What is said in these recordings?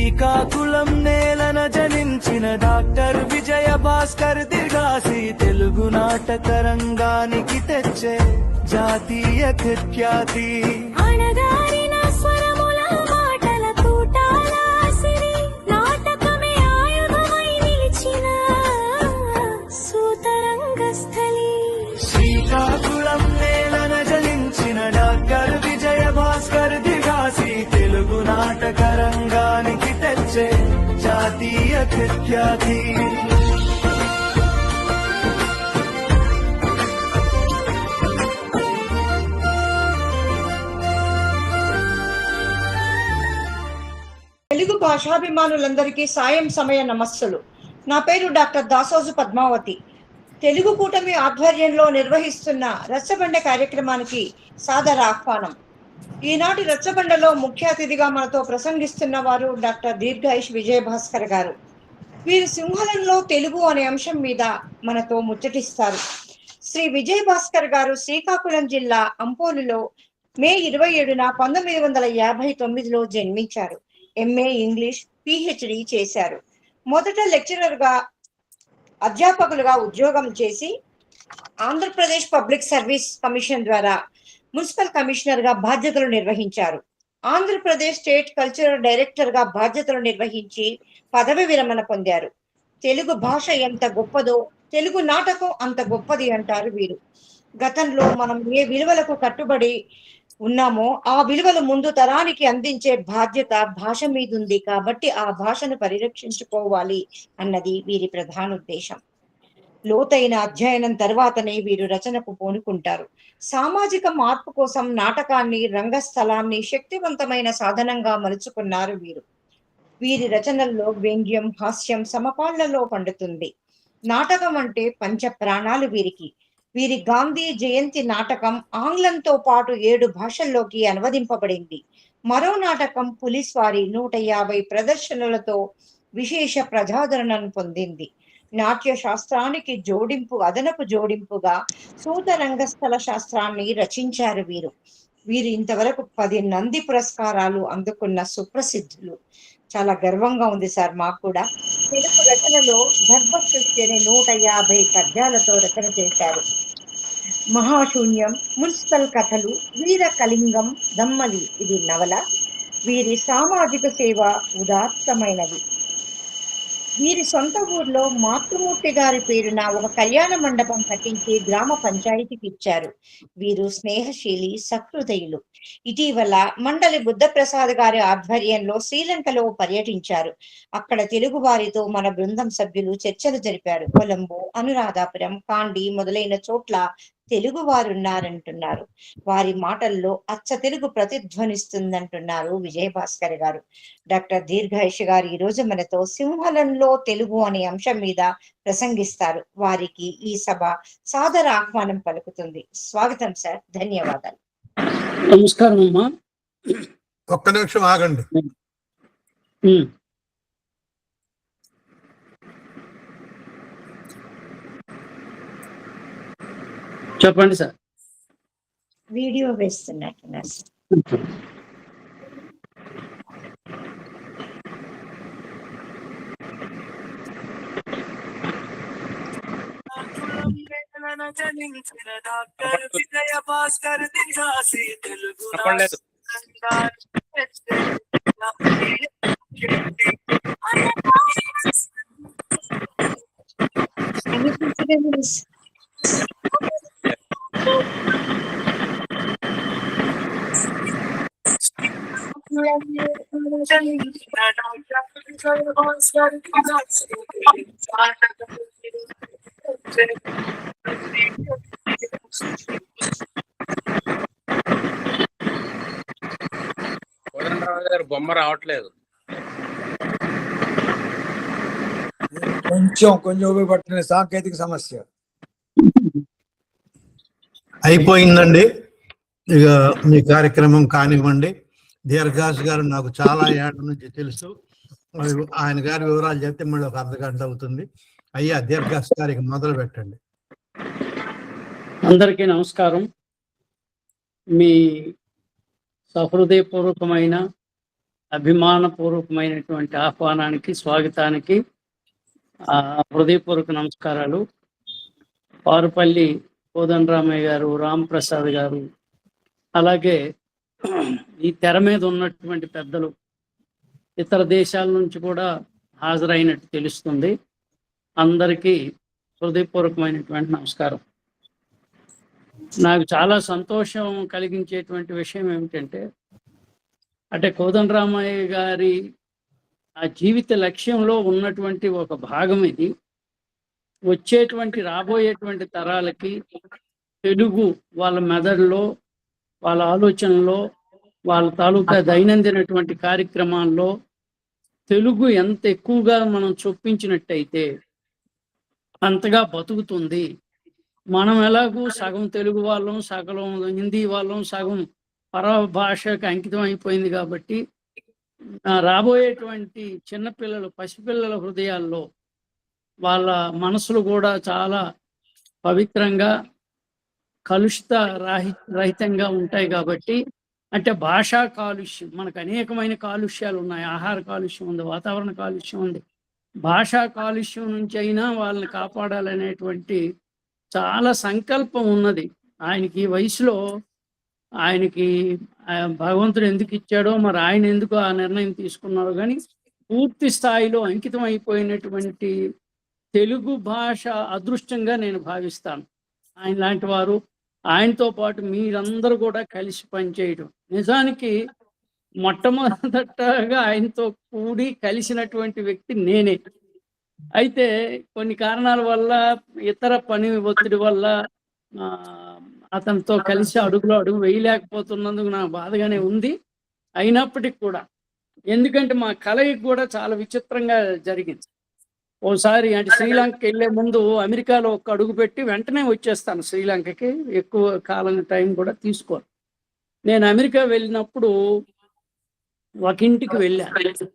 Srikakulam నేలన జనించిన doctor Vijaya Bhaskar దిగాసి తెలుగు నాటక రంగానికి తెచ్చే జాతీయ ఖ్యాతి. అణగారిన స్వరముల మాటల తూటాల సిరి నాటకమే ఆయుధమై నిలిచిన సూతరంగస్థలి. శ్రీకాకుళం నేలన జనించిన డాక్టర్ విజయ భాస్కర్ దిగాసి తెలుగు నాటక రంగానికి తెచ్చే జాతీయ ఖ్యాతి. తెలుగు భాషాభిమానులందరికీ సాయం సమయ నమస్సులు. నా పేరు డాక్టర్ దాసోజు పద్మావతి. తెలుగు కూటమి ఆధ్వర్యంలో నిర్వహిస్తున్న రచ్చబండ కార్యక్రమానికి సాదర ఆహ్వానం. ఈనాటి రచ్చబండలో ముఖ్య అతిథిగా మనతో ప్రసంగిస్తున్న వారు డాక్టర్ దీర్ఘాయుష్ విజయ భాస్కర్ గారు. వీరు సింహళంలో తెలుగు అనే అంశం మీద మనతో ముచ్చటిస్తారు. శ్రీ విజయ భాస్కర్ గారు శ్రీకాకుళం జిల్లా అంపోలులో మే 27న 1959లో జన్మించారు. ఎంఏ ఇంగ్లీష్, పిహెచ్డి చేశారు. మొదట లెక్చరర్గా, అధ్యాపకులుగా ఉద్యోగం చేసి ఆంధ్రప్రదేశ్ పబ్లిక్ సర్వీస్ కమిషన్ ద్వారా మున్సిపల్ కమిషనర్ గా బాధ్యతలు నిర్వహించారు. ఆంధ్రప్రదేశ్ స్టేట్ కల్చరల్ డైరెక్టర్ గా బాధ్యతలు నిర్వహించి పదవి విరమణ పొందారు. తెలుగు భాష ఎంత గొప్పదో తెలుగు నాటకం అంత గొప్పది అంటారు వీరు. గతంలో మనం ఏ విలువలకు కట్టుబడి ఉన్నామో ఆ విలువలు ముందు తరానికి అందించే బాధ్యత భాష మీద ఉంది. కాబట్టి ఆ భాషను పరిరక్షించుకోవాలి అన్నది వీరి ప్రధాన ఉద్దేశం. లోతైన అధ్యయనం తర్వాతనే వీరు రచనకు పూనుకుంటారు. సామాజిక మార్పు కోసం నాటకాన్ని, రంగస్థలాన్ని శక్తివంతమైన సాధనంగా మలుచుకున్నారు వీరు. వీరి రచనల్లో వ్యంగ్యం, హాస్యం సమపాళ్లలో పండుతుంది. నాటకం అంటే పంచ ప్రాణాలు వీరికి. వీరి గాంధీ జయంతి నాటకం ఆంగ్లంతో పాటు 7 భాషల్లోకి అనువదింపబడింది. మరో నాటకం పులిస్వారి 150 ప్రదర్శనలతో విశేష ప్రజాదరణను పొందింది. నాట్య శాస్త్రానికి అదనపు జోడింపుగా సూత రంగస్థల శాస్త్రాన్ని రచించారు వీరు. వీరు ఇంతవరకు 10 నంది పురస్కారాలు అందుకున్న సుప్రసిద్ధులు. చాలా గర్వంగా ఉంది సార్ మాకు కూడా. తెలుగు రచనలో గర్భసృష్టి అనే 150 పద్యాలతో రచన చేశారు. మహాశూన్యం, మున్సిపల్ కథలు, వీర కళింగం, దమ్మలి ఇది నవల. వీరి సామాజిక సేవ ఉదాత్తమైనది. వీరి సొంత ఊర్లో మాతృమూర్తి గారి పేరున ఒక కళ్యాణ మండపం కట్టించి గ్రామ పంచాయతీకి ఇచ్చారు. వీరు స్నేహశీలి, సహృదయులు. ఇటీవల మండలి బుద్ధప్రసాద్ గారి ఆధ్వర్యంలో శ్రీలంకలో పర్యటించారు. అక్కడ తెలుగు వారితో మన బృందం సభ్యులు చర్చలు జరిపారు. కొలంబో, అనురాధాపురం, కాండి మొదలైన చోట్ల తెలుగు వారు ఉన్నారంటున్నారు. వారి మాటల్లో అచ్చ తెలుగు ప్రతిధ్వనిస్తుందంటున్నారు విజయ భాస్కర్ గారు. డాక్టర్ దీర్ఘాయుష్ గారు ఈ రోజు మనతో సింహళంలో తెలుగు అనే అంశం మీద ప్రసంగిస్తారు. వారికి ఈ సభ సాదర ఆహ్వానం పలుకుతుంది. స్వాగతం సార్, ధన్యవాదాలు. నమస్కారం అమ్మా. ఒక్క నిమిషం ఆగండి. చెప్పండి సార్. వీడియో వేస్తున్నట్టున్నారు సార్. జనించిన డాక్టర్ విజయ భాస్కర్ దిగాసి తెలుగు బొమ్మ రావట్లేదు. కొంచెం ఉపయోగపడుతున్న సాంకేతిక సమస్య అయిపోయిందండి. ఇక మీ కార్యక్రమం కానివ్వండి. దీర్ఘాష్ గారు నాకు చాలా ఏళ్ల నుంచి తెలుసు. ఆయన గారి వివరాలు చెప్తే మళ్ళీ ఒక అర్ధగంట అవుతుంది. అయ్యా దీర్ఘాష్ గారికి మొదలు పెట్టండి. అందరికీ నమస్కారం. మీ సహృదయపూర్వకమైన అభిమానపూర్వకమైనటువంటి ఆహ్వానానికి, స్వాగతానికి హృదయపూర్వక నమస్కారాలు. పారుపల్లి కోదండరామయ్య గారు, రాంప్రసాద్ గారు, అలాగే ఈ తెర మీద ఉన్నటువంటి పెద్దలు ఇతర దేశాల నుంచి కూడా హాజరైనట్టు తెలుస్తుంది. అందరికీ హృదయపూర్వకమైనటువంటి నమస్కారం. నాకు చాలా సంతోషం కలిగించేటువంటి విషయం ఏమిటంటే, అంటే కోదండరామయ్య గారి ఆ జీవిత లక్ష్యంలో ఉన్నటువంటి ఒక భాగం ఇది. వచ్చేటువంటి రాబోయేటువంటి తరాలకి తెలుగు వాళ్ళ మెదడులో, వాళ్ళ ఆలోచనలో, వాళ్ళ తాలూకా దైనందినటువంటి కార్యక్రమాల్లో తెలుగు ఎంత ఎక్కువగా మనం చొప్పించినట్టయితే అంతగా బతుకుతుంది. మనం ఎలాగూ సగం తెలుగు వాళ్ళం, సగం హిందీ వాళ్ళం, సగం పరభాషకు అంకితం అయిపోయింది కాబట్టి రాబోయేటువంటి చిన్నపిల్లలు, పసిపిల్లల హృదయాల్లో వాళ్ళ మనసులు కూడా చాలా పవిత్రంగా, కలుషిత రహితంగా ఉంటాయి. కాబట్టి అంటే భాషా కాలుష్యం, మనకు అనేకమైన కాలుష్యాలు ఉన్నాయి. ఆహార కాలుష్యం ఉంది, వాతావరణ కాలుష్యం ఉంది. భాషా కాలుష్యం నుంచి అయినా వాళ్ళని కాపాడాలనేటువంటి చాలా సంకల్పం ఉన్నది ఆయనకి. ఈ వయసులో ఆయనకి భగవంతుడు ఎందుకు ఇచ్చాడో మరి, ఆయన ఎందుకు ఆ నిర్ణయం తీసుకున్నారో కానీ పూర్తి స్థాయిలో అంకితం అయిపోయినటువంటి తెలుగు భాష అదృష్టంగా నేను భావిస్తాను. ఆయన లాంటి వారు, ఆయనతో పాటు మీరందరూ కూడా కలిసి పనిచేయడం. నిజానికి మొట్టమొదటగా ఆయనతో కూడి కలిసినటువంటి వ్యక్తి నేనే. అయితే కొన్ని కారణాల వల్ల, ఇతర పని ఒత్తిడి వల్ల అతనితో కలిసి అడుగులో అడుగు వేయలేకపోతున్నందుకు నాకు బాధగానే ఉంది. అయినప్పటికీ కూడా, ఎందుకంటే మా కలయిక కూడా చాలా విచిత్రంగా జరిగింది. ఓసారి అంటే శ్రీలంకకి వెళ్ళే ముందు అమెరికాలో ఒక అడుగు పెట్టి వెంటనే వచ్చేస్తాను శ్రీలంకకి, ఎక్కువ కాలం టైం కూడా తీసుకోను. నేను అమెరికా వెళ్ళినప్పుడు ఒక ఇంటికి వెళ్ళాను.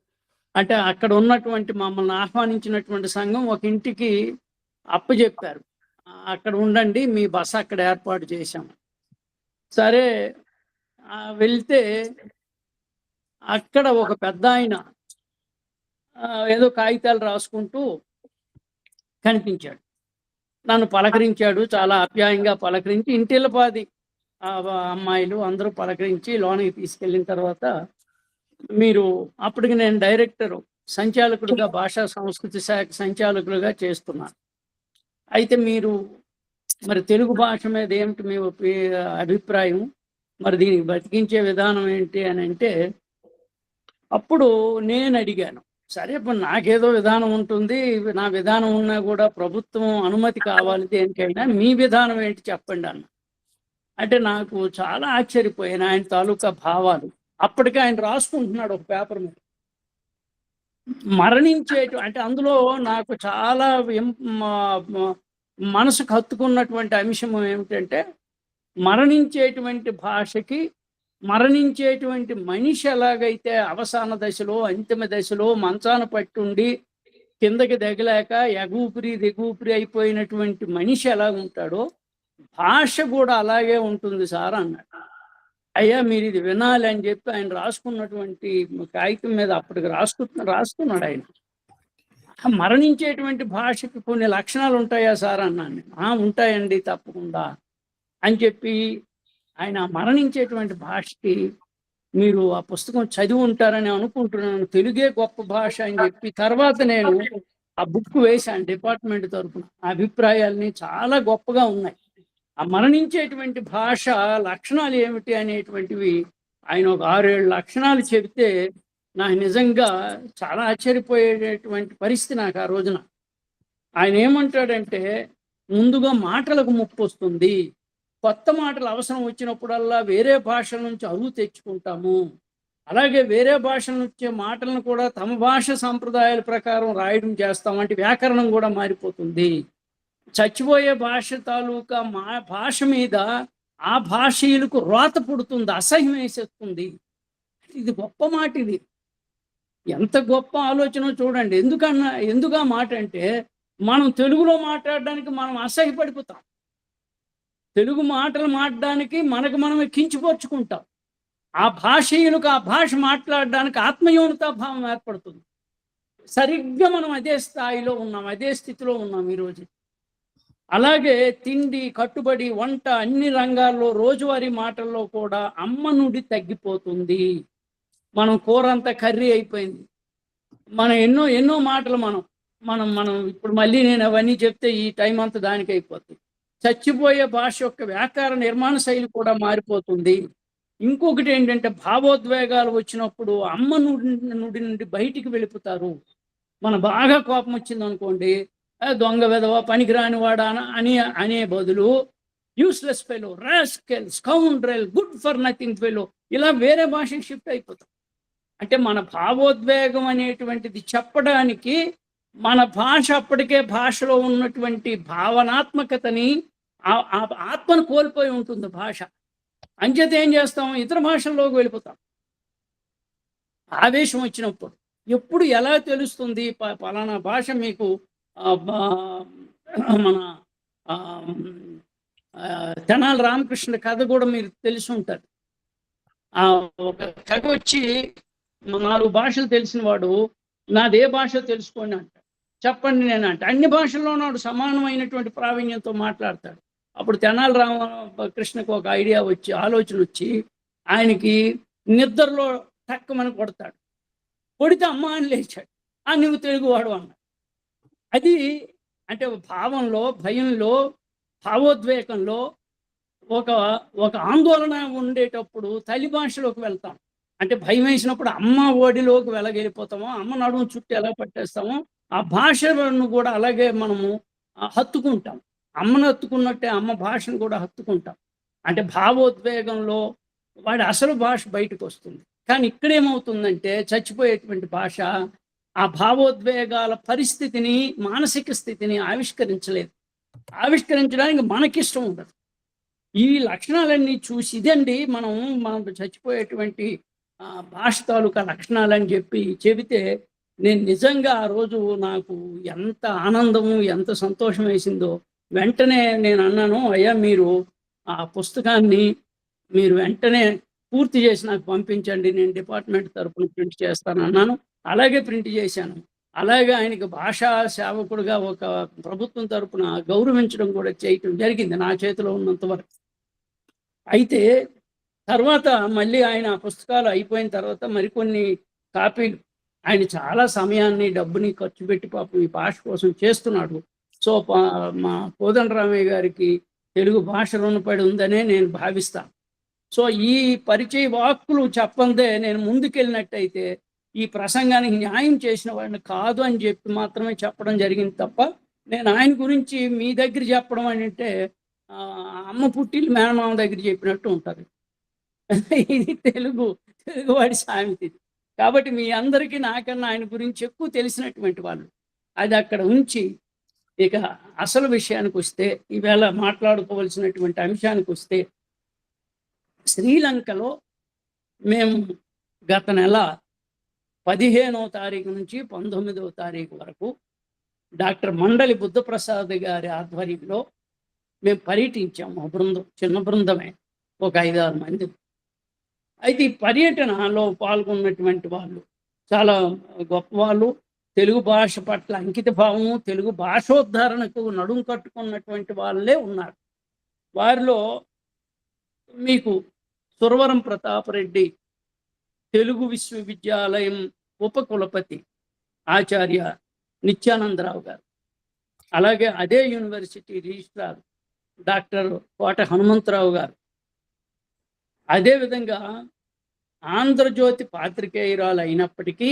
అంటే అక్కడ ఉన్నటువంటి మమ్మల్ని ఆహ్వానించినటువంటి సంఘం ఒక ఇంటికి అప్పచెప్పారు, అక్కడ ఉండండి, మీ బస అక్కడ ఏర్పాటు చేశాము. సరే వెళ్తే అక్కడ ఒక పెద్ద ఆయన ఏదో కాగితాలు రాసుకుంటూ కనిపించాడు. నన్ను పలకరించాడు, చాలా ఆప్యాయంగా పలకరించి, ఇంటిల్లపాది అమ్మాయిలు అందరూ పలకరించి లోనికి తీసుకెళ్ళిన తర్వాత, మీరు అప్పటికి నేను డైరెక్టర్, సంచాలకుడిగా, భాషా సంస్కృతి శాఖ సంచాలకులుగా చేస్తున్నాను. అయితే మీరు మరి తెలుగు భాష మీద ఏమిటి మీ అభిప్రాయం, మరి దీనికి బతికించే విధానం ఏంటి అని అంటే, అప్పుడు నేను అడిగాను, సరే ఇప్పుడు నాకేదో విధానం ఉంటుంది, నా విధానం ఉన్నా కూడా ప్రభుత్వం అనుమతి కావాలి దేనికైనా, మీ విధానం ఏంటి చెప్పండి అన్న. అంటే నాకు చాలా ఆశ్చర్యపోయాను ఆయన తాలూకా భావాలు. అప్పటికే ఆయన రాసుకుంటున్నాడు ఒక పేపర్ మీద. అంటే అందులో నాకు చాలా మనసుకు హత్తుకున్నటువంటి అంశం ఏమిటంటే, మరణించేటువంటి భాషకి, మరణించేటువంటి మనిషి ఎలాగైతే అవసాన దశలో, అంతిమ దశలో మంచాన పట్టుండి కిందకి దిగలేక దిగూపిరి అయిపోయినటువంటి మనిషి ఎలా ఉంటాడో, భాష కూడా అలాగే ఉంటుంది సార్ అన్నాడు. అయ్యా మీరు ఇది వినాలి అని చెప్పి ఆయన రాసుకున్నటువంటి కాగితం మీద అప్పటికి రాసుకున్నాడు ఆయన. మరణించేటువంటి భాషకి కొన్ని లక్షణాలు ఉంటాయా సార్ అన్నాను. ఉంటాయండి తప్పకుండా అని చెప్పి ఆయన మరణించేటువంటి భాషకి, మీరు ఆ పుస్తకం చదివి ఉంటారని అనుకుంటున్నాను, తెలుగే గొప్ప భాష అని చెప్పి తర్వాత నేను ఆ బుక్ వేశాను డిపార్ట్మెంట్ తరఫున. అభిప్రాయాలని చాలా గొప్పగా ఉన్నాయి. ఆ మరణించేటువంటి భాష లక్షణాలు ఏమిటి అనేటువంటివి ఆయన ఒక 6-7 లక్షణాలు చెబితే నాకు నిజంగా చాలా ఆశ్చర్యపోయేటటువంటి పరిస్థితి నాకు ఆ రోజున. ఆయన ఏమంటాడంటే, ముందుగా మాటలకు ముప్పు వస్తుంది, కొత్త మాటలు అవసరం వచ్చినప్పుడల్లా వేరే భాషల నుంచి అరువు తెచ్చుకుంటాము, అలాగే వేరే భాషల నుంచి మాటలను కూడా తమ భాష సంప్రదాయాల ప్రకారం రాయడం చేస్తాం, అంటే వ్యాకరణం కూడా మారిపోతుంది. చచ్చిపోయే భాష తాలూకా భాష మీద ఆ భాషీయులకు రోత పుడుతుంది, అసహ్యం వేసేస్తుంది. ఇది గొప్ప మాట. ఇది ఎంత గొప్ప ఆలోచన చూడండి. ఎందుకు ఆ మాట అంటే, మనం తెలుగులో మాట్లాడడానికి మనం అసహ్యపడిపోతాం, తెలుగు మాటలు మాట్లాడడానికి మనకు మనమే కించిపరుచుకుంటాం. ఆ భాషీయులకు ఆ భాష మాట్లాడడానికి ఆత్మయోనితా భావం ఏర్పడుతుంది. సరిగ్గా మనం అదే స్థాయిలో ఉన్నాం, అదే స్థితిలో ఉన్నాం ఈరోజు. అలాగే తిండి, కట్టుబడి, వంట అన్ని రంగాల్లో రోజువారీ మాటల్లో కూడా అమ్మ నుడి తగ్గిపోతుంది. మనం కూర అంతా కర్రీ అయిపోయింది. మనం ఎన్నో ఎన్నో మాటలు మనం మనం మనం ఇప్పుడు మళ్ళీ నేను అవన్నీ చెప్తే ఈ టైం అంతా దానికి అయిపోతుంది. చచ్చిపోయే భాష యొక్క వ్యాకరణ నిర్మాణ శైలి కూడా మారిపోతుంది. ఇంకొకటి ఏంటంటే భావోద్వేగాలు వచ్చినప్పుడు అమ్మ నుడి నుండి బయటికి వెళ్ళిపోతారు. మన బాగా కోపం వచ్చింది అనుకోండి, దొంగ వెధవ, పనికిరాని వాడా అని అనే బదులు useless fellow, rascal, scoundrel, good for nothing fellow, ఇలా వేరే భాషకి షిఫ్ట్ అయిపోతాం. అంటే మన భావోద్వేగం అనేటువంటిది చెప్పడానికి మన భాష అప్పటికే భాషలో ఉన్నటువంటి భావనాత్మకతని ఆత్మను కోల్పోయి ఉంటుంది భాష. అంచేత ఏం చేస్తాం, ఇతర భాషల్లోకి వెళ్ళిపోతాం. ఆవేశం వచ్చినప్పుడు ఎప్పుడు ఎలా తెలుస్తుంది పలానా భాష మీకు మన తెనాలి రామకృష్ణ కథ కూడా మీరు తెలిసి ఉంటారు. ఒక కథ వచ్చి 4 భాషలు తెలిసిన వాడు నాదే భాష తెలుసుకోండి అంట. చెప్పండి నేను అంటే అన్ని భాషల్లోనూ సమానమైనటువంటి ప్రావీణ్యంతో మాట్లాడతాడు. అప్పుడు తెనాలి రామకృష్ణకు ఒక ఐడియా వచ్చి, ఆలోచన వచ్చి, ఆయనకి నిద్రలో టక్కమని కొడతాడు. కొడితే అమ్మ అని లేచాడు. నువ్వు తెలుగువాడు అన్నాడు. అది అంటే భావంలో, భయంలో, భావోద్వేగంలో ఒక ఆందోళన ఉండేటప్పుడు తల్లి భాషలోకి వెళ్తాం. అంటే భయం వేసినప్పుడు అమ్మ ఒడిలోకి వెళ్ళగలిపోతామో, అమ్మ నడుము చుట్టూ ఎలా పట్టేస్తామో ఆ భాషను కూడా అలాగే మనము హత్తుకుంటాం. అమ్మను హత్తుకున్నట్టే అమ్మ భాషను కూడా హత్తుకుంటాం. అంటే భావోద్వేగంలో వాడి అసలు భాష బయటకు వస్తుంది. కానీ ఇక్కడేమవుతుందంటే చచ్చిపోయేటువంటి భాష ఆ భావోద్వేగాల పరిస్థితిని, మానసిక స్థితిని ఆవిష్కరించలేదు. ఆవిష్కరించడానికి మనకిష్టం ఉండదు. ఈ లక్షణాలన్నీ చూసి ఇదండి మనం చచ్చిపోయేటువంటి భాష తాలూకా లక్షణాలని చెబితే నేను నిజంగా ఆ రోజు నాకు ఎంత ఆనందము, ఎంత సంతోషం వేసిందో. వెంటనే నేను అన్నాను, అయ్యా మీరు ఆ పుస్తకాన్ని మీరు వెంటనే పూర్తి చేసి నాకు పంపించండి, నేను డిపార్ట్మెంట్ తరఫున ప్రింట్ చేస్తాను అన్నాను. అలాగే ప్రింట్ చేశాను. అలాగే ఆయనకి భాషా సేవకుడుగా ఒక ప్రభుత్వం తరఫున గౌరవించడం కూడా చేయటం జరిగింది నా చేతిలో ఉన్నంత వరకు. అయితే తర్వాత మళ్ళీ ఆయన పుస్తకాలు అయిపోయిన తర్వాత మరికొన్ని కాపీలు ఆయన చాలా సమయాన్ని, డబ్బుని ఖర్చు పెట్టి పాపం ఈ భాష కోసం చేస్తున్నాడు. సో మా కోదండరామయ్య గారికి తెలుగు భాష రుణపడి ఉందనే నేను భావిస్తాను. సో ఈ పరిచయ వాక్కులు చెప్పందే నేను ముందుకెళ్ళినట్టయితే ఈ ప్రసంగానికి న్యాయం చేసిన వాడిని కాదు అని చెప్పి మాత్రమే చెప్పడం జరిగింది తప్ప, నేను ఆయన గురించి మీ దగ్గర చెప్పడం అంటే అమ్మ పుట్టిల్లు మేనమామ దగ్గర చెప్పినట్టు ఉంటుంది. ఇది తెలుగువాడి సామెత. కాబట్టి మీ అందరికీ నాకన్నా ఆయన గురించి ఎక్కువ తెలిసినటువంటి వాళ్ళు. అది అక్కడ ఉంచి ఇక అసలు విషయానికి వస్తే, ఈవేళ మాట్లాడుకోవాల్సినటువంటి అంశానికి వస్తే, శ్రీలంకలో మేము గత నెల 15వ తారీఖు నుంచి 19వ తారీఖు వరకు డాక్టర్ మండలి బుద్ధప్రసాద్ గారి ఆధ్వర్యంలో మేము పర్యటించాము. బృందం, చిన్న బృందమే, ఒక 5-6 మంది. అయితే ఈ పర్యటనలో పాల్గొన్నటువంటి వాళ్ళు చాలా గొప్ప వాళ్ళు. తెలుగు భాష పట్ల అంకిత భావము, తెలుగు భాషోద్ధారణకు నడుం కట్టుకున్నటువంటి వాళ్ళే ఉన్నారు. వారిలో మీకు సురవరం ప్రతాపరెడ్డి తెలుగు విశ్వవిద్యాలయం ఉపకులపతి ఆచార్య నిత్యానందరావు గారు, అలాగే అదే యూనివర్సిటీ రిజిస్ట్రార్ డాక్టర్ కోట హనుమంతరావు గారు, అదేవిధంగా ఆంధ్రజ్యోతి పాత్రికేయురాలు అయినప్పటికీ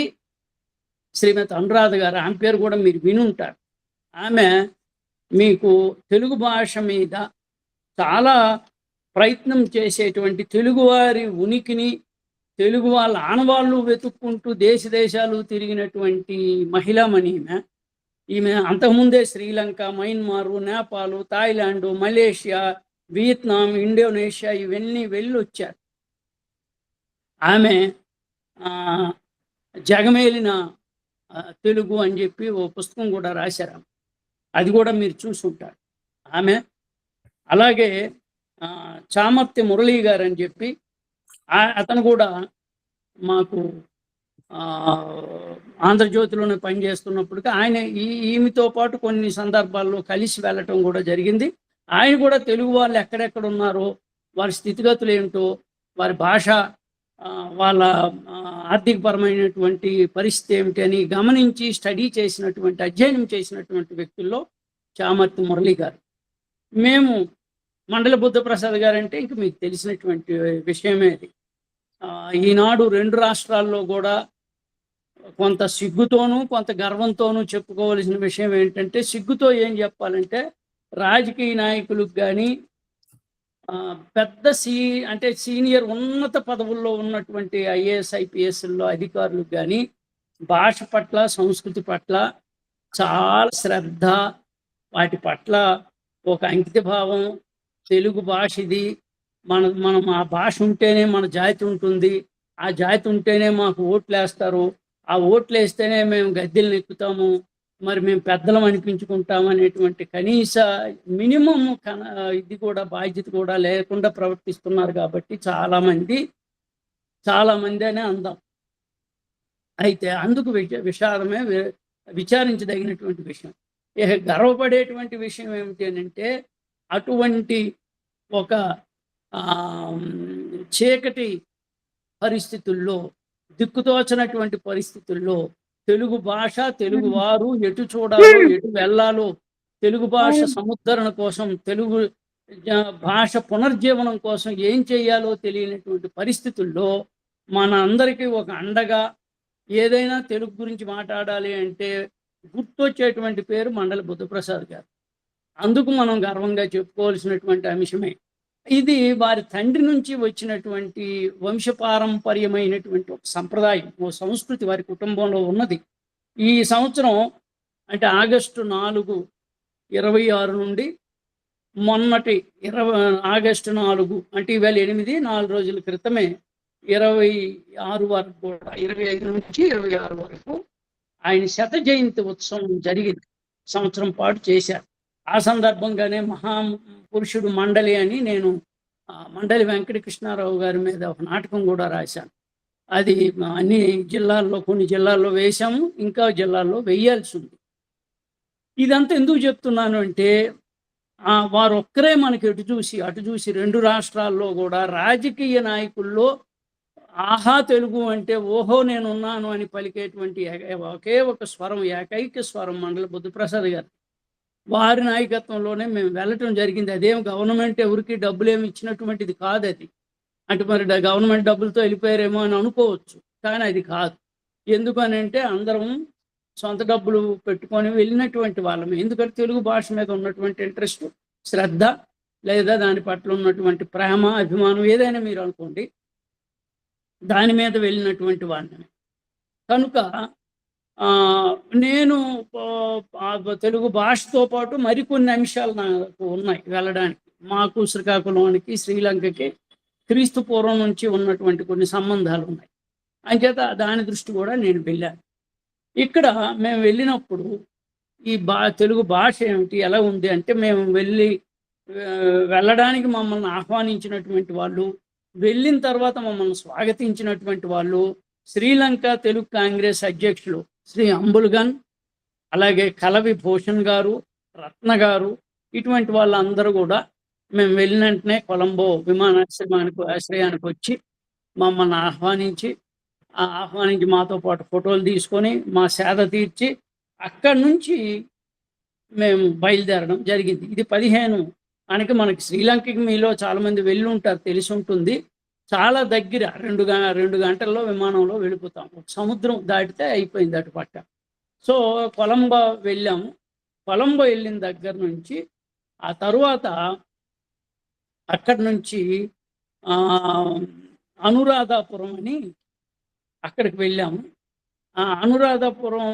శ్రీమతి అనురాధ గారు, ఆమె పేరు కూడా మీరు వినుంటారు. ఆమె మీకు తెలుగు భాష మీద చాలా ప్రయత్నం చేసేటువంటి, తెలుగువారి ఉనికిని, తెలుగు వాళ్ళ ఆనవాళ్ళు వెతుక్కుంటూ దేశాలు తిరిగినటువంటి మహిళామణి ఈమె. అంతకుముందే Sri Lanka, మయన్మారు, Nepal, Thailand, Malaysia, Vietnam, Indonesia ఇవన్నీ వెళ్ళి వచ్చారు. ఆమె జగమేలిన తెలుగు అని చెప్పి ఓ పుస్తకం కూడా రాశారు. అది కూడా మీరు చూసుంటారు ఆమె. అలాగే చామర్తి మురళీ గారు అని చెప్పి అతను కూడా మాకు ఆంధ్రజ్యోతిలోనే పనిచేస్తున్నప్పటికీ ఆయన ఈమెతో పాటు కొన్ని సందర్భాల్లో కలిసి వెళ్ళటం కూడా జరిగింది. ఆయన కూడా తెలుగు వాళ్ళు ఎక్కడెక్కడ ఉన్నారో, వారి స్థితిగతులు ఏమిటో, వారి భాష, వాళ్ళ ఆర్థికపరమైనటువంటి పరిస్థితి ఏమిటి అని గమనించి స్టడీ చేసినటువంటి, అధ్యయనం చేసినటువంటి వ్యక్తుల్లో చామర్తి మురళి గారు. మేము మండల బుద్ధప్రసాద్ గారు అంటే ఇంక మీకు తెలిసినటువంటి విషయమే అది. ఈనాడు 2 రాష్ట్రాల్లో కూడా కొంత సిగ్గుతోనూ కొంత గర్వంతోనూ చెప్పుకోవలసిన విషయం ఏంటంటే, సిగ్గుతో ఏం చెప్పాలంటే, రాజకీయ నాయకులకు కానీ పెద్ద అంటే సీనియర్ ఉన్నత పదవుల్లో ఉన్నటువంటి ఐఏఎస్ ఐపీఎస్లో అధికారులకు కానీ భాష పట్ల, సంస్కృతి పట్ల చాలా శ్రద్ధ, వాటి పట్ల ఒక అంకితభావం, తెలుగు భాష ఇది, మనం ఆ భాష ఉంటేనే మన జాతి ఉంటుంది, ఆ జాతి ఉంటేనే మాకు ఓట్లు వేస్తారు, ఆ ఓట్లు వేస్తేనే మేము గద్దెలను ఎక్కుతాము, మరి మేము పెద్దలం అనిపించుకుంటాం అనేటువంటి కనీస మినిమం ఇది కూడా, బాధ్యత కూడా లేకుండా ప్రవర్తిస్తున్నారు. కాబట్టి చాలామంది అనే అందాం. అయితే అందుకు విషాదమే విచారించదగినటువంటి విషయం. గర్వపడేటువంటి విషయం ఏమిటి అంటే, అటువంటి ఒక చీకటి పరిస్థితుల్లో, దిక్కుతోచనటువంటి పరిస్థితుల్లో తెలుగు భాష, తెలుగు వారు ఎటు చూడాలో, ఎటు వెళ్ళాలో, తెలుగు భాష సముద్ధరణ కోసం, తెలుగు భాష పునర్జీవనం కోసం ఏం చేయాలో తెలియనటువంటి పరిస్థితుల్లో మన అందరికీ ఒక అండగా, ఏదైనా తెలుగు గురించి మాట్లాడాలి అంటే గుర్తొచ్చేటువంటి పేరు మండలి బుద్ధప్రసాద్ గారు. అందుకు మనం గర్వంగా చెప్పుకోవాల్సినటువంటి అంశమే. ఇది వారి తండ్రి నుంచి వచ్చినటువంటి వంశపారంపర్యమైనటువంటి ఒక సంప్రదాయం, ఓ సంస్కృతి వారి కుటుంబంలో ఉన్నది. ఈ సంవత్సరం అంటే ఆగస్టు 4, 26 నుండి మొన్నటి ఆగస్టు 4 అంటే ఇవాళ 8, 4 రోజుల క్రితమే 26 వరకు కూడా, 25 నుంచి 26 వరకు ఆయన శత జయంతి ఉత్సవం జరిగింది. సంవత్సరం పాటు చేశారు. ఆ సందర్భంగానే మహాపురుషుడు మండలి అని నేను మండలి వెంకటకృష్ణారావు గారి మీద ఒక నాటకం కూడా రాశాను. అది అన్ని జిల్లాల్లో, కొన్ని జిల్లాల్లో వేశాము, ఇంకా జిల్లాల్లో వేయాల్సి ఉంది. ఇదంతా ఎందుకు చెప్తున్నాను అంటే, వారు ఒక్కరే మనకి అటు చూసి 2 రాష్ట్రాల్లో కూడా రాజకీయ నాయకుల్లో ఆహా తెలుగు అంటే ఓహో నేనున్నాను అని పలికేటువంటి ఒకే ఒక స్వరం, ఏకైక స్వరం మండలి బుద్ధప్రసాద్ గారు. వారి నాయకత్వంలోనే మేము వెళ్ళటం జరిగింది. అదేం గవర్నమెంట్ ఎవరికి డబ్బులు ఏమి ఇచ్చినటువంటిది కాదు అది. అంటే మరి గవర్నమెంట్ డబ్బులతో వెళ్ళిపోయారేమో అని అనుకోవచ్చు, కానీ అది కాదు. ఎందుకనంటే అందరం సొంత డబ్బులు పెట్టుకొని వెళ్ళినటువంటి వాళ్ళమే. ఎందుకంటే తెలుగు భాష మీద ఉన్నటువంటి ఇంట్రెస్ట్, శ్రద్ధ, లేదా దాని పట్ల ఉన్నటువంటి ప్రేమ, అభిమానం ఏదైనా మీరు అనుకోండి, దాని మీద వెళ్ళినటువంటి వాళ్ళని. కనుక నేను తెలుగు భాషతో పాటు మరికొన్ని అంశాలు నాకు ఉన్నాయి వెళ్ళడానికి. మాకు శ్రీకాకుళానికి, శ్రీలంకకి క్రీస్తు పూర్వం నుంచి ఉన్నటువంటి కొన్ని సంబంధాలు ఉన్నాయి. అంచేత దాని దృష్టి కూడా నేను వెళ్ళాను. ఇక్కడ మేము వెళ్ళినప్పుడు ఈ తెలుగు భాష ఏమిటి, ఎలా ఉంది అంటే, మేము వెళ్ళడానికి మమ్మల్ని ఆహ్వానించినటువంటి వాళ్ళు, వెళ్ళిన తర్వాత మమ్మల్ని స్వాగతించినటువంటి వాళ్ళు శ్రీలంక తెలుగు కాంగ్రెస్ అధ్యక్షులు శ్రీ అంబుల్గన్, అలాగే కలవి భూషణ్ గారు, రత్న గారు, ఇటువంటి వాళ్ళందరూ కూడా మేము వెళ్ళిన వెంటనే కొలంబో విమానాశ్రయానికి వచ్చి మమ్మల్ని ఆహ్వానించి మాతో పాటు ఫోటోలు తీసుకొని మా సేద తీర్చి అక్కడి నుంచి మేము బయలుదేరడం జరిగింది. ఇది 15 అనకి మనకి శ్రీలంకకి మీలో చాలామంది వెళ్ళి ఉంటారు, తెలిసి ఉంటుంది. చాలా దగ్గర, 2 గంటల్లో విమానంలో వెళ్ళిపోతాం. సముద్రం దాటితే అయిపోయింది అటు పక్క. సో కొలంబో వెళ్ళాము. కొలంబో వెళ్ళిన దగ్గర నుంచి ఆ తరువాత అక్కడి నుంచి అనురాధాపురం అని అక్కడికి వెళ్ళాము. ఆ అనురాధాపురం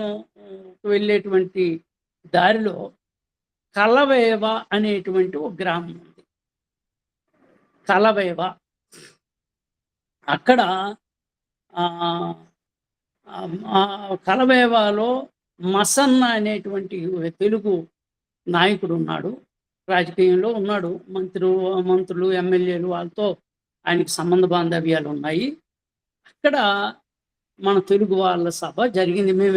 వెళ్ళేటువంటి దారిలో కలవేవ అనేటువంటి ఒక గ్రామం ఉంది. కలవేవ, అక్కడ కలవేవాలో మసన్న అనేటువంటి తెలుగు నాయకుడు ఉన్నాడు, రాజకీయంలో ఉన్నాడు. మంత్రులు, ఎమ్మెల్యేలు వాళ్ళతో ఆయనకి సంబంధ బాంధవ్యాలు ఉన్నాయి. అక్కడ మన తెలుగు వాళ్ళ సభ జరిగింది. మేము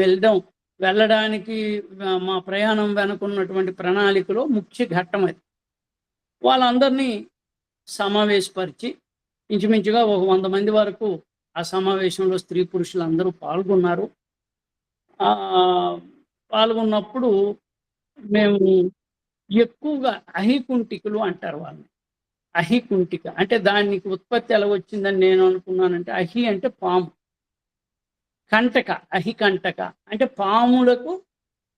వెళ్ళడానికి మా ప్రయాణం వెనుకున్నటువంటి ప్రణాళికలో ముఖ్య ఘట్టం అది. వాళ్ళందరినీ సమావేశపరిచి ఇంచుమించుగా ఒక 100 మంది వరకు ఆ సమావేశంలో స్త్రీ పురుషులు అందరూ పాల్గొన్నారు. పాల్గొన్నప్పుడు మేము ఎక్కువగా అహికుంటికులు అంటారు వాళ్ళని. అహికుంటిక అంటే దానికి ఉత్పత్తి ఎలా వచ్చిందని నేను అనుకున్నానంటే, అహి అంటే పాము, కంటక, అహికంటక అంటే పాములకు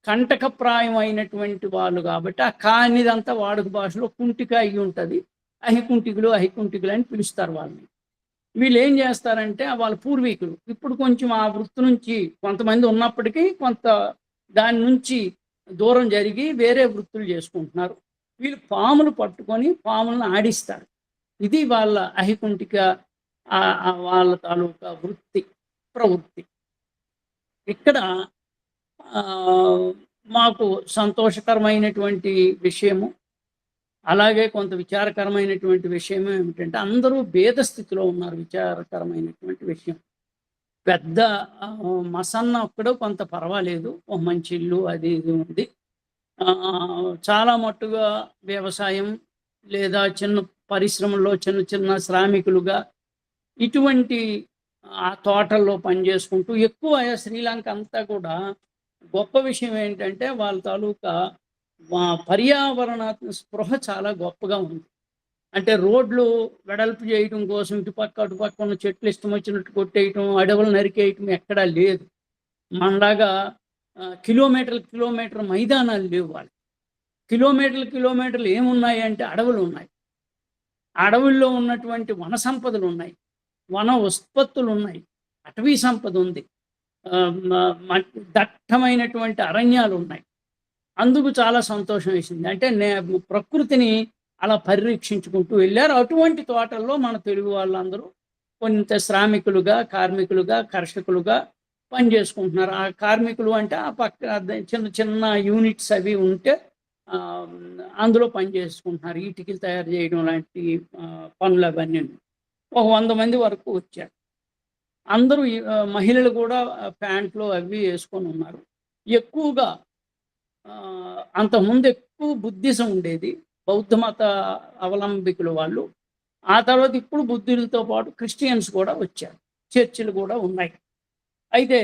కంటకప్రాయం అయినటువంటి వాళ్ళు కాబట్టి ఆ కానిదంతా వాడుక భాషలో కుంటిక అయి ఉంటుంది. అహికుంటికులు అని పిలుస్తారు వాళ్ళని. వీళ్ళు ఏం చేస్తారంటే వాళ్ళ పూర్వీకులు ఇప్పుడు కొంచెం ఆ వృత్తి నుంచి కొంతమంది ఉన్నప్పటికీ కొంత దాని నుంచి దూరం జరిగి వేరే వృత్తులు చేసుకుంటున్నారు. వీళ్ళు పాములు పట్టుకొని పాములను ఆడిస్తారు. ఇది వాళ్ళ అహికుంటిక వాళ్ళ తాలూకా ప్రవృత్తి. ఇక్కడ మాకు సంతోషకరమైనటువంటి విషయము, అలాగే కొంత విచారకరమైనటువంటి విషయం ఏమిటంటే అందరూ భేద స్థితిలో ఉన్నారు. విచారకరమైనటువంటి విషయం, పెద్ద మసన్న ఒక్కడో కొంత పర్వాలేదు, ఒక మంచి ఇల్లు అది ఇది ఉంది. చాలా మట్టుగా వ్యవసాయం లేదా చిన్న పరిశ్రమల్లో చిన్న చిన్న శ్రామికులుగా ఇటువంటి ఆ తోటల్లో పనిచేసుకుంటూ ఎక్కువ శ్రీలంక అంతా కూడా గొప్ప విషయం ఏంటంటే వాళ్ళ తాలూకా పర్యావరణ స్పృహ చాలా గొప్పగా ఉంది. అంటే రోడ్లు వెడల్పు చేయటం కోసం ఇటుపక్క అటుపక్క ఉన్న చెట్లు ఇష్టం వచ్చినట్టు కొట్టేయటం, అడవులు నరికేయటం ఎక్కడా లేదు. మనలాగా కిలోమీటర్ మైదానాలు లేవు. వాళ్ళు కిలోమీటర్లు ఏమున్నాయి అంటే అడవులు ఉన్నాయి. అడవుల్లో ఉన్నటువంటి వన సంపదలు ఉన్నాయి, వన ఉత్పత్తులు ఉన్నాయి, అటవీ సంపద ఉంది, దట్టమైనటువంటి అరణ్యాలు ఉన్నాయి. అందుకు చాలా సంతోషం వేసింది. అంటే ప్రకృతిని అలా పరిరక్షించుకుంటూ వెళ్ళారు. అటువంటి తోటల్లో మన తెలుగు వాళ్ళందరూ కొంత శ్రామికులుగా, కార్మికులుగా, కర్షకులుగా పనిచేసుకుంటున్నారు. ఆ కార్మికులు అంటే ఆ పక్క చిన్న చిన్న యూనిట్స్ అవి ఉంటే అందులో పనిచేసుకుంటున్నారు. ఇటుకలు తయారు చేయడం లాంటి పనులు అవన్నీ. ఒక 100 మంది వరకు వచ్చారు. అందరూ మహిళలు కూడా ప్యాంట్లు అవి వేసుకొని ఉన్నారు. ఎక్కువగా అంతకుముందు ఎక్కువ బుద్ధిజం ఉండేది, బౌద్ధ మత అవలంబికులు వాళ్ళు. ఆ తర్వాత ఇప్పుడు బుద్ధులతో పాటు క్రిస్టియన్స్ కూడా వచ్చారు, చర్చిలు కూడా ఉన్నాయి. అయితే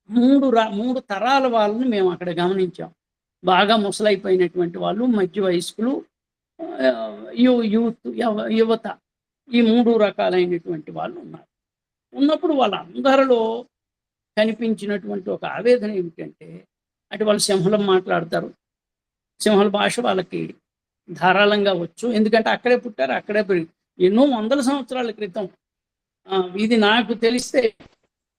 3 తరాల వాళ్ళని మేము అక్కడ గమనించాం. బాగా ముసలైపోయినటువంటి వాళ్ళు, మధ్య వయస్కులు, యువత, ఈ 3 రకాలైనటువంటి వాళ్ళు ఉన్నారు. ఉన్నప్పుడు వాళ్ళందరిలో కనిపించినటువంటి ఒక ఆవేదన ఏమిటంటే, అంటే వాళ్ళు సింహళం మాట్లాడతారు. సింహళ భాష వాళ్ళకి ధారాళంగా వచ్చు, ఎందుకంటే అక్కడే పుట్టారు, అక్కడే పెరిగి ఎన్నో 100 సంవత్సరాల క్రితం. ఇది నాకు తెలిస్తే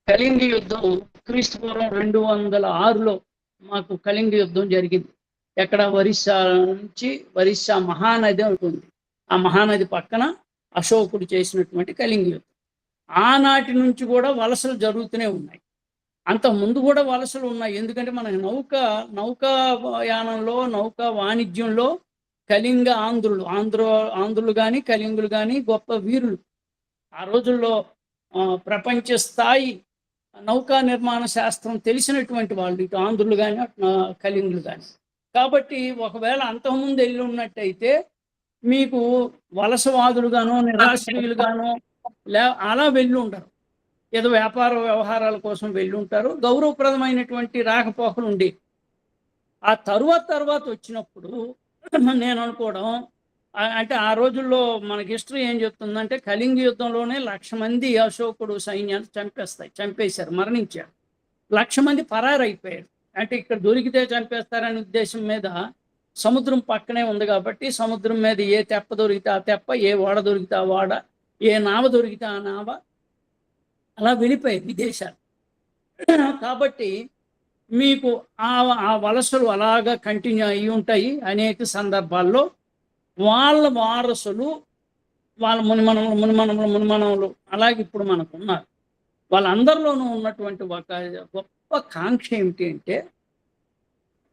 కళింగ యుద్ధం క్రీస్తు పూర్వం 206లో మాకు కళింగ యుద్ధం జరిగింది. ఎక్కడ ఒరిస్సా మహానది ఉంటుంది. ఆ మహానది పక్కన అశోకుడు చేసినటువంటి కళింగ యుద్ధం. ఆనాటి నుంచి కూడా వలసలు జరుగుతూనే ఉన్నాయి. అంత ముందు కూడా వలసలు ఉన్నాయి. ఎందుకంటే మనకి నౌకాయానంలో, నౌకా వాణిజ్యంలో కళింగ ఆంధ్రులు కానీ కళింగులు కానీ గొప్ప వీరులు. ఆ రోజుల్లో ప్రపంచ స్థాయి నౌకా నిర్మాణ శాస్త్రం తెలిసినటువంటి వాళ్ళు ఇటు ఆంధ్రులు కానీ కళింగులు కానీ. కాబట్టి ఒకవేళ అంతకుముందు వెళ్ళి ఉన్నట్టయితే మీకు వలసవాదులుగానో నిరాశ్రయులుగానో అలా వెళ్ళి ఉంటారు. ఏదో వ్యాపార వ్యవహారాల కోసం వెళ్ళి ఉంటారు. గౌరవప్రదమైనటువంటి రాకపోకలు ఉండి ఆ తర్వాత వచ్చినప్పుడు నేను అనుకోవడం అంటే ఆ రోజుల్లో మనకి హిస్టరీ ఏం చెప్తుందంటే కళింగ యుద్ధంలోనే 1,00,000 మంది అశోకుడు సైన్యాన్ని చంపేశారు, మరణించారు. 1,00,000 మంది పరారైపోయారు. అంటే ఇక్కడ దొరికితే చంపేస్తారనే ఉద్దేశం మీద సముద్రం పక్కనే ఉంది కాబట్టి సముద్రం మీద ఏ తెప్ప దొరికితే ఆ తెప్ప, ఏ ఓడ దొరికితే ఆ ఓడ, ఏ నావ దొరికితే ఆ నావ అలా వెళ్ళిపోయాయి విదేశాలు. కాబట్టి మీకు ఆ వలసలు అలాగా కంటిన్యూ అయ్యి ఉంటాయి. అనేక సందర్భాల్లో వాళ్ళ వారసులు, వాళ్ళ మునిమనములు అలాగే ఇప్పుడు మనకు ఉన్నారు. వాళ్ళందరిలోనూ ఉన్నటువంటి ఒక గొప్ప కాంక్ష ఏమిటి అంటే,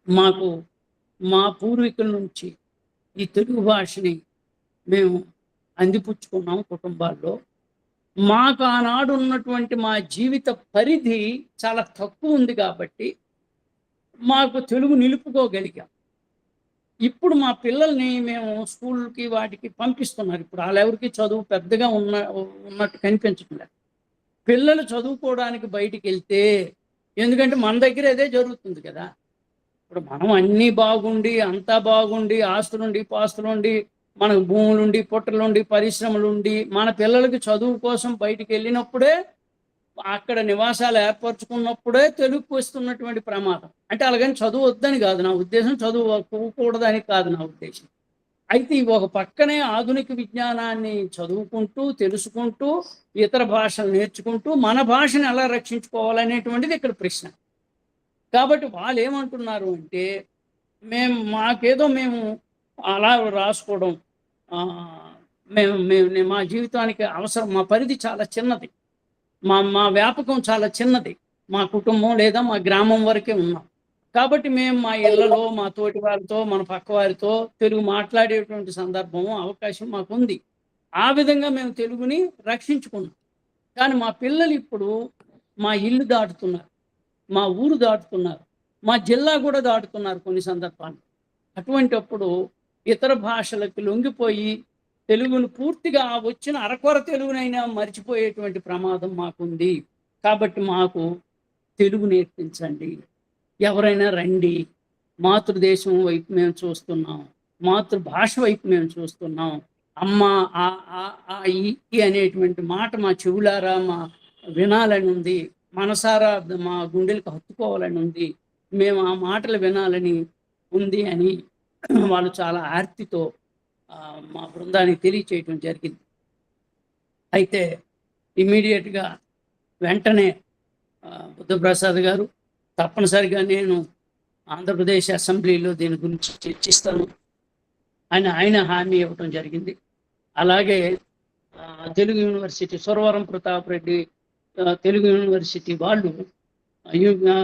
మాకు మా పూర్వీకుల నుంచి ఈ తెలుగు భాషని మేము అందిపుచ్చుకున్నాం కుటుంబాల్లో. మాకు ఆనాడు ఉన్నటువంటి మా జీవిత పరిధి చాలా తక్కువ ఉంది కాబట్టి మాకు తెలుగు నిలుపుకోగలిగాం. ఇప్పుడు మా పిల్లల్ని మేము స్కూల్‌కి వాటికి పంపిస్తున్నారు. ఇప్పుడు ఆళ్ళెవరికీ చదువు పెద్దగా ఉన్నట్టు కనిపించడం లేదు. పిల్లలు చదువుకోవడానికి బయటికెళ్తే, ఎందుకంటే మన దగ్గర అదే జరుగుతుంది కదా! ఇప్పుడు మనం అన్నీ బాగుండి, అంతా బాగుండి, ఆస్తులుండి, పాస్తులుండి, మనకు భూములుండి, పుట్టలుండి, పరిశ్రమలుండి, మన పిల్లలకి చదువు కోసం బయటికెళ్ళినప్పుడే, అక్కడ నివాసాలు ఏర్పరచుకున్నప్పుడే తెలుగుకి వస్తున్నటువంటి ప్రమాదం. అంటే అలాగని చదువు వద్దని కాదు నా ఉద్దేశం, చదువుకోకూడదని కాదు నా ఉద్దేశం. అయితే ఇవి ఒక పక్కనే ఆధునిక విజ్ఞానాన్ని చదువుకుంటూ, తెలుసుకుంటూ, ఇతర భాషలు నేర్చుకుంటూ, మన భాషను ఎలా రక్షించుకోవాలనేటువంటిది ఇక్కడ ప్రశ్న. కాబట్టి వాళ్ళేమంటున్నారు అంటే, మేము అలా రాసుకోవడం మా జీవితానికి అవసరం, మా పరిధి చాలా చిన్నది. మా వ్యాపకం చాలా చిన్నది. మా కుటుంబం లేదా మా గ్రామం వరకే ఉన్నాం. కాబట్టి మేము మా ఇళ్లలో, మా తోటి వారితో, మన పక్క వారితో తెలుగు మాట్లాడేటువంటి సందర్భం, అవకాశం మాకుంది. ఆ విధంగా మేము తెలుగుని రక్షించుకున్నాం. కానీ మా పిల్లలు ఇప్పుడు మా ఇల్లు దాటుతున్నారు, మా ఊరు దాటుతున్నారు, మా జిల్లా కూడా దాటుతున్నారు కొన్ని సందర్భాలు. అటువంటప్పుడు ఇతర భాషలకు లొంగిపోయి తెలుగును పూర్తిగా వచ్చిన అరకొర తెలుగునైనా మర్చిపోయేటువంటి ప్రమాదం మాకుంది. కాబట్టి మాకు తెలుగు నేర్పించండి, ఎవరైనా రండి, మాతృదేశం వైపు మేము చూస్తున్నాం, మాతృభాష వైపు మేము చూస్తున్నాం. అమ్మ ఆ ఆ ఆ ఈ అనేటువంటి మాట మా చెవులారా మా వినాలని ఉంది, మనసారా మా గుండెలకు హత్తుకోవాలని ఉంది, మేము ఆ మాటలు వినాలని ఉంది అని వాళ్ళు చాలా ఆర్తితో మా బృందానికి తెలియచేయటం జరిగింది. అయితే ఇమ్మీడియట్గా వెంటనే బుద్ధప్రసాద్ గారు తప్పనిసరిగా నేను ఆంధ్రప్రదేశ్ అసెంబ్లీలో దీని గురించి చర్చిస్తాను అని ఆయన హామీ ఇవ్వటం జరిగింది. అలాగే తెలుగు యూనివర్సిటీ సురవరం ప్రతాప్ రెడ్డి తెలుగు యూనివర్సిటీ వాళ్ళు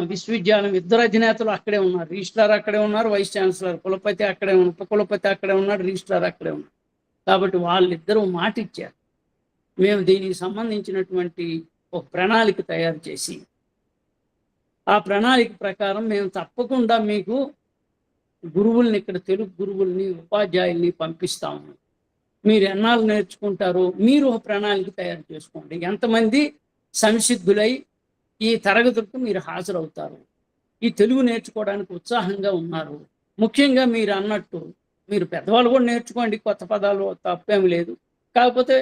విశ్వవిద్యాలయం ఇద్దరు అధినేతలు అక్కడే ఉన్నారు. రిజిస్ట్రార్ అక్కడే ఉన్నారు, వైస్ ఛాన్సలర్ కులపతి అక్కడే ఉన్నారు, ఉపకులపతి అక్కడే ఉన్నాడు, రిజిస్ట్రార్ అక్కడే ఉన్నారు. కాబట్టి వాళ్ళిద్దరూ మాట ఇచ్చారు, మేము దీనికి సంబంధించినటువంటి ఒక ప్రణాళిక తయారు చేసి ఆ ప్రణాళిక ప్రకారం మేము తప్పకుండా మీకు గురువుల్ని, ఇక్కడ తెలుగు గురువుల్ని, ఉపాధ్యాయుల్ని పంపిస్తాము. మీరు ఎన్నాళ్ళు నేర్చుకుంటారో మీరు ఒక ప్రణాళిక తయారు చేసుకోండి. ఎంతమంది సంసిద్ధులై ఈ తరగతులకు మీరు హాజరవుతారు, ఈ తెలుగు నేర్చుకోవడానికి ఉత్సాహంగా ఉన్నారు. ముఖ్యంగా మీరు అన్నట్టు మీరు పెద్దవాళ్ళు కూడా నేర్చుకోండి, కొత్త పదాలు తప్పేం లేదు. కాకపోతే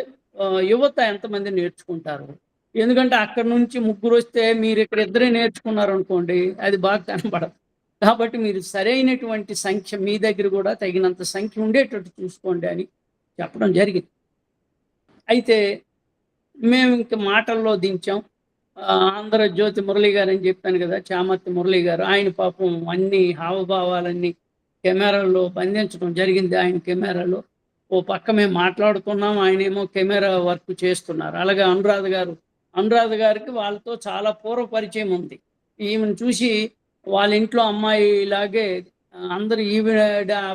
యువత ఎంతమంది నేర్చుకుంటారు, ఎందుకంటే అక్కడి నుంచి ముగ్గురు వస్తే మీరు ఇక్కడ ఇద్దరే నేర్చుకున్నారు అనుకోండి, అది బాగా కనబడదు. కాబట్టి మీరు సరైనటువంటి సంఖ్య మీ దగ్గర కూడా తగినంత సంఖ్య ఉండేటట్టు చూసుకోండి అని చెప్పడం జరిగింది. అయితే మేము ఇంక మాటల్లో దించాం. ఆంధ్రజ్యోతి మురళి గారు అని చెప్పాను కదా, చామర్తి మురళి గారు, ఆయన పాపం అన్ని హావభావాలన్నీ కెమెరాల్లో బంధించడం జరిగింది. ఆయన కెమెరాలో ఓ పక్క మేము మాట్లాడుతున్నాం, ఆయనేమో కెమెరా వర్క్ చేస్తున్నారు. అలాగే అనురాధ గారికి వాళ్ళతో చాలా పూర్వ పరిచయం ఉంది. ఈమెను చూసి వాళ్ళ ఇంట్లో అమ్మాయి లాగే అందరు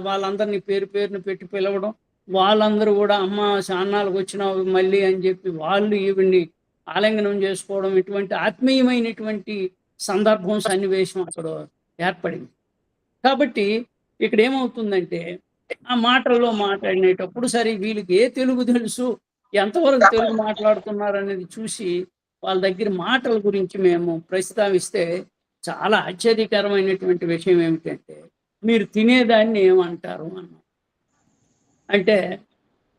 వాళ్ళందరినీ పేరును పెట్టి పిలవడం, వాళ్ళందరూ కూడా అమ్మ చాన్నాళ్ళకు వచ్చినావు మళ్ళీ అని చెప్పి వాళ్ళు ఈవిడ్ని ఆలింగనం చేసుకోవడం, ఇటువంటి ఆత్మీయమైనటువంటి సందర్భం, సన్నివేశం అక్కడ ఏర్పడింది. కాబట్టి ఇక్కడ ఏమవుతుందంటే ఆ మాటల్లో మాట్లాడినేటప్పుడు సరే వీళ్ళకి ఏ తెలుగు తెలుసు, ఎంతవరకు తెలుగు మాట్లాడుతున్నారు అనేది చూసి వాళ్ళ దగ్గర మాటల గురించి మేము ప్రస్తావిస్తే చాలా ఆశ్చర్యకరమైనటువంటి విషయం ఏమిటంటే, మీరు తినేదాన్ని ఏమంటారు అన్నాం. అంటే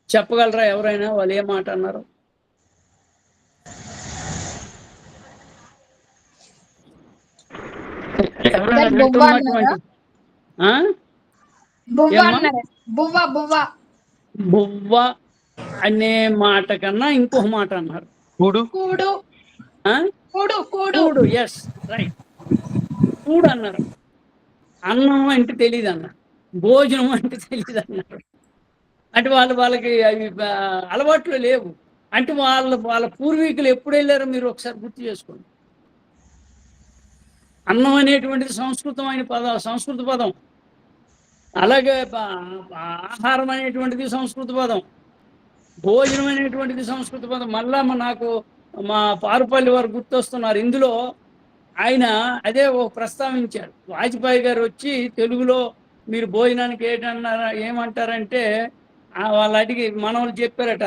చెప్పగలరా ఎవరైనా వాళ్ళు ఏ మాట అన్నారు? ఎవరైనా వింటున్నటువంటి బువ్వ అనే మాట కన్నా ఇంకొక మాట అన్నారు, కూడు. ఎస్ రైట్, కూడు అన్నారు. అన్నం అంటే తెలియదు అన్నారు, భోజనం అంటే తెలియదు అన్నారు. అంటే వాళ్ళకి అవి అలవాట్లు లేవు. అంటే వాళ్ళ పూర్వీకులు ఎప్పుడు వెళ్ళారో మీరు ఒకసారి గుర్తు చేసుకోండి. అన్నం అనేటువంటిది సంస్కృత పదం. అలాగే ఆహారం అనేటువంటిది సంస్కృత పదం. భోజనం అనేటువంటిది సంస్కృత పదం. మళ్ళా నాకు మా పారుపల్లి వారు గుర్తొస్తున్నారు. ఇందులో ఆయన అదే ప్రస్తావించారు. వాజ్పేయి గారు వచ్చి తెలుగులో మీరు భోజనానికి ఏమంటారంటే వాళ్ళు అడిగి మనోళ్ళు చెప్పారట,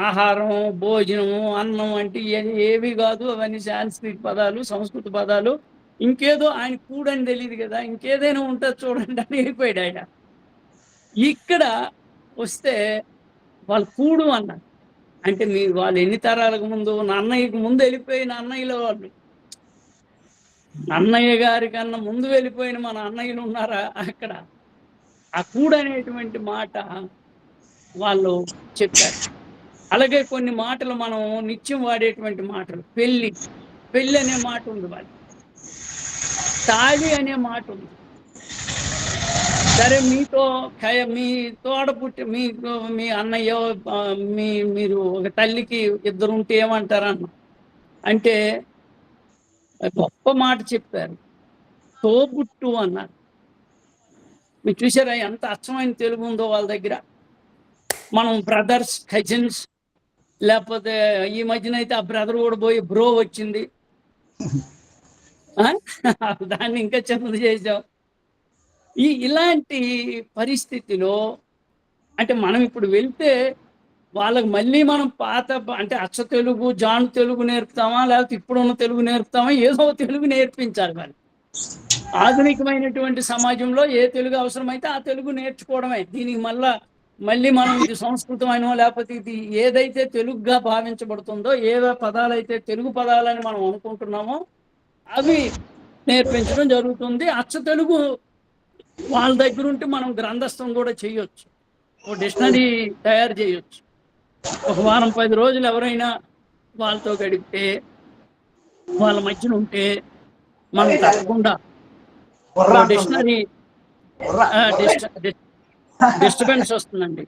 ఆహారం, భోజనము, అన్నం అంటే ఏవి కాదు, అవన్నీ సాంస్క్రిట్ పదాలు, సంస్కృత పదాలు. ఇంకేదో ఆయన కూడని తెలియదు కదా, ఇంకేదైనా ఉంటుంది చూడండి అని వెళ్ళిపోయాడు ఆయన. ఇక్కడ వస్తే వాళ్ళు కూడు అన్నారు. అంటే వాళ్ళు ఎన్ని తరాలకు ముందు, అన్నయ్యకి ముందు వెళ్ళిపోయిన అన్నయ్యల వాళ్ళు, అన్నయ్య గారి కన్నా ముందు వెళ్ళిపోయిన మన అన్నయ్యలు ఉన్నారా అక్కడ. ఆ కూడు అనేటువంటి మాట వాళ్ళు చెప్పారు. అలాగే కొన్ని మాటలు మనం నిత్యం వాడేటువంటి మాటలు, పెళ్ళి అనే మాట ఉంది, వాళ్ళు తాళి అనే మాట ఉంది. సరే, మీ తోడపుట్టి మీ అన్నయ్య, మీరు ఒక తల్లికి ఇద్దరు ఉంటే ఏమంటారన్న అంటే గొప్ప మాట చెప్పారు, తోబుట్టు అన్నారు. మీరు చూసారా ఎంత అచ్చమైన తెలుగు ఉందో వాళ్ళ దగ్గర. మనం బ్రదర్స్, కజిన్స్, లేకపోతే ఈ మధ్యన అయితే ఆ బ్రదర్ కూడా పోయి బ్రో వచ్చింది, దాన్ని ఇంకా చిన్నది చేసాం. ఇలాంటి పరిస్థితిలో అంటే మనం ఇప్పుడు వెళ్తే వాళ్ళకి మళ్ళీ మనం పాత అంటే అచ్చ తెలుగు, జాను తెలుగు నేర్పుతామా, లేకపోతే ఇప్పుడున్న తెలుగు నేర్పుతామా, ఏదో తెలుగు నేర్పించాలి. వాళ్ళు ఆధునికమైనటువంటి సమాజంలో ఏ తెలుగు అవసరమైతే ఆ తెలుగు నేర్చుకోవడమే. దీనికి మళ్ళీ మనం ఇది సంస్కృతమైనో లేకపోతే ఇది ఏదైతే తెలుగుగా భావించబడుతుందో, ఏ పదాలైతే తెలుగు పదాలని మనం అనుకుంటున్నామో అవి నేర్పించడం జరుగుతుంది. అచ్చ తెలుగు వాళ్ళ దగ్గర ఉంటే మనం గ్రంథస్థం కూడా చేయొచ్చు, ఓ డిక్షనరీ తయారు చేయొచ్చు. ఒక వారం 10 రోజులు ఎవరైనా వాళ్ళతో గడిపితే, వాళ్ళ మధ్యన ఉంటే మనం తప్పకుండా డిక్షనరీ డిస్టర్బెన్స్ వస్తుందండి.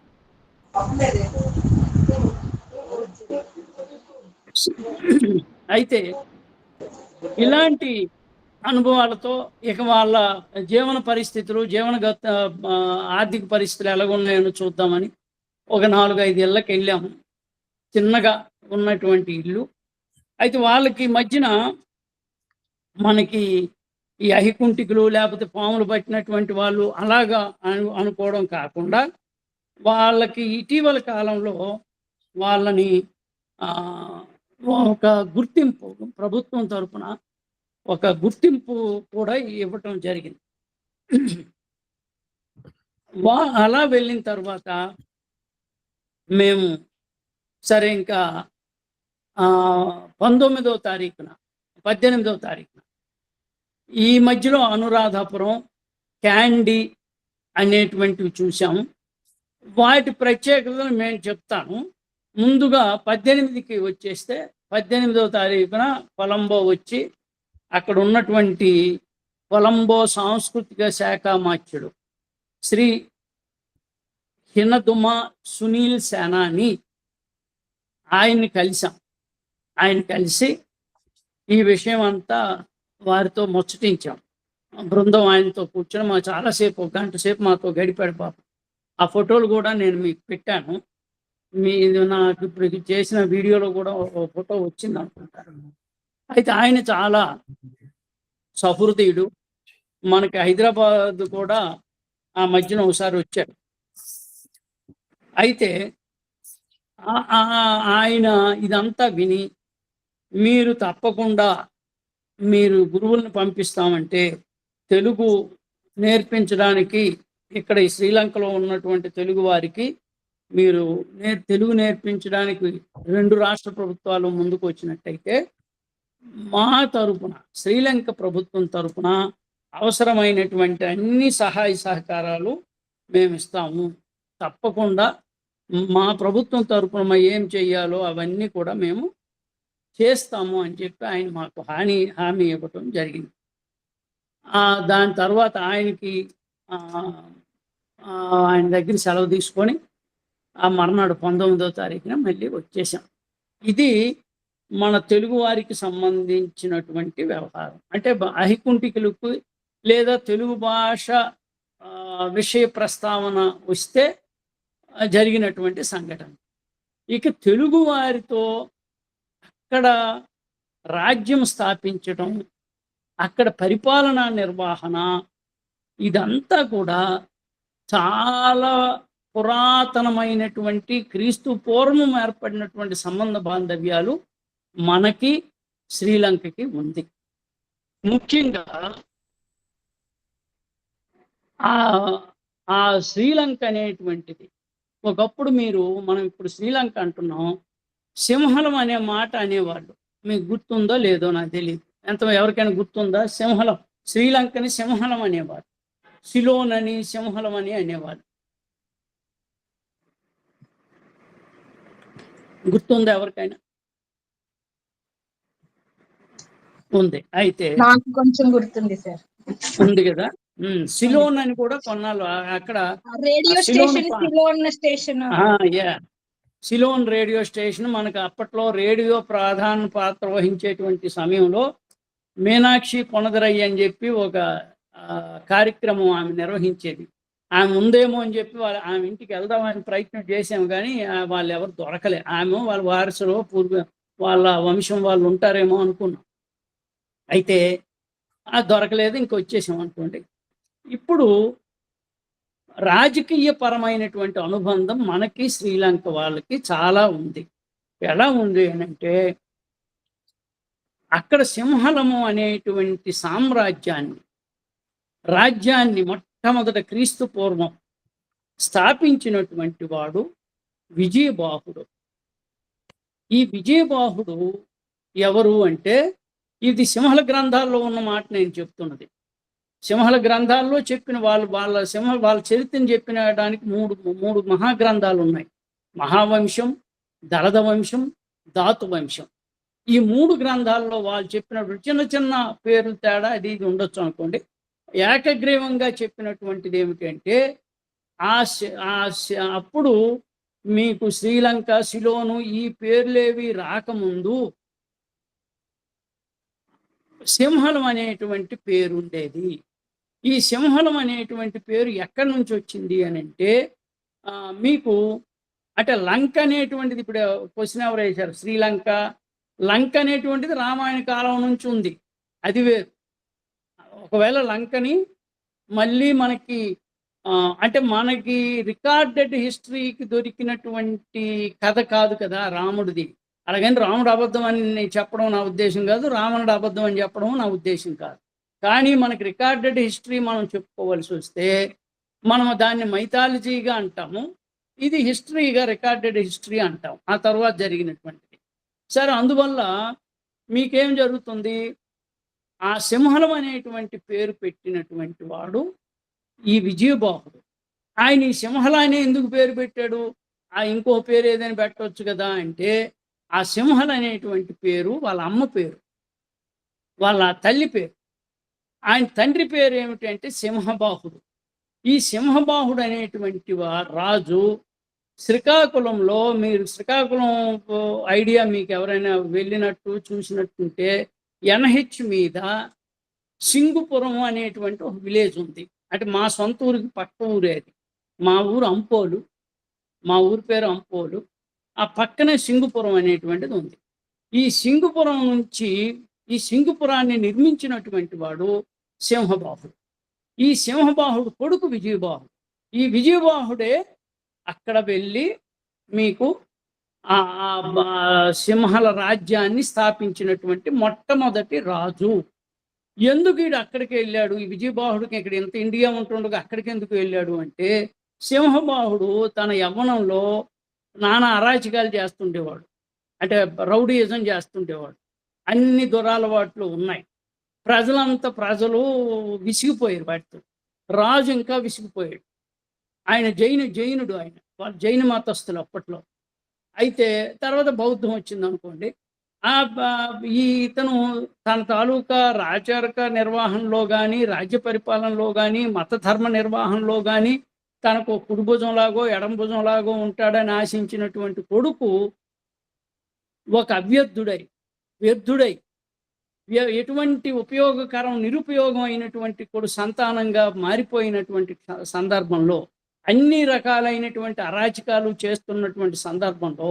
అయితే ఇలాంటి అనుభవాలతో ఇక వాళ్ళ జీవన పరిస్థితులు, ఆర్థిక పరిస్థితులు ఎలాగున్నాయని చూద్దామని ఒక 4-5 ఇళ్ళకి వెళ్ళాము. చిన్నగా ఉన్నటువంటి ఇల్లు. అయితే వాళ్ళకి మధ్యన మనకి ఈ అహికుంటికులు లేకపోతే పాములు పట్టినటువంటి వాళ్ళు అలాగా అనుకోవడం కాకుండా, వాళ్ళకి ఇటీవల కాలంలో వాళ్ళని ఒక గుర్తింపు, ప్రభుత్వం తరపున ఒక గుర్తింపు కూడా ఇవ్వటం జరిగింది. అలా వెళ్ళిన తర్వాత మేము సరే ఇంకా 19వ తారీఖున 18వ తారీఖున ఈ మధ్యలో అనురాధాపురం, క్యాండీ అనేటువంటివి చూసాము. వాటి ప్రత్యేకతలు నేను చెప్తాను. ముందుగా 18కి వచ్చేస్తే 18వ తారీఖున కొలంబో వచ్చి అక్కడ ఉన్నటువంటి కొలంబో సాంస్కృతిక శాఖ మాత్యుడు శ్రీ హినదుమ సునీల్ సేనాని ఆయన్ని కలిసాం. ఆయన కలిసి ఈ విషయం అంతా వారితో ముచ్చటించాం. బృందం ఆయనతో కూర్చొని చాలాసేపు, 1 గంట సేపు మాతో గడిపాడు పాపం. ఆ ఫోటోలు కూడా నేను మీకు పెట్టాను. నాకు ఇప్పుడు చేసిన వీడియోలో కూడా ఒక ఫోటో వచ్చింది అనుకుంటారు. అయితే ఆయన చాలా సహృదయుడు. మనకి హైదరాబాద్ కూడా ఆ మధ్యన ఒకసారి వచ్చారు. అయితే ఆయన ఇదంతా విని, మీరు తప్పకుండా మీరు గురువులను పంపిస్తామంటే తెలుగు నేర్పించడానికి ఇక్కడ ఈ శ్రీలంకలో ఉన్నటువంటి తెలుగు వారికి మీరు తెలుగు నేర్పించడానికి 2 రాష్ట్ర ప్రభుత్వాలు ముందుకు వచ్చినట్టయితే మా తరపున, శ్రీలంక ప్రభుత్వం తరపున అవసరమైనటువంటి అన్ని సహాయ సహకారాలు మేము ఇస్తాము. తప్పకుండా మా ప్రభుత్వం తరపున ఏం చెయ్యాలో అవన్నీ కూడా మేము చేస్తాము అని చెప్పి ఆయన మాకు హామీ ఇవ్వటం జరిగింది. దాని తర్వాత ఆయన దగ్గర సెలవు తీసుకొని ఆ మర్నాడు 19వ తారీఖున మళ్ళీ వచ్చేసాం. ఇది మన తెలుగు వారికి సంబంధించినటువంటి వ్యవహారం. అంటే అహికుంటికులకు లేదా తెలుగు భాష విషయ ప్రస్తావన వస్తే జరిగినటువంటి సంఘటన. ఇక తెలుగు వారితో అక్కడ రాజ్యం స్థాపించడం, అక్కడ పరిపాలనా నిర్వహణ, ఇదంతా కూడా చాలా పురాతనమైనటువంటి క్రీస్తు పూర్వం ఏర్పడినటువంటి సంబంధ బాంధవ్యాలు మనకి శ్రీలంకకి ఉంది. ముఖ్యంగా ఆ శ్రీలంక అనేటువంటిది ఒకప్పుడు మనం ఇప్పుడు శ్రీలంక అంటున్నాం, సింహలం అనే మాట అనేవాళ్ళు. మీకు గుర్తుందో లేదో నాకు తెలియదు, ఎవరికైనా గుర్తుందా? సింహలం, శ్రీలంకని సింహలం అనేవారు, సిలోన్ అని సింహలం అని అనేవాళ్ళు. గుర్తుందా ఎవరికైనా? ఉంది. అయితే నాకు కొంచెం గుర్తుంది సార్. ఉంది కదా. సిలోన్ అని కూడా కొన్నాళ్ళు అక్కడ radio station, Ceylon station. Ceylon radio station మనకు అప్పట్లో రేడియో ప్రధాన పాత్ర వహించేటువంటి సమయంలో మీనాక్షి కొనదరయ్య అని చెప్పి ఒక కార్యక్రమం ఆమె నిర్వహించేది. ఆమె ఉందేమో అని చెప్పి ఆమె ఇంటికి వెళ్దామని ప్రయత్నం చేసాము, కానీ వాళ్ళు ఎవరు దొరకలే. ఆమె వాళ్ళ వారసులు వాళ్ళ వంశం వాళ్ళు ఉంటారేమో అనుకున్నాం. అయితే దొరకలేదు, ఇంకొచ్చేసాం అనుకోండి. ఇప్పుడు రాజకీయ పరమైనటువంటి అనుబంధం మనకి శ్రీలంక వాళ్ళకి చాలా ఉంది. ఎలా ఉంది అంటే, అక్కడ సింహలము అనేటువంటి రాజ్యాన్ని మొట్టమొదట క్రీస్తు పూర్వం స్థాపించినటువంటి వాడు విజయబాహుడు. ఈ విజయబాహుడు ఎవరు అంటే, ఇది సింహల గ్రంథాల్లో ఉన్న మాట నేను చెప్తున్నది. సింహల గ్రంథాల్లో చెప్పిన వాళ్ళ చరిత్రను చెప్పినడానికి మూడు మహాగ్రంథాలు ఉన్నాయి. మహావంశం, దళద వంశం, ధాతు వంశం. ఈ 3 గ్రంథాల్లో వాళ్ళు చెప్పినప్పుడు చిన్న చిన్న పేర్లు తేడా అది ఉండొచ్చు అనుకోండి. ఏకగ్రీవంగా చెప్పినటువంటిది ఏమిటంటే, అప్పుడు మీకు శ్రీలంక, సిలోను ఈ పేర్లేవి రాకముందు సింహలం అనేటువంటి పేరు ఉండేది. ఈ సింహలం అనేటువంటి పేరు ఎక్కడి నుంచి వచ్చింది అని అంటే, మీకు అంటే లంక అనేటువంటిది, ఇప్పుడు క్వశ్చన్ ఎవరు వేశారు, శ్రీలంక లంక అనేటువంటిది రామాయణ కాలం నుంచి ఉంది, అది వేరు. ఒకవేళ లంకని మళ్ళీ మనకి అంటే మనకి రికార్డెడ్ హిస్టరీకి దొరికినటువంటి కథ కాదు కదా రాముడిది. అలాగని రాముడు అబద్ధం అని చెప్పడం నా ఉద్దేశం కాదు, రావణుడు అబద్ధం అని చెప్పడం నా ఉద్దేశం కాదు. కానీ మనకి రికార్డెడ్ హిస్టరీ మనం చెప్పుకోవాల్సి వస్తే మనం దాన్ని మైథాలజీగా అంటాము, ఇది హిస్టరీగా రికార్డెడ్ హిస్టరీ అంటాం, ఆ తర్వాత జరిగినటువంటిది. సరే, అందువల్ల మీకేం జరుగుతుంది, ఆ సింహలం అనేటువంటి పేరు పెట్టినటువంటి వాడు ఈ విజయబాహుడు. ఆయన ఈ సింహలాన్ని ఎందుకు పేరు పెట్టాడు? ఇంకో పేరు ఏదైనా పెట్టవచ్చు కదా అంటే, ఆ సింహల అనేటువంటి పేరు వాళ్ళ అమ్మ పేరు, వాళ్ళ తల్లి పేరు. ఆయన తండ్రి పేరు ఏమిటంటే సింహబాహుడు. ఈ సింహబాహుడు అనేటువంటి రాజు శ్రీకాకుళంలో, మీరు శ్రీకాకుళం ఐడియా మీకు ఎవరైనా వెళ్ళినట్టు చూసినట్టుంటే, ఎన్హెచ్ మీద సింగుపురం అనేటువంటి ఒక విలేజ్ ఉంది. అంటే మా సొంత ఊరికి పక్క ఊరే అది. మా ఊరు అంపోలు, మా ఊరి పేరు అంపోలు. ఆ పక్కనే సింగుపురం అనేటువంటిది ఉంది. ఈ సింగుపురం నుంచి ఈ సింగుపురాన్ని నిర్మించినటువంటి వాడు సింహబాహుడు. ఈ సింహబాహుడు కొడుకు విజయబాహుడు. ఈ విజయబాహుడే అక్కడ వెళ్ళి మీకు సింహల రాజ్యాన్ని స్థాపించినటువంటి మొట్టమొదటి రాజు. ఎందుకు వీడు అక్కడికి వెళ్ళాడు? ఈ విజయబాహుడికి ఇక్కడ ఎంత ఇండియా ఉంటుండగా అక్కడికి ఎందుకు వెళ్ళాడు అంటే, సింహబాహుడు తన యవ్వనంలో నానా అరాచకాలు చేస్తుండేవాడు, అంటే రౌడీయిజం చేస్తుండేవాడు. అన్ని దురలవాట్లు ఉన్నాయి. ప్రజలు విసిగిపోయారు వాటితో. రాజు ఇంకా విసిగిపోయాడు. ఆయన జైనుడు, ఆయన వాళ్ళు జైన మతస్థులు అప్పట్లో. అయితే తర్వాత బౌద్ధం వచ్చింది అనుకోండి. ఇతను తన తాలూకా రాచరిక నిర్వహణలో కానీ, రాజ్య పరిపాలనలో కానీ, మత ధర్మ నిర్వహణలో కానీ తనకు కుడి భుజంలాగో ఎడం భుజంలాగో ఉంటాడని ఆశించినటువంటి కొడుకు ఒక వ్యర్థుడై ఎటువంటి నిరుపయోగం అయినటువంటి సంతానంగా మారిపోయినటువంటి సందర్భంలో, అన్ని రకాలైనటువంటి అరాచకాలు చేస్తున్నటువంటి సందర్భంలో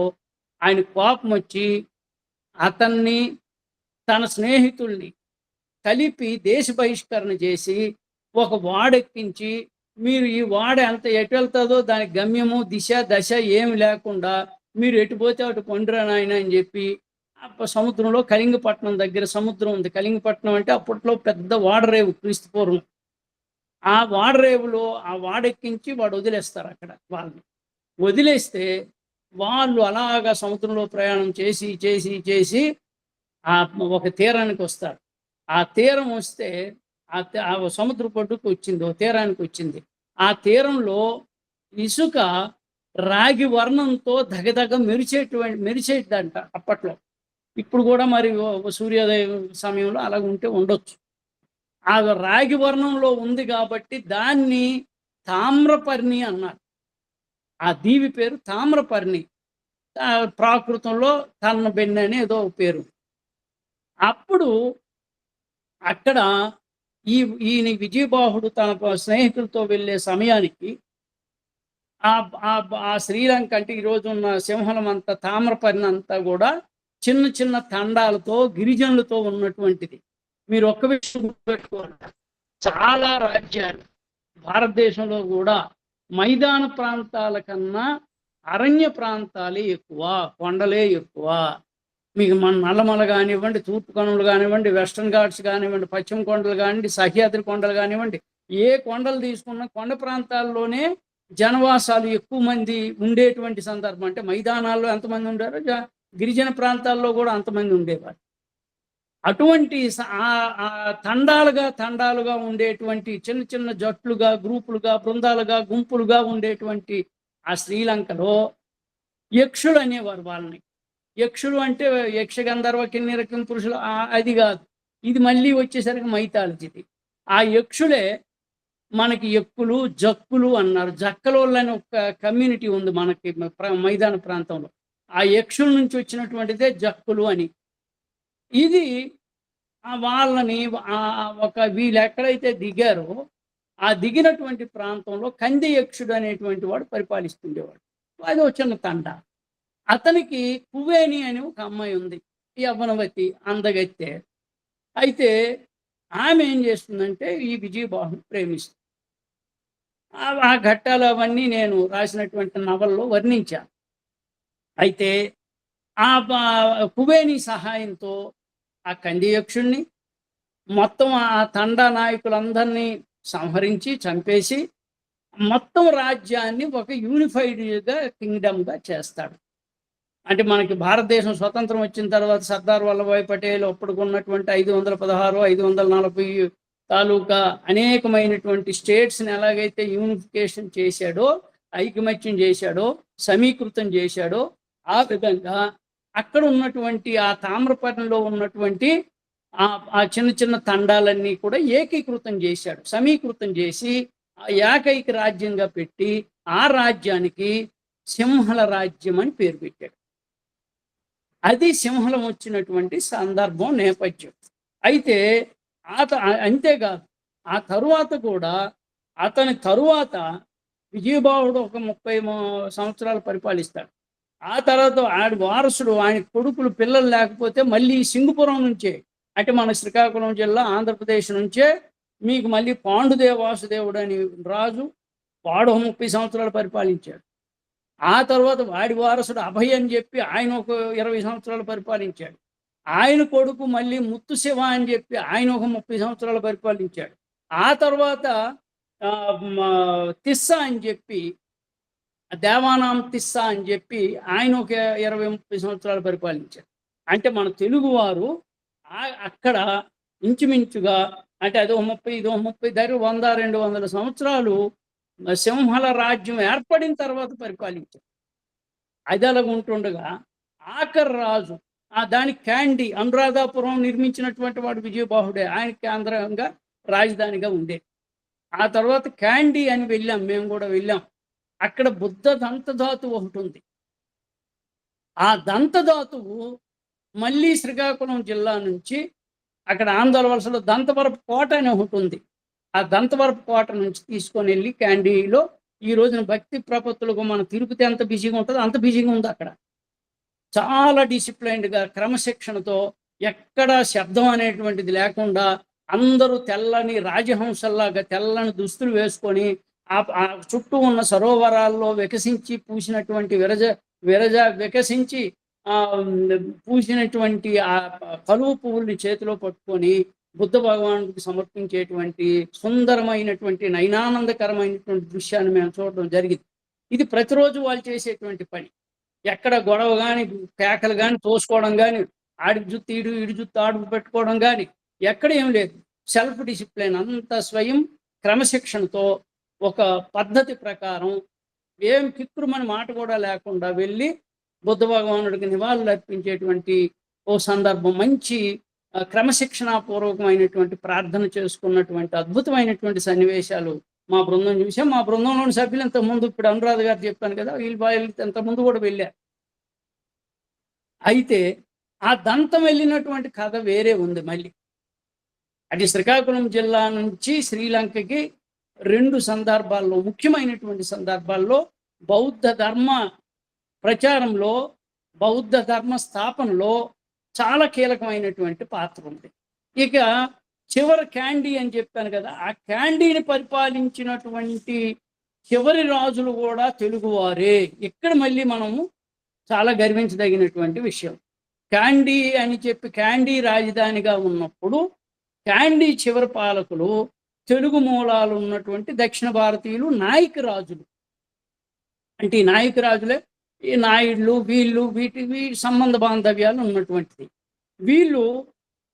ఆయన కోపం వచ్చి అతన్ని తన స్నేహితుల్ని కలిపి దేశ బహిష్కరణ చేసి ఒక వాడెక్కించి, మీరు ఈ వాడ ఎంత ఎటు వెళ్తుందో దాని గమ్యము దిశ దశ ఏమి లేకుండా మీరు ఎటు పోతే అటు కొండ్రా నాయన అని చెప్పి సముద్రంలో కళింగపట్నం దగ్గర సముద్రం ఉంది. కళింగపట్నం అంటే అప్పట్లో పెద్ద వాడరేవు క్రీస్తు పూర్వం. ఆ వాడరేవులో ఆ వాడెక్కించి వాడు వదిలేస్తారు అక్కడ వాళ్ళని. వదిలేస్తే వాళ్ళు అలాగా సముద్రంలో ప్రయాణం చేసి చేసి చేసి ఒక తీరానికి వస్తారు. ఆ తీరం వస్తే ఆ సముద్ర పట్టుకు వచ్చింది, ఓ తీరానికి వచ్చింది. ఆ తీరంలో ఇసుక రాగి వర్ణంతో దగదగ మెరిచేటంట అప్పట్లో. ఇప్పుడు కూడా మరి సూర్యోదయం సమయంలో అలాగ ఉంటే ఉండొచ్చు. ఆ రాగి వర్ణంలో ఉంది కాబట్టి దాన్ని తామ్రపర్ణి అన్నారు. ఆ దీవి పేరు తామ్రపర్ణి. ప్రాకృతంలో తన్నబెన్ని అని ఏదో పేరు. అప్పుడు అక్కడ ఈయన విజయబాహుడు తన స్నేహితులతో వెళ్ళే సమయానికి ఆ శ్రీలంక అంటే ఈరోజు ఉన్న సింహలం అంతా తామ్రపర్ణి అంతా కూడా చిన్న చిన్న తండాలతో గిరిజనులతో ఉన్నటువంటిది. మీరు ఒక్క విషయం గుర్తుపెట్టుకోండి, చాలా రాజ్యాలు భారతదేశంలో కూడా మైదాన ప్రాంతాల కన్నా అరణ్య ప్రాంతాలే ఎక్కువ, కొండలే ఎక్కువ. మీకు మన నల్లమల కానివ్వండి, తూర్పు కనుమలు కానివ్వండి, వెస్టర్న్ ఘాట్స్ కానివ్వండి, పశ్చిమ కొండలు కానివ్వండి, సహ్యాద్రి కొండలు కానివ్వండి, ఏ కొండలు తీసుకున్నా కొండ ప్రాంతాల్లోనే జనవాసాలు ఎక్కువ మంది ఉండేటువంటి సందర్భం. అంటే మైదానాల్లో ఎంతమంది ఉండారో గిరిజన ప్రాంతాల్లో కూడా అంతమంది ఉండేవారు. అటువంటి తండాలుగా ఉండేటువంటి చిన్న చిన్న జట్లుగా, గ్రూపులుగా, బృందాలుగా, గుంపులుగా ఉండేటువంటి ఆ శ్రీలంకలో యక్షులు అనేవారు వాళ్ళని. యక్షులు అంటే యక్షగంధర్వ కిన్నెర కింపురుషులు అది కాదు, ఇది మళ్ళీ వచ్చేసరికి మైథాలజీది. ఆ యక్షులే మనకి ఎక్కులు జక్కులు అన్నారు. జక్కలోళ్ళు అని ఒక కమ్యూనిటీ ఉంది మనకి మైదాన ప్రాంతంలో. ఆ యక్షుల నుంచి వచ్చినటువంటిదే జక్కులు అని. ఇది వాళ్ళని వీళ్ళు ఎక్కడైతే దిగారో ఆ దిగినటువంటి ప్రాంతంలో కంది యక్షుడు అనేటువంటి వాడు పరిపాలిస్తుండేవాడు. అది ఒక చిన్న తండ. అతనికి కువేని అని ఒక అమ్మాయి ఉంది, యవ్వనవతి, అందగత్తె. అయితే ఆమె ఏం చేస్తుందంటే ఈ విజయబాహుని ప్రేమిస్తుంది. ఆ ఘట్టాలు అవన్నీ నేను రాసినటువంటి నవల్లో వర్ణించాను. అయితే ఆ కువేని సహాయంతో ఆ కంది యక్షుణ్ణి మొత్తం ఆ తండా నాయకులందరినీ సంహరించి చంపేసి మొత్తం రాజ్యాన్ని ఒక యూనిఫైడ్గా కింగ్డమ్గా చేస్తాడు. అంటే మనకి భారతదేశం స్వతంత్రం వచ్చిన తర్వాత సర్దార్ వల్లభాయ్ పటేల్ అప్పుడుకున్నటువంటి 516, 540 తాలూకా అనేకమైనటువంటి స్టేట్స్ని ఎలాగైతే యూనిఫికేషన్ చేశాడో, ఐకమత్యం చేశాడో, సమీకృతం చేశాడో, ఆ విధంగా అక్కడ ఉన్నటువంటి ఆ తామ్రపర్ణిలో ఉన్నటువంటి ఆ చిన్న చిన్న తండాలన్నీ కూడా ఏకీకృతం చేశాడు, సమీకృతం చేసి ఏకైక రాజ్యంగా పెట్టి ఆ రాజ్యానికి సింహల రాజ్యం అని పేరు పెట్టాడు. అది సింహలం వచ్చినటువంటి సందర్భం, నేపథ్యం. అయితే అంతేకాదు, ఆ తరువాత కూడా అతని తరువాత విజయబాహుడు ఒక 30 సంవత్సరాలు పరిపాలిస్తాడు. ఆ తర్వాత ఆడి వారసుడు, ఆయన కొడుకులు పిల్లలు లేకపోతే మళ్ళీ సింగపురం నుంచే, అంటే మన శ్రీకాకుళం జిల్లా ఆంధ్రప్రదేశ్ నుంచే మీకు మళ్ళీ పాండుదేవ వాసుదేవుడు అని రాజు, వాడు 30 సంవత్సరాలు పరిపాలించాడు. ఆ తర్వాత వాడి వారసుడు అభయ్ అని చెప్పి ఆయన ఒక 20 సంవత్సరాలు పరిపాలించాడు. ఆయన కొడుకు మళ్ళీ ముత్తు శివ అని చెప్పి ఆయన ఒక 30 సంవత్సరాలు పరిపాలించాడు. ఆ తర్వాత తిస్సా అని చెప్పి, దేవానాం తిస్సా అని చెప్పి ఆయన ఒక 20-30 సంవత్సరాలు పరిపాలించారు. అంటే మన తెలుగువారు అక్కడ ఇంచుమించుగా అంటే అదో 30 ఇదో 30 దగ్గర 100-200 సంవత్సరాలు సింహల రాజ్యం ఏర్పడిన తర్వాత పరిపాలించారు. అది అలాగ ఉంటుండగా ఆఖరి రాజు దానికి క్యాండీ, అనురాధాపురం నిర్మించినటువంటి వాడు విజయబాహుడే. ఆయన కేంద్రంగా రాజధానిగా ఉండేది. ఆ తర్వాత క్యాండీ అని వెళ్ళాం, మేము కూడా వెళ్ళాం. అక్కడ బుద్ధ దంతధాతువు ఒకటి ఉంది. ఆ దంతధాతువు మళ్ళీ శ్రీకాకుళం జిల్లా నుంచి అక్కడ ఆంధ్ర వలసలో దంతవరపు కోట అని ఒకటి ఉంది. ఆ దంతవరపు కోట నుంచి తీసుకొని వెళ్ళి క్యాండీలో ఈ రోజున భక్తి ప్రపత్తులకు మన తిరుపతి ఎంత బిజీగా ఉంటుందో అంత బిజీగా ఉంది అక్కడ. చాలా డిసిప్లైన్డ్గా క్రమశిక్షణతో ఎక్కడ శబ్దం అనేటువంటిది లేకుండా అందరూ తెల్లని రాజహంసల్లాగా తెల్లని దుస్తులు వేసుకొని ఆ చుట్టూ ఉన్న సరోవరాల్లో వికసించి పూసినటువంటి వికసించి ఆ పూసినటువంటి ఆ కలువు పువ్వుల్ని చేతిలో పట్టుకొని బుద్ధ భగవానుడికి సమర్పించేటువంటి సుందరమైనటువంటి నయనానందకరమైనటువంటి దృశ్యాన్ని మేము చూడడం జరిగింది. ఇది ప్రతిరోజు వాళ్ళు చేసేటువంటి పని. ఎక్కడ గొడవ కానీ, కేకలు కానీ, తోసుకోవడం కానీ, ఆడి జుత్తు ఈడు జుత్తు ఆడు పెట్టుకోవడం కానీ ఎక్కడ ఏం లేదు. సెల్ఫ్ డిసిప్లిన్ అంతా స్వయం క్రమశిక్షణతో ఒక పద్ధతి ప్రకారం ఏం కిక్కురుమని మాట కూడా లేకుండా వెళ్ళి బుద్ధ భగవానుడికి నివాళులు అర్పించేటువంటి ఓ సందర్భం. మంచి క్రమశిక్షణాపూర్వకమైనటువంటి ప్రార్థన చేసుకున్నటువంటి అద్భుతమైనటువంటి సన్నివేశాలు మా బృందం చూసాం. మా బృందంలోని సభ్యులు ఇంతకుముందు ఇప్పుడు అనురాధ గారు చెప్పాను కదా, వీళ్ళు ఇంతకుముందు కూడా వెళ్ళారు. అయితే ఆ దంతం వెళ్ళినటువంటి కథ వేరే ఉంది. మళ్ళీ అది శ్రీకాకుళం జిల్లా నుంచి శ్రీలంకకి 2 సందర్భాల్లో, ముఖ్యమైనటువంటి సందర్భాల్లో బౌద్ధ ధర్మ ప్రచారంలో, బౌద్ధ ధర్మ స్థాపనలో చాలా కీలకమైనటువంటి పాత్ర ఉంది. ఇక చివరి క్యాండీ అని చెప్పాను కదా, ఆ క్యాండీని పరిపాలించినటువంటి చివరి రాజులు కూడా తెలుగువారే. ఇక్కడ మళ్ళీ మనము చాలా గర్వించదగినటువంటి విషయం. క్యాండీ అని చెప్పి క్యాండీ రాజధానిగా ఉన్నప్పుడు క్యాండీ చివరి పాలకులు తెలుగు మూలాలు ఉన్నటువంటి దక్షిణ భారతీయులు నాయక రాజులు. అంటే ఈ నాయక రాజులే ఈ నాయుళ్ళు, వీటి సంబంధ బాంధవ్యాలు ఉన్నటువంటిది. వీళ్ళు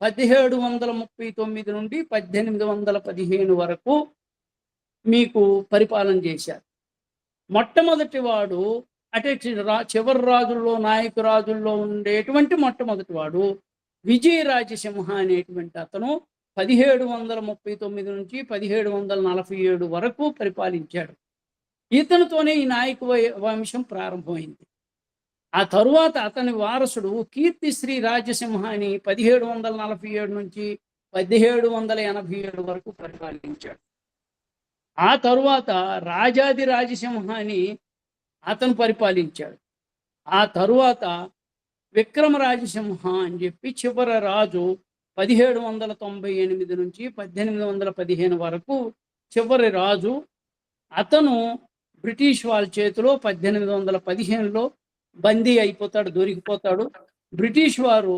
1739 నుండి 1815 వరకు మీకు పరిపాలన చేశారు. మొట్టమొదటి వాడు అంటే చివరి రాజుల్లో, నాయక రాజుల్లో ఉండేటువంటి మొట్టమొదటి వాడు విజయరాజసింహ అనేటువంటి అతను 1739 నుంచి 1747 వరకు పరిపాలించాడు. ఇతనితోనే ఈ నాయక వంశం ప్రారంభమైంది. ఆ తరువాత అతని వారసుడు కీర్తిశ్రీ రాజసింహ అని 1747 నుంచి 1787 వరకు పరిపాలించాడు. ఆ తరువాత రాజాది రాజసింహ అని అతను పరిపాలించాడు. ఆ తరువాత విక్రమరాజసింహ అని చెప్పి చివరి రాజు 1798 నుంచి 1815 వరకు చివరి రాజు. అతను బ్రిటిష్ వాళ్ళ చేతిలో 1815లో బందీ అయిపోతాడు, దొరికిపోతాడు. బ్రిటిష్ వారు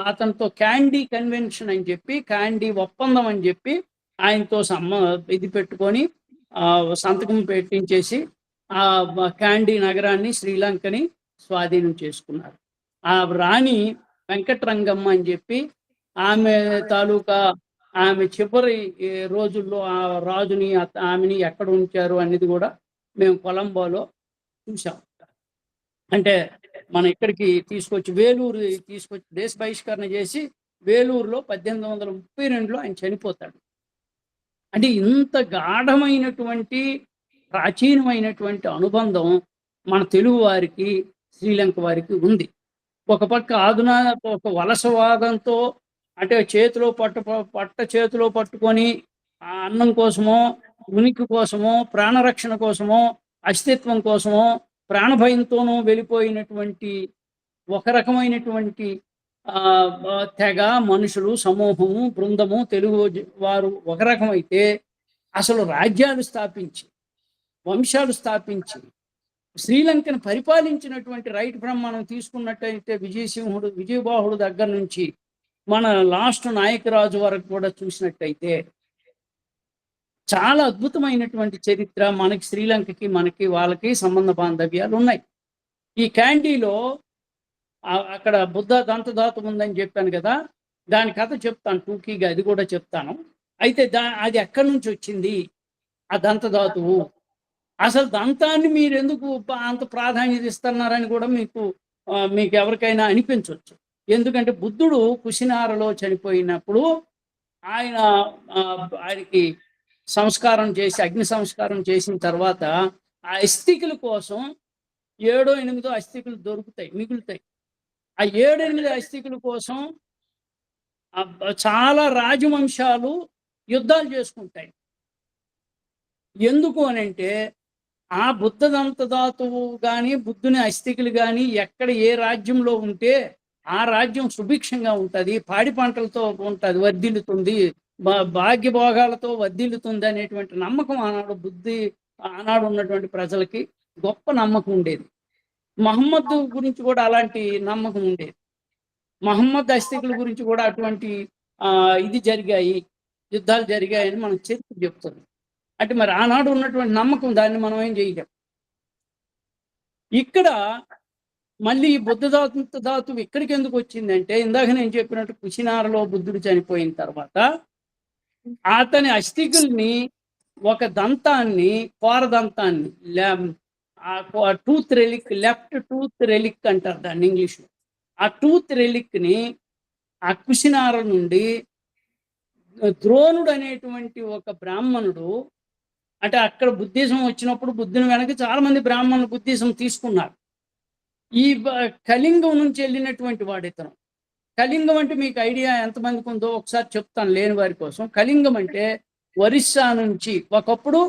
అతనితో క్యాండీ కన్వెన్షన్ అని చెప్పి, క్యాండీ ఒప్పందం అని చెప్పి ఆయనతో ఇది పెట్టుకొని సంతకం పెట్టించేసి ఆ క్యాండీ నగరాన్ని, శ్రీలంకని స్వాధీనం చేసుకున్నారు. ఆ రాణి వెంకటరంగమ్మ అని చెప్పి ఆమె తాలూకా ఆమె చివరి రోజుల్లో ఆ రాజుని ఆమెని ఎక్కడ ఉంచారు అనేది కూడా మేము కొలంబోలో చూసాం. అంటే మన ఇక్కడికి తీసుకొచ్చి వేలూరు తీసుకొచ్చి దేశ బహిష్కరణ చేసి వేలూరులో 1832లో ఆయన చనిపోతాడు. అంటే ఇంత గాఢమైనటువంటి ప్రాచీనమైనటువంటి అనుబంధం మన తెలుగు వారికి శ్రీలంక వారికి ఉంది. ఒక పక్క ఒక వలసవాదంతో అంటే చేతిలో పట్టుకొని ఆ అన్నం కోసమో, ఉనికి కోసమో, ప్రాణరక్షణ కోసమో, అస్తిత్వం కోసమో, ప్రాణభయంతోనూ వెళ్ళిపోయినటువంటి ఒక రకమైనటువంటి తెగ, మనుషులు, సమూహము, బృందము తెలుగు వారు ఒక రకమైతే, అసలు రాజ్యాలు స్థాపించి, వంశాలు స్థాపించి శ్రీలంకను పరిపాలించినటువంటి రైట్ ఫ్రమ్ మనం తీసుకున్నట్టయితే విజయబాహుడు దగ్గర నుంచి మన లాస్ట్ నాయకరాజు వరకు కూడా చూసినట్టయితే చాలా అద్భుతమైనటువంటి చరిత్ర మనకి శ్రీలంకకి మనకి వాళ్ళకి సంబంధ బాంధవ్యాలు ఉన్నాయి. ఈ క్యాండీలో అక్కడ బుద్ధ దంతధాతు ఉందని చెప్పాను కదా, దాని కథ చెప్తాను టూకీగా, అది కూడా చెప్తాను. అయితే అది ఎక్కడి నుంచి వచ్చింది ఆ దంతధాతువు, అసలు దంతాన్ని మీరు ఎందుకు అంత ప్రాధాన్యత ఇస్తున్నారని కూడా మీకు ఎవరికైనా అనిపించవచ్చు. ఎందుకంటే బుద్ధుడు కుశినారలో చనిపోయినప్పుడు ఆయనకి సంస్కారం చేసి, అగ్ని సంస్కారం చేసిన తర్వాత ఆ అస్థికుల కోసం 7-8 అస్థికులు మిగులుతాయి. ఆ 7-8 అస్థికుల కోసం చాలా రాజవంశాలు యుద్ధాలు చేసుకుంటాయి. ఎందుకు అనంటే ఆ బుద్ధ దంతధాతువు కానీ బుద్ధుని అస్థికలు కానీ ఎక్కడ ఏ రాజ్యంలో ఉంటే ఆ రాజ్యం సుభిక్షంగా ఉంటుంది, పాడి పంటలతో ఉంటుంది, వర్ధిల్లుతుంది, భాగ్యభోగాలతో వర్ధిల్లుతుంది అనేటువంటి నమ్మకం ఆనాడు ఉన్నటువంటి ప్రజలకి గొప్ప నమ్మకం ఉండేది. మహమ్మద్ గురించి కూడా అలాంటి నమ్మకం ఉండేది. మహమ్మద్ అస్థికుల గురించి కూడా అటువంటి ఇది జరిగాయి, యుద్ధాలు జరిగాయని మనం చరిత్ర చెప్తుంది. అంటే మరి ఆనాడు ఉన్నటువంటి నమ్మకం, దాన్ని మనం ఏం చేయలేం. ఇక్కడ మళ్ళీ ఈ బుద్ధ ధాతువు ఇక్కడికి ఎందుకు వచ్చిందంటే, ఇందాక నేను చెప్పినట్టు కుషినారలో బుద్ధుడు చనిపోయిన తర్వాత అతని అస్థికుల్ని ఒక దంతాన్ని, కోరదంతాన్ని, tooth relic, left tooth relic అంటారు దాన్ని ఇంగ్లీష్లో. ఆ టూత్ రెలిక్ని ఆ కుషినార నుండి ద్రోణుడు అనేటువంటి ఒక బ్రాహ్మణుడు, అంటే అక్కడ బుద్ధిజం వచ్చినప్పుడు బుద్ధుని వెనక చాలా మంది బ్రాహ్మణులు బుద్ధిజం తీసుకున్నారు. ఈ కళింగం నుంచి వెళ్ళినటువంటి వాడితను. కళింగం అంటే మీకు ఐడియా ఎంతమందికి ఉందో ఒకసారి చెప్తాను లేని వారి కోసం. కళింగం అంటే ఒరిస్సా నుంచి, ఒకప్పుడు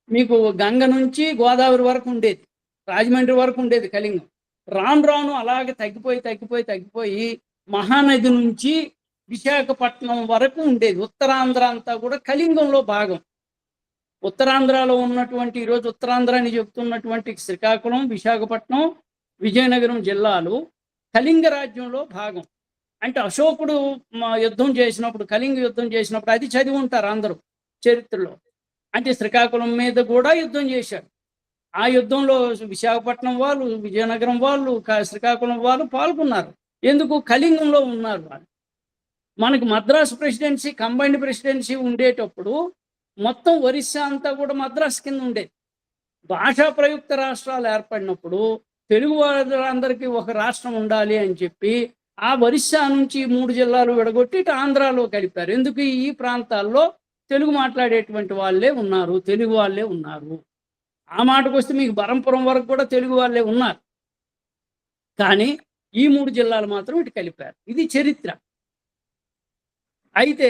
మీకు గంగ నుంచి గోదావరి వరకు ఉండేది, రాజమండ్రి వరకు ఉండేది కళింగం. రాను రాను అలాగే తగ్గిపోయి మహానది నుంచి విశాఖపట్నం వరకు ఉండేది. ఉత్తరాంధ్ర అంతా కూడా కళింగంలో భాగం. ఉత్తరాంధ్రలో ఉన్నటువంటి, ఈరోజు ఉత్తరాంధ్ర అని చెప్తున్నటువంటి శ్రీకాకుళం, విశాఖపట్నం, విజయనగరం జిల్లాలు కళింగ రాజ్యంలో భాగం. అంటే అశోకుడు యుద్ధం చేసినప్పుడు, కళింగ యుద్ధం చేసినప్పుడు అది చదివి ఉంటారు అందరూ చరిత్రలో. అంటే శ్రీకాకుళం మీద కూడా యుద్ధం చేశాడు. ఆ యుద్ధంలో విశాఖపట్నం వాళ్ళు, విజయనగరం వాళ్ళు, శ్రీకాకుళం వాళ్ళు పాల్గొన్నారు. ఎందుకు? కళింగంలో ఉన్నారు వాళ్ళు. మనకి మద్రాసు ప్రెసిడెన్సీ, కంబైన్డ్ ప్రెసిడెన్సీ ఉండేటప్పుడు మొత్తం ఒరిస్సా అంతా కూడా మద్రాసు కింద ఉండేది. భాషా ప్రయుక్త రాష్ట్రాలు ఏర్పడినప్పుడు తెలుగు వాళ్ళందరికీ ఒక రాష్ట్రం ఉండాలి అని చెప్పి ఆ ఒరిస్సా నుంచి 3 జిల్లాలు విడగొట్టి ఇటు ఆంధ్రాలో కలిపారు. ఎందుకు? ఈ ప్రాంతాల్లో తెలుగు మాట్లాడేటువంటి వాళ్ళే ఉన్నారు, తెలుగు వాళ్ళే ఉన్నారు. ఆ మాటకు వస్తే మీకు బరంపురం వరకు కూడా తెలుగు వాళ్ళే ఉన్నారు. కానీ ఈ 3 జిల్లాలు మాత్రం ఇటు కలిపారు. ఇది చరిత్ర. అయితే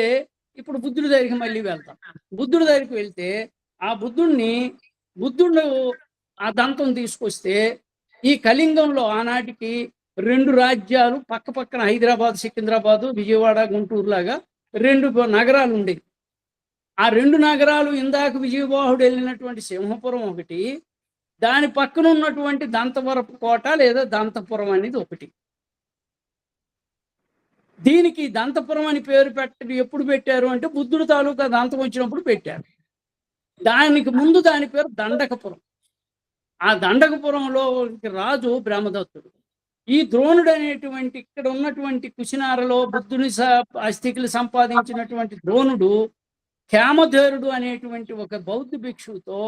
ఇప్పుడు బుద్ధుడి దగ్గరికి మళ్ళీ వెళ్తాం. బుద్ధుడి దగ్గరికి వెళ్తే ఆ బుద్ధుడు ఆ దంతం తీసుకొస్తే ఈ కళింగంలో ఆనాటికి 2 రాజ్యాలు పక్క పక్కన, హైదరాబాద్, సికింద్రాబాదు, విజయవాడ, గుంటూరు లాగా 2 నగరాలు ఉండేవి. ఆ 2 నగరాలు ఇందాక విజయవాహుడు వెళ్ళినటువంటి సింహపురం ఒకటి, దాని పక్కన ఉన్నటువంటి దంతవరపు కోట లేదా దంతపురం అనేది ఒకటి. దీనికి దంతపురం అని పేరు ఎప్పుడు పెట్టారు అంటే బుద్ధుడు తాలూకా దంతం వచ్చినప్పుడు పెట్టారు. దానికి ముందు దాని పేరు దండకపురం. ఆ దండకపురంలో రాజు బ్రహ్మదత్తుడు. ఈ ద్రోణుడు అనేటువంటి, ఇక్కడ ఉన్నటువంటి కుషినారలో బుద్ధుని అస్థికులు సంపాదించినటువంటి ద్రోణుడు హేమధేరుడు అనేటువంటి ఒక బౌద్ధ భిక్షువుతో,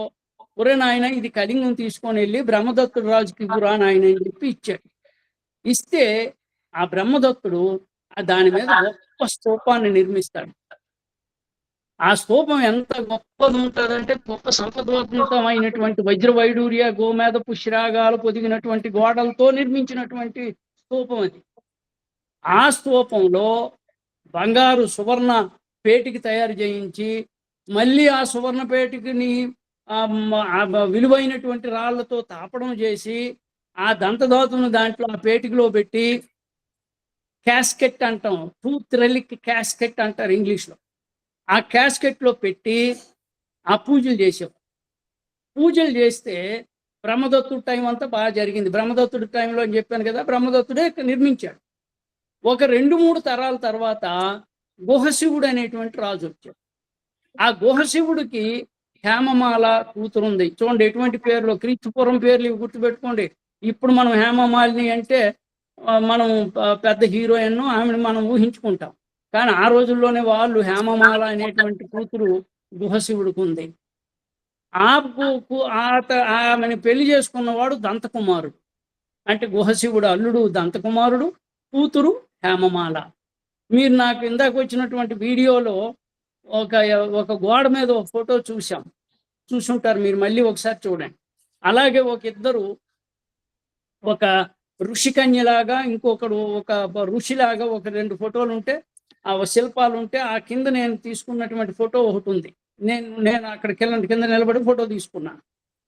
ఒరే నాయన ఇది కళింగం తీసుకొని వెళ్ళి బ్రహ్మదత్తుడు రాజుకి ఇవ్వురా నాయన అని చెప్పి ఇచ్చాడు. ఇస్తే ఆ బ్రహ్మదత్తుడు దాని మీద గొప్ప స్తూపాన్ని నిర్మిస్తాడు. ఆ స్తూపం ఎంత గొప్పది ఉంటుందంటే, గొప్ప సంపద్వంతమైనటువంటి వజ్ర వైడూర్య గోమేధ పుష్యరాగాలు పొదిగినటువంటి గోడలతో నిర్మించినటువంటి స్తూపం అది. ఆ స్తూపంలో బంగారు సువర్ణ పేటికి తయారు చేయించి, మళ్ళీ ఆ సువర్ణ పేటికిని విలువైనటువంటి రాళ్లతో తాపడం చేసి, ఆ దంతధాతును దాంట్లో ఆ పేటికలో పెట్టి, క్యాస్కెట్ అంటాం, టూత్ రెలిక్ క్యాస్కెట్ అంటారు ఇంగ్లీష్లో, ఆ క్యాస్కెట్లో పెట్టి ఆ పూజలు చేసావు. పూజలు చేస్తే బ్రహ్మదత్తుడు టైం అంతా బాగా జరిగింది. బ్రహ్మదత్తుడి టైంలో అని చెప్పాను కదా, బ్రహ్మదత్తుడే నిర్మించాడు. ఒక 2-3 తరాల తర్వాత గుహశివుడు అనేటువంటి రాజు వచ్చాడు. ఆ గుహశివుడికి హేమమాల కూతురు ఉంది. చూడండి ఎటువంటి పేర్లు, క్రీస్తుపురం పేర్లు ఇవి గుర్తుపెట్టుకోండి. ఇప్పుడు మనం హేమమాలిని అంటే మనం పెద్ద హీరోయిన్, ఆమెను మనం ఊహించుకుంటాం. కానీ ఆ రోజుల్లోనే వాళ్ళు హేమమాల అనేటువంటి కూతురు గుహశివుడికి ఉంది. ఆమెను పెళ్లి చేసుకున్నవాడు దంతకుమారుడు. అంటే గుహశివుడు అల్లుడు దంతకుమారుడు, కూతురు హేమమాల. మీరు నాకు ఇందాక వచ్చినటువంటి వీడియోలో ఒక గోడ మీద ఒక ఫోటో చూసుంటారు మీరు, మళ్ళీ ఒకసారి చూడండి. అలాగే ఇద్దరు, ఒక ఋషికన్యలాగా, ఇంకొకడు ఒక ఋషిలాగా, ఒక 2 ఫోటోలు ఉంటే, ఆ శిల్పాలు ఉంటే, ఆ కింద నేను తీసుకున్నటువంటి ఫోటో ఒకటి ఉంది. నేను అక్కడ కింద నిలబడి ఫోటో తీసుకున్నాను.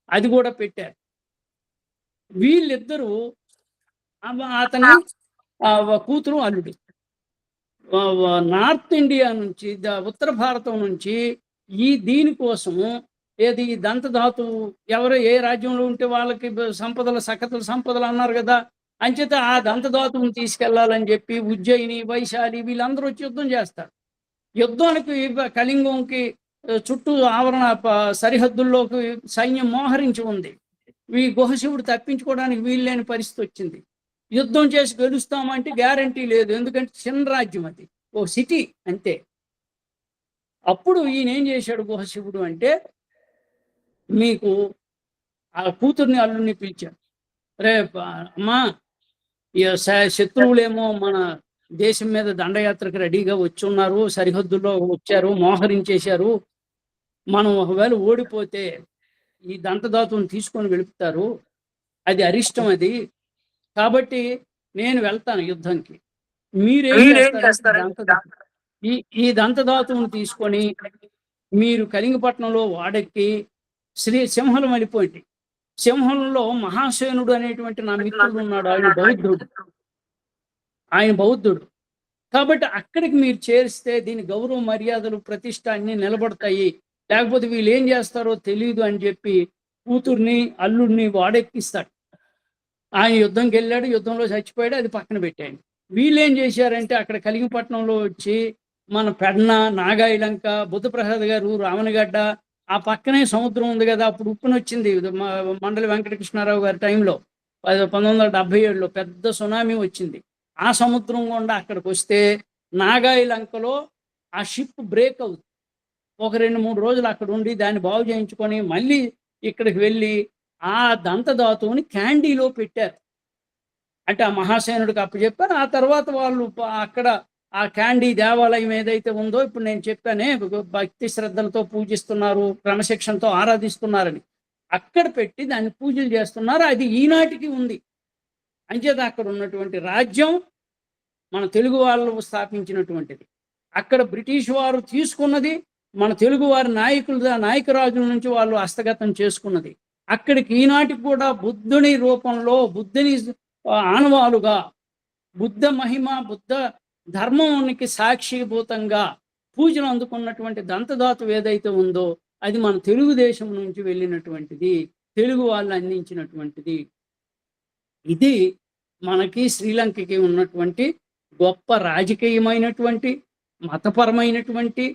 అది కూడా పెట్టారు. వీళ్ళిద్దరూ అతని కూతురు అల్లుడు నార్త్ ఇండియా నుంచి ఉత్తర భారతం నుంచి దీనికోసము ఏది దంతధాతు ఎవరు ఏ రాజ్యంలో ఉంటే వాళ్ళకి సంపదలు సకల సంపదలు అన్నారు కదా, అంచేత ఆ దంతధాతువుని తీసుకెళ్లాలని చెప్పి ఉజ్జయిని వైశాలి వీళ్ళందరూ వచ్చి యుద్ధం చేస్తారు. యుద్ధానికి కళింగంకి చుట్టూ ఆవరణ సరిహద్దుల్లోకి సైన్యం మోహరించి ఉంది. ఈ గుహశివుడు తప్పించుకోవడానికి వీల్లేని పరిస్థితి వచ్చింది. యుద్ధం చేసి గెలుస్తామంటే గ్యారంటీ లేదు, ఎందుకంటే చిన్న రాజ్యం అది, ఓ సిటీ అంతే. అప్పుడు ఈయన ఏం చేశాడు గుహశివుడు అంటే, మీకు ఆ కూతుర్ని అల్లుడిని పిలిచాడు. రే అమ్మా, శత్రువులేమో మన దేశం మీద దండయాత్రకు రెడీగా వచ్చి ఉన్నారు, సరిహద్దుల్లో వచ్చారు, మోహరించేశారు. మనం ఒకవేళ ఓడిపోతే ఈ దంతధాతువుని తీసుకొని వెళుపుతారు, అది అరిష్టం అది. కాబట్టి నేను వెళ్తాను యుద్ధానికి, మీరేం చేస్తారు? ఈ దంతధాతువుని తీసుకొని మీరు కళింగపట్నంలో వాడెక్కి సింహలం వెళ్ళిపోయింది. సింహంలో మహాసేనుడు అనేటువంటి నా మిత్రుడు ఉన్నాడు, ఆయన బౌద్ధుడు. కాబట్టి అక్కడికి మీరు చేరిస్తే దీని గౌరవ మర్యాదలు ప్రతిష్ట అన్ని నిలబడతాయి, లేకపోతే వీళ్ళు ఏం చేస్తారో తెలియదు అని చెప్పి కూతుర్ని అల్లుడిని వాడెక్కిస్తాడు. ఆయన యుద్ధంకి వెళ్ళాడు, యుద్ధంలో చచ్చిపోయాడు, అది పక్కన పెట్టాడు. వీళ్ళు ఏం చేశారంటే అక్కడ కళింగపట్నంలో వచ్చి మన పెడ్న, నాగాయిలంక, బుద్ధప్రసాద్ గారు, రావణగడ్డ, ఆ పక్కనే సముద్రం ఉంది కదా, అప్పుడు ఉప్పునొచ్చింది మండలి వెంకటకృష్ణారావు గారి టైంలో 1977లో పెద్ద సునామీ వచ్చింది. ఆ సముద్రం గుండా అక్కడికి వస్తే నాగాయిలంకలో ఆ షిప్ బ్రేక్ అవుతుంది. ఒక 2-3 రోజులు అక్కడ ఉండి దాన్ని బాగు చేయించుకొని మళ్ళీ ఇక్కడికి వెళ్ళి ఆ దంతధాతువుని క్యాండీలో పెట్టారు. అంటే ఆ మహాసేనుడికి అప్పచెప్పారు. ఆ తర్వాత వాళ్ళు అక్కడ ఆ క్యాండీ దేవాలయం ఏదైతే ఉందో ఇప్పుడు నేను చెప్పానే, భక్తి శ్రద్ధలతో పూజిస్తున్నారు, క్రమశిక్షణతో ఆరాధిస్తున్నారని, అక్కడ పెట్టి దాన్ని పూజలు చేస్తున్నారు. అది ఈనాటికి ఉంది. అంచేత అక్కడ ఉన్నటువంటి రాజ్యం మన తెలుగు వాళ్ళు స్థాపించినటువంటిది. అక్కడ బ్రిటిష్ వారు తీసుకున్నది మన తెలుగు వారి నాయకరాజుల నుంచి వాళ్ళు హస్తగతం చేసుకున్నది. అక్కడికి ఈనాటికి కూడా బుద్ధుని రూపంలో, బుద్ధుని ఆనవాలుగా, బుద్ధ మహిమ, బుద్ధ ధర్మానికి సాక్షిభూతంగా పూజలు అందుకున్నటువంటి దంతధాతువు ఏదైతే ఉందో అది మన తెలుగుదేశం నుంచి వెళ్ళినటువంటిది, తెలుగు వాళ్ళు అందించినటువంటిది. ఇది మనకి శ్రీలంకకి ఉన్నటువంటి గొప్ప రాజకీయమైనటువంటి, మతపరమైనటువంటి,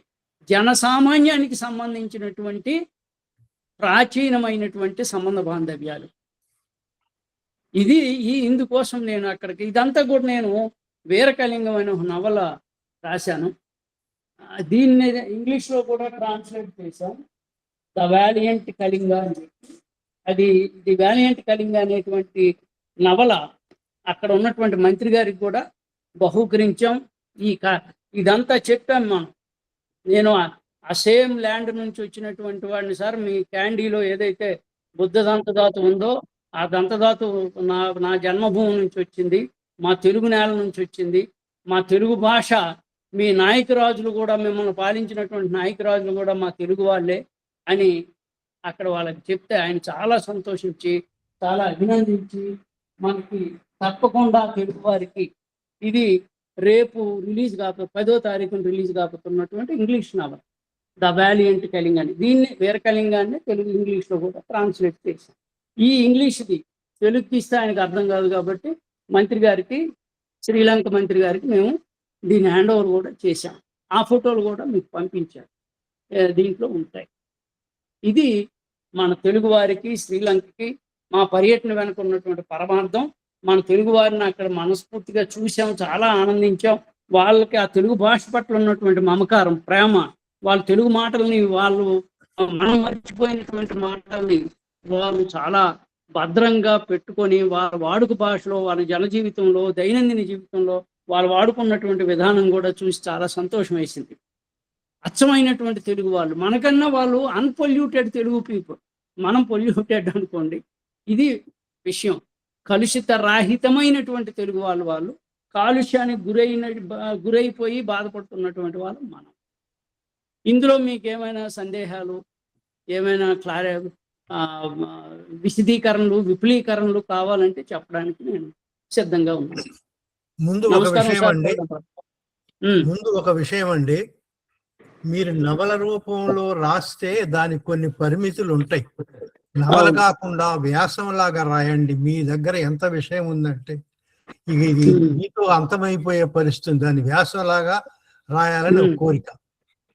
జనసామాన్యానికి సంబంధించినటువంటి ప్రాచీనమైనటువంటి సంబంధ బాంధవ్యాలు. ఇది ఇందుకోసం నేను అక్కడికి ఇదంతా కూడా నేను వీరకళింగం అనే ఒక నవల రాశాను. దీన్ని ఇంగ్లీష్లో కూడా ట్రాన్స్లేట్ చేశాను, ద వ్యాలియంట్ కళింగ అని. ఇది వ్యాలియంట్ కళింగ అనేటువంటి నవల అక్కడ ఉన్నటువంటి మంత్రి గారికి కూడా బహూకరించాం. ఇదంతా చెప్పాం నేను ఆ సేమ్ ల్యాండ్ నుంచి వచ్చినటువంటి వాడిని, సార్ మీ క్యాండీలో ఏదైతే బుద్ధ దంతధాతు ఉందో ఆ దంతధాతు నా జన్మభూమి నుంచి వచ్చింది, మా తెలుగు నేల నుంచి వచ్చింది, మా తెలుగు భాష, మీ నాయకరాజులు కూడా, మిమ్మల్ని పాలించినటువంటి నాయకరాజులు కూడా మా తెలుగు వాళ్ళే అని అక్కడ వాళ్ళకి చెప్తే ఆయన చాలా సంతోషించి, చాలా అభినందించి, మనకి తప్పకుండా తెలుగు వారికి ఇది రేపు రిలీజ్ 10వ తారీఖున రిలీజ్ కాబోతున్నటువంటి ఇంగ్లీష్ నవల ద వ్యాలియంట్ కళింగ అని. దీన్ని వీరకళింగాన్ని తెలుగు ఇంగ్లీష్లో కూడా ట్రాన్స్లేట్ చేశాం. ఈ ఇంగ్లీష్ది తెలుగుకి ఇస్తే ఆయనకు అర్థం కాదు కాబట్టి మంత్రి గారికి, శ్రీలంక మంత్రి గారికి మేము దీన్ని హ్యాండ్ ఓవర్ కూడా చేశాం. ఆ ఫోటోలు కూడా మీకు పంపించారు, దీంట్లో ఉంటాయి. ఇది మన తెలుగు వారికి, శ్రీలంకకి మా పర్యటన వెనుక ఉన్నటువంటి పరమార్థం. మన తెలుగు వారిని అక్కడ మనస్ఫూర్తిగా చూసాం, చాలా ఆనందించాం. వాళ్ళకి ఆ తెలుగు భాష పట్ల ఉన్నటువంటి మమకారం, ప్రేమ, వాళ్ళ తెలుగు మాటల్ని, వాళ్ళు మనం మర్చిపోయినటువంటి మాటల్ని వాళ్ళు చాలా భద్రంగా పెట్టుకొని వాళ్ళ వాడుక భాషలో, వాళ్ళ జనజీవితంలో, దైనందిన జీవితంలో వాళ్ళు వాడుకున్నటువంటి విధానం కూడా చూసి చాలా సంతోషం వేసింది. అచ్చమైనటువంటి తెలుగు వాళ్ళు, మనకన్నా వాళ్ళు అన్పొల్యూటెడ్ తెలుగు పీపుల్, మనం పొల్యూటెడ్ అనుకోండి. ఇది విషయం. కలుషిత రాహితమైనటువంటి తెలుగు వాళ్ళు కాలుష్యానికి గురైపోయి బాధపడుతున్నటువంటి వాళ్ళు మనం. ఇందులో మీకు ఏమైనా సందేహాలు, ఏమైనా విశదీకరణలు విపులీకరణలు కావాలంటే చెప్పడానికి నేను సిద్ధంగా ఉన్నాను. ముందు ఒక నమస్కారం విషయం సార్. అండి ముందు ఒక విషయం అండి, మీరు నవల రూపంలో రాస్తే దానికి కొన్ని పరిమితులు ఉంటాయి. నవల అవును. కాకుండా వ్యాసంలాగా రాయండి. మీ దగ్గర ఎంత విషయం ఉందంటే ఇది మీతో అంతమైపోయే పరిస్థితి. దాని వ్యాసంలాగా రాయాలని ఒక కోరిక.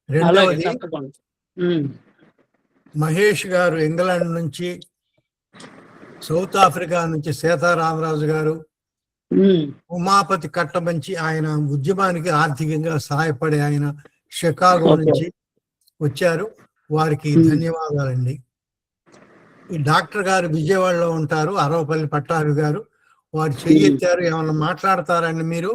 అలాగే రెండవది, తప్పకుండా. మహేష్ గారు ఇంగ్లాండ్ నుంచి, సౌత్ ఆఫ్రికా నుంచి సీతారామరాజు గారు, ఉమాపతి కట్టమంచి ఆయన ఉద్యమానికి ఆర్థికంగా సహాయపడే ఆయన షికాగో ఓకే. నుంచి వచ్చారు. వారికి ధన్యవాదాలండి. ఈ డాక్టర్ గారు విజయవాడలో ఉంటారు, అరవపల్లి పట్టాభి గారు, వారు చెయ్యెత్తారు. ఏమన్నా మాట్లాడతారండి మీరు?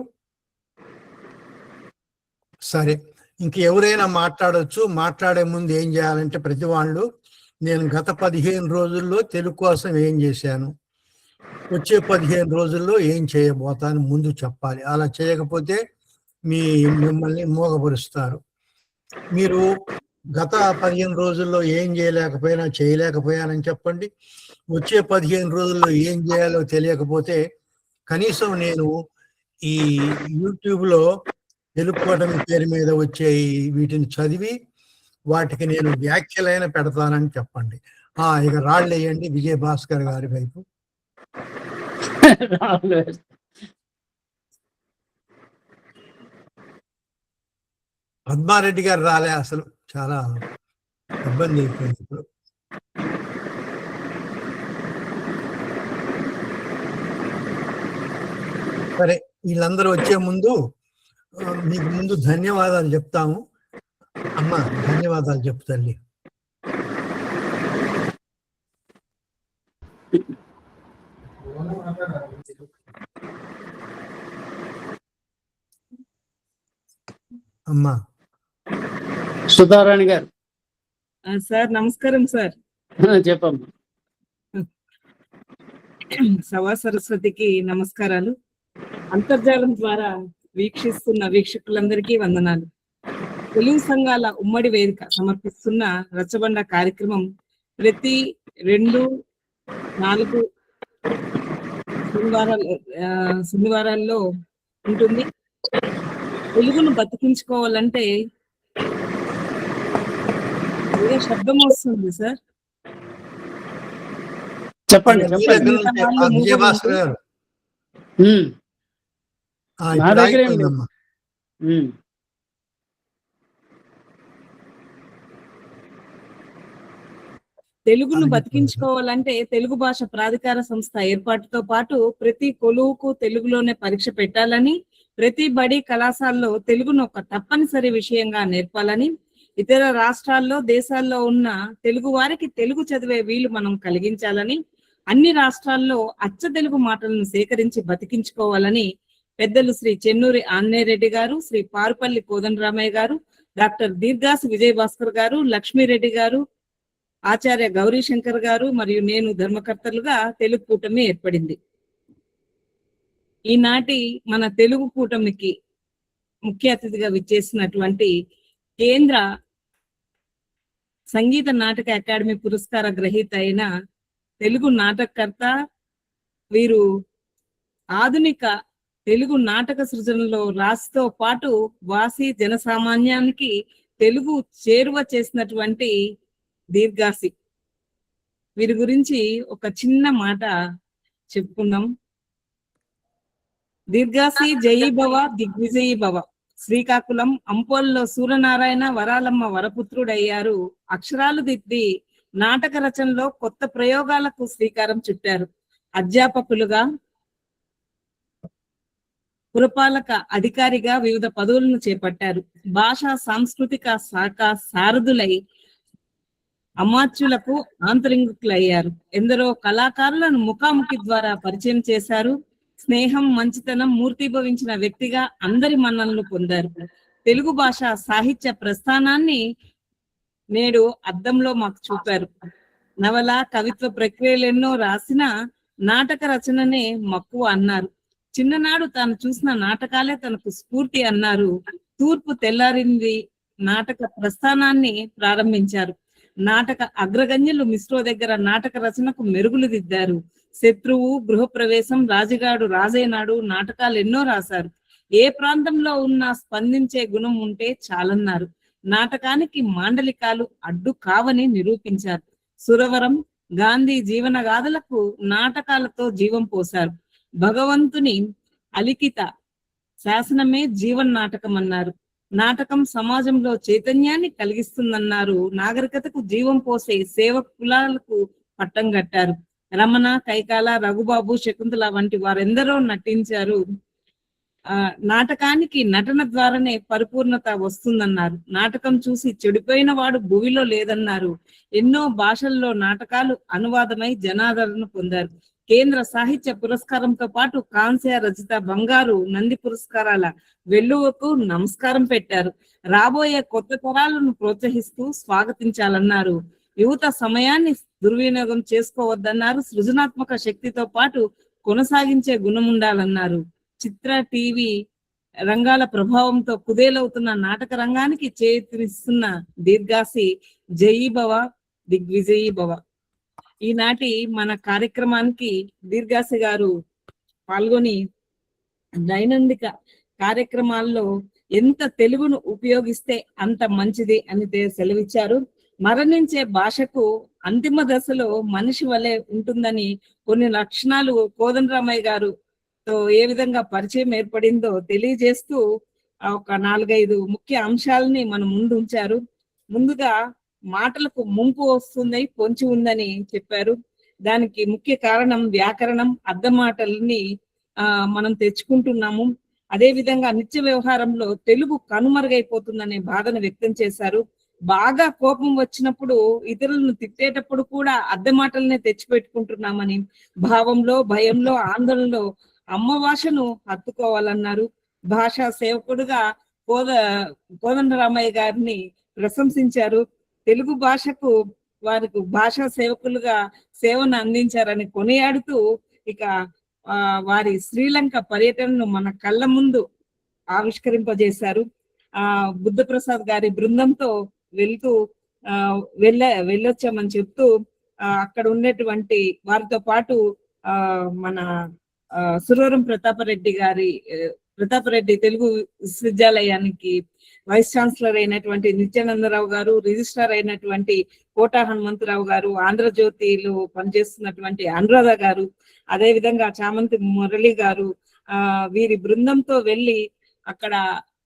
సరే, ఇంకెవరైనా మాట్లాడొచ్చు. మాట్లాడే ముందు ఏం చేయాలంటే ప్రతి వాళ్ళు, నేను గత 15 రోజుల్లో తెలుగు కోసం ఏం చేశాను, వచ్చే 15 రోజుల్లో ఏం చేయబోతాను ముందు చెప్పాలి. అలా చేయకపోతే మిమ్మల్ని మోగపరుస్తారు. మీరు గత 15 రోజుల్లో ఏం చేయలేకపోయానని చెప్పండి. వచ్చే 15 రోజుల్లో ఏం చేయాలో తెలియకపోతే కనీసం నేను ఈ యూట్యూబ్లో తెలుగుకోవడం పేరు మీద వచ్చే వీటిని చదివి వాటికి నేను వ్యాఖ్యలైన పెడతానని చెప్పండి. ఇక రాళ్ళు వేయండి విజయ భాస్కర్ గారి వైపు. పద్మారెడ్డి గారు రాలే, అసలు చాలా ఇబ్బంది అయిపోయింది ఇప్పుడు. సరే, వీళ్ళందరూ వచ్చే ముందు మీకు ముందు ధన్యవాదాలు చెప్తాము. అమ్మ, ధన్యవాదాలు చెప్పు తల్లి. అమ్మా సుధారాణి గారు సార్ నమస్కారం సార్. చెప్పమ్మా. సభా సరస్వతికి నమస్కారాలు. అంతర్జాలం ద్వారా వీక్షిస్తున్న వీక్షకులందరికీ వందనాలు. తెలుగు సంఘాల ఉమ్మడి వేదిక సమర్పిస్తున్న రచ్చబండ కార్యక్రమం ప్రతి 2-4 శనివారాల్లో ఉంటుంది. తెలుగును బతికించుకోవాలంటే ఏదో శబ్దం వస్తుంది సార్. చెప్పండి. విజయ భాస్కర్ గారు, నా దగ్గర ఏం లేదు. తెలుగును బతికించుకోవాలంటే తెలుగు భాష ప్రాధికార సంస్థ ఏర్పాటుతో పాటు ప్రతి కొలువుకు తెలుగులోనే పరీక్ష పెట్టాలని, ప్రతి బడి కళాశాలలో తెలుగును ఒక తప్పనిసరి విషయంగా నేర్పాలని, ఇతర రాష్ట్రాల్లో దేశాల్లో ఉన్న తెలుగు వారికి తెలుగు చదివే వీలు మనం కలిగించాలని, అన్ని రాష్ట్రాల్లో అచ్చ తెలుగు మాటలను సేకరించి బతికించుకోవాలని పెద్దలు శ్రీ చెన్నూరి ఆంజనేయరెడ్డి గారు, శ్రీ పారుపల్లి కోదండరామయ్య గారు, డాక్టర్ దీర్ఘాసి విజయ భాస్కర్ గారు, లక్ష్మీరెడ్డి గారు, ఆచార్య గౌరీశంకర్ గారు మరియు నేను ధర్మకర్తలుగా తెలుగు కూటమి ఏర్పడింది. ఈనాటి మన తెలుగు కూటమికి ముఖ్య అతిథిగా విచ్చేసినటువంటి కేంద్ర సంగీత నాటక అకాడమీ పురస్కార గ్రహీత అయిన తెలుగు నాటకకర్త, వీరు ఆధునిక తెలుగు నాటక సృజనలో రాశితో పాటు వాసి జనసామాన్యానికి తెలుగు చేరువ చేసినటువంటి దీర్ఘాసి. వీరి గురించి ఒక చిన్న మాట చెప్పుకుందాం. దీర్ఘాసి జయీ భవ దిగ్విజయీ భవ. శ్రీకాకుళం అంపోల్లో సూర్యనారాయణ వరాలమ్మ వరపుత్రుడయ్యారు. అక్షరాలు దిద్ది నాటక రచనలో కొత్త ప్రయోగాలకు శ్రీకారం చుట్టారు. అధ్యాపకులుగా, పురపాలక అధికారిగా వివిధ పదవులను చేపట్టారు. భాషా సాంస్కృతిక శాఖ సారథులై అమాత్యులకు ఆంతరింగులయ్యారు. ఎందరో కళాకారులను ముఖాముఖి ద్వారా పరిచయం చేశారు. స్నేహం, మంచితనం మూర్తిభవించిన వ్యక్తిగా అందరి మన్ననలు పొందారు. తెలుగు భాష సాహిత్య ప్రస్థానాన్ని నేడు అద్దంలో మాకు చూపారు. నవల, కవిత్వ ప్రక్రియలెన్నో రాసిన నాటక రచననే మక్కువ అన్నారు. చిన్ననాడు తాను చూసిన నాటకాలే తనకు స్ఫూర్తి అన్నారు. తూర్పు తెల్లారింది నాటక ప్రస్థానాన్ని ప్రారంభించారు. నాటక అగ్రగణ్యులు మిశ్రో దగ్గర నాటక రచనకు మెరుగులు దిద్దారు. శత్రువు, గృహప్రవేశం, రాజుగాడు రాజైనాడు నాటకాలు ఎన్నో రాశారు. ఏ ప్రాంతంలో ఉన్నా స్పందించే గుణం ఉంటే చాలన్నారు. నాటకానికి మాండలికాలు అడ్డు కావని నిరూపించారు. సురవరం, గాంధీ జీవన గాథలకు నాటకాలతో జీవం పోశారు. భగవంతుని అలిఖిత శాసనమే జీవన్ నాటకం అన్నారు. నాటకం సమాజంలో చైతన్యాన్ని కలిగిస్తుందన్నారు. నాగరికతకు జీవం పోసే సేవకులకు పట్టం కట్టారు. రమణ, కైకాల, రఘుబాబు, శకుంతల వంటి వారెందరో నటించారు. నాటకానికి నటన ద్వారానే పరిపూర్ణత వస్తుందన్నారు. నాటకం చూసి చెడిపోయిన వాడు భూమిలో లేదన్నారు. ఎన్నో భాషల్లో నాటకాలు అనువాదమై జనాదరణ పొందారు. కేంద్ర సాహిత్య పురస్కారంతో పాటు కాంస్య, రజిత, బంగారు, నంది పురస్కారాల వెల్లువకు నమస్కారం పెట్టారు. రాబోయే కొత్త తరాలను ప్రోత్సహిస్తూ స్వాగతించాలన్నారు. యువత సమయాన్ని దుర్వినియోగం చేసుకోవద్దన్నారు. సృజనాత్మక శక్తితో పాటు కొనసాగించే గుణం ఉండాలన్నారు. చిత్ర, టీవీ రంగాల ప్రభావంతో కుదేలవుతున్న నాటక రంగానికి చేతినిస్తున్న దీర్ఘాసి జయీభవ, దిగ్విజయీభవ. ఈనాటి మన కార్యక్రమానికి దీర్ఘాసి గారు పాల్గొని దైనందిక కార్యక్రమాల్లో ఎంత తెలుగును ఉపయోగిస్తే అంత మంచిది అని సెలవిచ్చారు. మరణించే భాషకు అంతిమ దశలో మనిషి వలె ఉంటుందని, కొన్ని లక్షణాలు కోదండరామయ్య గారు తో ఏ విధంగా పరిచయం ఏర్పడిందో తెలియజేస్తూ ఒక 4-5 ముఖ్య అంశాలని మన ముందు ఉంచారు. ముందుగా మాటలకు ముంపు వస్తుంది, పొంచి ఉందని చెప్పారు. దానికి ముఖ్య కారణం వ్యాకరణం, అర్థమాటల్ని మనం తెచ్చుకుంటున్నాము. అదే విధంగా నిత్య వ్యవహారంలో తెలుగు కనుమరుగైపోతుందనే బాధను వ్యక్తం చేశారు. బాగా కోపం వచ్చినప్పుడు ఇతరులను తిట్టేటప్పుడు కూడా అద్దెమాటలనే తెచ్చిపెట్టుకుంటున్నామని, భావంలో, భయంలో, ఆందోళనలో అమ్మ భాషను హత్తుకోవాలన్నారు. భాషా సేవకుడుగా కోదండరామయ్య గారిని ప్రశంసించారు. తెలుగు భాషకు వారికి భాషా సేవకులుగా సేవను అందించారని కొనియాడుతూ ఇక వారి శ్రీలంక పర్యటనను మన కళ్ళ ముందు ఆవిష్కరింపజేశారు. బుద్ధప్రసాద్ గారి బృందంతో వెళ్తూ వెళ్ళొచ్చామని చెప్తూ అక్కడ ఉన్నటువంటి వారితో పాటు మన సురవరం ప్రతాపరెడ్డి తెలుగు విశ్వవిద్యాలయానికి వైస్ ఛాన్సలర్ అయినటువంటి నిత్యానందరావు గారు, రిజిస్ట్రార్ అయినటువంటి కోటా హనుమంతరావు గారు, ఆంధ్రజ్యోతిలో పనిచేస్తున్నటువంటి అనురాధ గారు, అదే విధంగా చామంతి మురళి గారు, వీరి బృందంతో వెళ్ళి అక్కడ